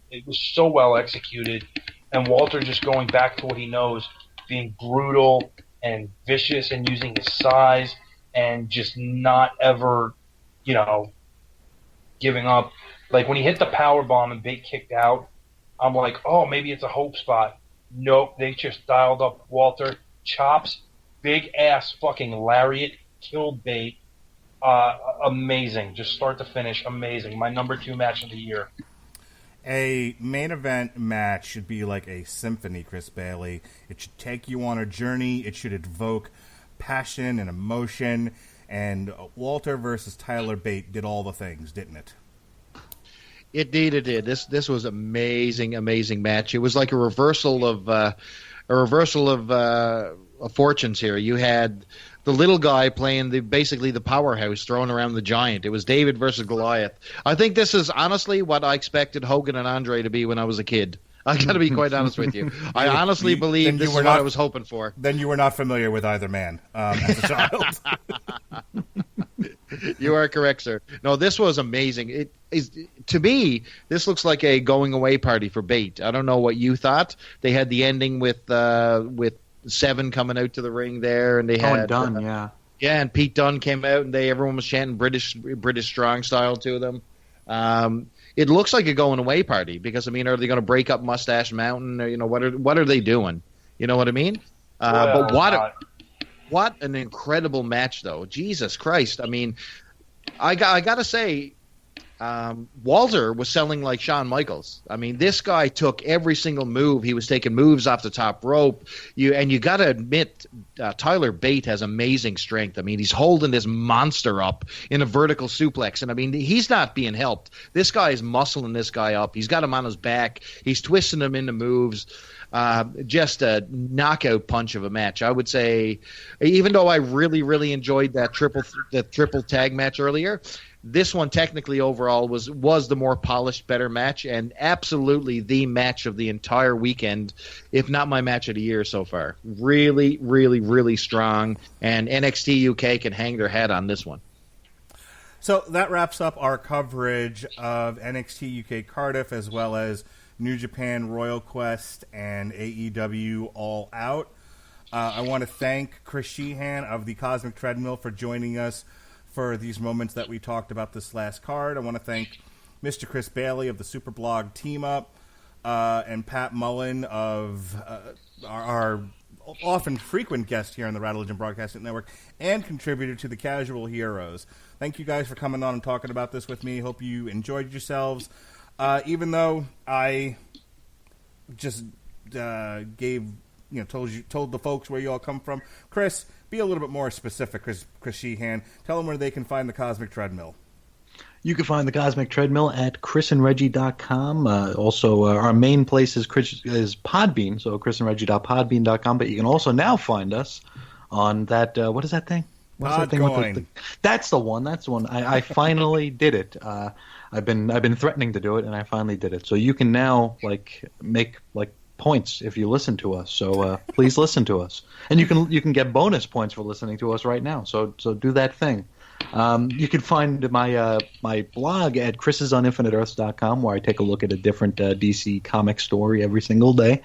F: It was so well executed. And Walter just going back to what he knows, being brutal and vicious and using his size and just not ever, giving up. Like when he hit the power bomb and Bate kicked out, I'm like, oh, maybe it's a hope spot. Nope, they just dialed up Walter. Chops, big ass fucking lariat, killed Bate. Amazing. Just start to finish, amazing. My number 2 match of the year.
D: A main event match should be like a symphony, Chris Bailey. It should take you on a journey. It should evoke passion and emotion. And Walter versus Tyler Bate did all the things, didn't it?
E: It did. This was amazing match. It was like a reversal of fortunes here. You had the little guy playing basically the powerhouse, throwing around the giant. It was David versus Goliath. I think this is honestly what I expected Hogan and Andre to be when I was a kid. I got to be quite honest with you. I honestly believe this is what I was hoping for.
D: Then you were not familiar with either man as a child.
E: You are correct, sir. No, this was amazing. To me, this looks like a going away party for Bate. I don't know what you thought. They had the ending with Seven coming out to the ring there, and they had
G: Dunn, yeah,
E: and Pete Dunne came out, and everyone was chanting British strong style to them. It looks like a going away party because are they going to break up Mustache Mountain? Or, what are they doing? You know what I mean? But what an incredible match, though. Jesus Christ! I got to say, Walter was selling like Shawn Michaels. This guy took every single move. He was taking moves off the top rope. You got to admit, Tyler Bate has amazing strength. He's holding this monster up in a vertical suplex, and he's not being helped. This guy is muscling this guy up. He's got him on his back. He's twisting him into moves. Just a knockout punch of a match. I would say, even though I really, really enjoyed that triple tag match earlier, this one technically overall was the more polished, better match, and absolutely the match of the entire weekend, if not my match of the year so far. Really, really, really strong, and NXT UK can hang their hat on this one.
D: So that wraps up our coverage of NXT UK Cardiff, as well as New Japan Royal Quest and AEW All Out. I want to thank Chris Sheehan of the Cosmic Treadmill for joining us for these moments that we talked about this last card. I want to thank Mr. Chris Bailey of the Superblog Team-Up and Pat Mullin of our often frequent guest here on the Rattlegion Broadcasting Network and contributor to the Casual Heroes. Thank you guys for coming on and talking about this with me. Hope you enjoyed yourselves. Even though I just told the folks where you all come from, Chris, be a little bit more specific, Chris Sheehan. Tell them where they can find the Cosmic Treadmill.
G: You can find the Cosmic Treadmill at chrisandreggie.com. Also, our main place is Podbean, so chrisandreggie.podbean.com. But you can also now find us on that. What is that thing? What's that thing with the That's the one. That's the one. I finally did it. I've been threatening to do it, and I finally did it. So you can now make points if you listen to us. So please listen to us, and you can get bonus points for listening to us right now. So do that thing. You can find my blog at chrisisoninfiniteearths.com, where I take a look at a different DC comic story every single day.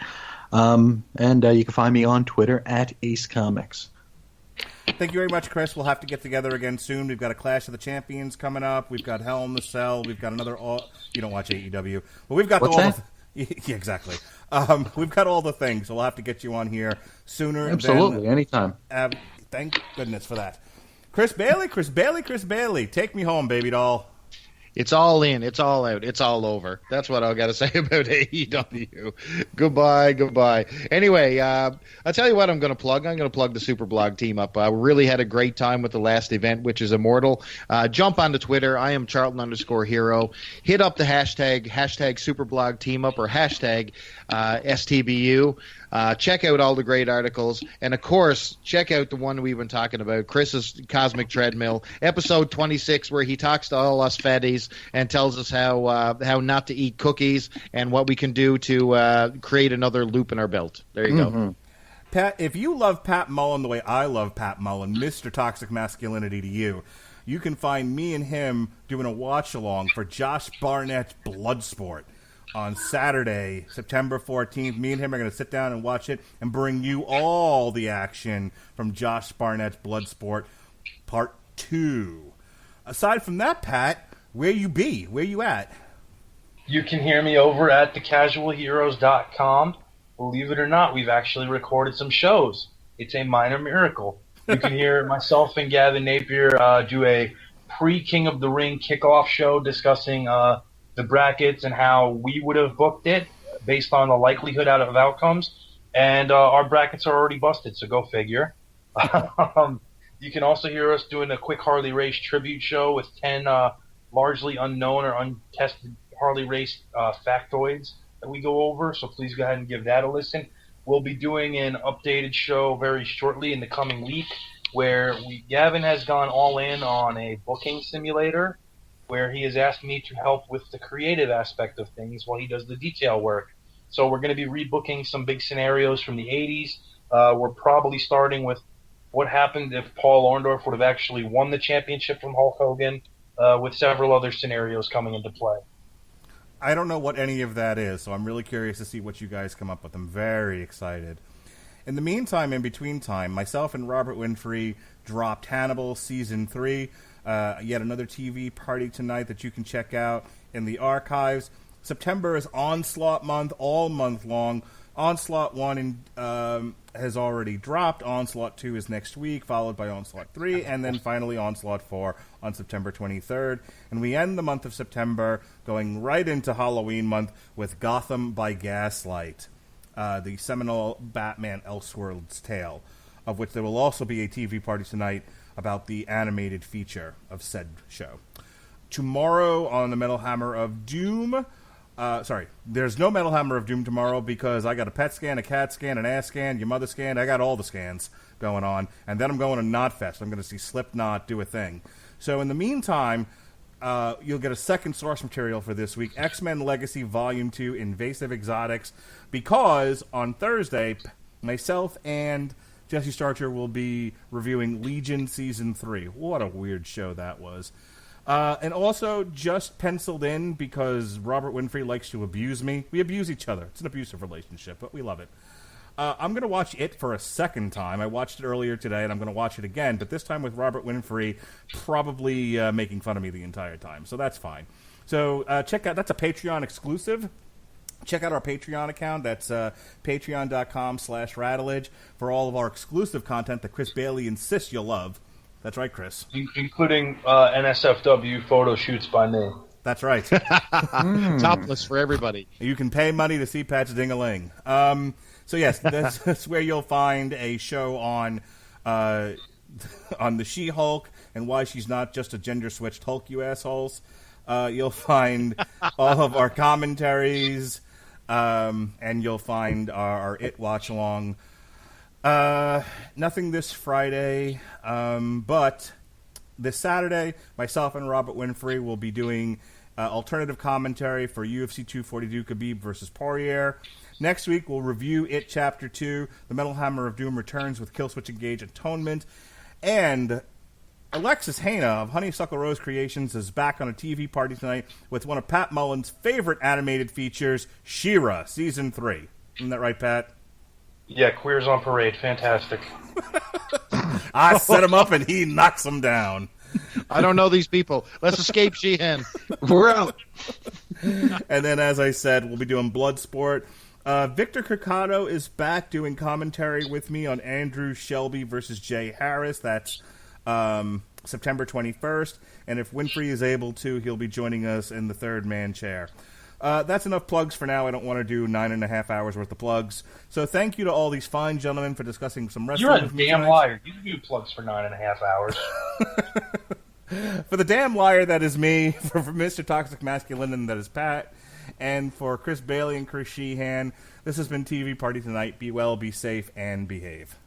G: And you can find me on Twitter at Ace Comics.
D: Thank you very much, Chris. We'll have to get together again soon. We've got a Clash of the Champions coming up. We've got Hell in the Cell. We've got another. You don't watch AEW, but we've got yeah, exactly. We've got all the things. So we'll have to get you on here sooner.
G: Absolutely, anytime.
D: Thank goodness for that. Chris Bailey, take me home, baby doll.
E: It's all in. It's all out. It's all over. That's what I got to say about AEW. Goodbye. Anyway, I'll tell you what I'm going to plug. I'm going to plug the Superblog Team-Up. I really had a great time with the last event, which is Immortal. Jump onto Twitter. I am Charlton_Hero. Hit up the hashtag Superblog Team-Up or hashtag STBU. Check out all the great articles. And, of course, check out the one we've been talking about, Chris's Cosmic Treadmill, episode 26, where he talks to all us fatties and tells us how not to eat cookies and what we can do to create another loop in our belt. There you go.
D: Pat, if you love Pat Mullin the way I love Pat Mullin, Mr. Toxic Masculinity to you, you can find me and him doing a watch-along for Josh Barnett's Bloodsport on Saturday, September 14th. Me and him are going to sit down and watch it and bring you all the action from Josh Barnett's Bloodsport Part 2. Aside from that, Pat, where you be? Where you at?
F: You can hear me over at thecasualheroes.com. Believe it or not, we've actually recorded some shows. It's a minor miracle. You can hear myself and Gavin Napier do a pre-King of the Ring kickoff show discussing the brackets and how we would have booked it based on the likelihood of outcomes. And our brackets are already busted, so go figure. You can also hear us doing a quick Harley Race tribute show with 10 largely unknown or untested Harley Race factoids that we go over, so please go ahead and give that a listen. We'll be doing an updated show very shortly in the coming week where Gavin has gone all in on a booking simulator where he has asked me to help with the creative aspect of things while he does the detail work. So we're going to be rebooking some big scenarios from the 80s. We're probably starting with what happened if Paul Orndorff would have actually won the championship from Hulk Hogan, with several other scenarios coming into play.
D: I don't know what any of that is, so I'm really curious to see what you guys come up with. I'm very excited. In the meantime, in between time, myself and Robert Winfrey dropped Hannibal Season 3, yet another TV party tonight that you can check out in the archives. September is Onslaught month, all month long. Onslaught 1 has already dropped. Onslaught 2 is next week, followed by Onslaught 3, and then finally Onslaught 4 on September 23rd. And we end the month of September going right into Halloween month with Gotham by Gaslight, the seminal Batman Elseworlds tale, of which there will also be a TV party tonight about the animated feature of said show. Tomorrow on the Metal Hammer of Doom... there's no Metal Hammer of Doom tomorrow because I got a pet scan, a cat scan, an ass scan, your mother scan. I got all the scans going on. And then I'm going to Knotfest. I'm going to see Slipknot do a thing. So in the meantime, you'll get a second source material for this week, X-Men Legacy Volume 2, Invasive Exotics, because on Thursday, myself and Jesse Starcher will be reviewing Legion Season 3. What a weird show that was. And also just penciled in because Robert Winfrey likes to abuse me. We abuse each other. It's an abusive relationship, but we love it. I'm going to watch it for a second time. I watched it earlier today, and I'm going to watch it again, but this time with Robert Winfrey probably making fun of me the entire time, so that's fine. So check out, that's a Patreon exclusive. Check out our Patreon account. That's patreon.com/Radulich for all of our exclusive content that Chris Bailey insists you'll love. That's right, Chris.
F: Including NSFW photo shoots by me.
D: That's right.
E: Topless for everybody.
D: You can pay money to see Pat's Ding-a-ling. So yes, that's where you'll find a show on the She-Hulk and why she's not just a gender-switched Hulk, you assholes. You'll find all of our commentaries, and you'll find our It Watch-Along. Nothing this Friday, but this Saturday, myself and Robert Winfrey will be doing alternative commentary for UFC 242 Khabib versus Poirier. Next week, we'll review It Chapter 2, The Metal Hammer of Doom returns with Killswitch Engage Atonement, and Alexis Hana of Honeysuckle Rose Creations is back on a TV party tonight with one of Pat Mullin's favorite animated features, She-Ra, Season 3. Isn't that right, Pat?
F: Yeah, Queers on Parade. Fantastic.
D: I set him up and he knocks him down.
E: I don't know these people. Let's escape Sheehan.
G: We're out.
D: And then, as I said, we'll be doing Bloodsport. Victor Kirkado is back doing commentary with me on Andrew Shelby versus Jay Harris. That's September 21st. And if Winfrey is able to, he'll be joining us in the third man chair. That's enough plugs for now. I don't want to do 9.5 hours worth of plugs. So thank you to all these fine gentlemen for discussing some wrestling.
F: You're a damn liar. You do plugs for 9.5 hours.
D: For the damn liar that is me, for Mr. Toxic Masculinity that is Pat, and for Chris Bailey and Chris Sheehan, this has been TV Party Tonight. Be well, be safe, and behave.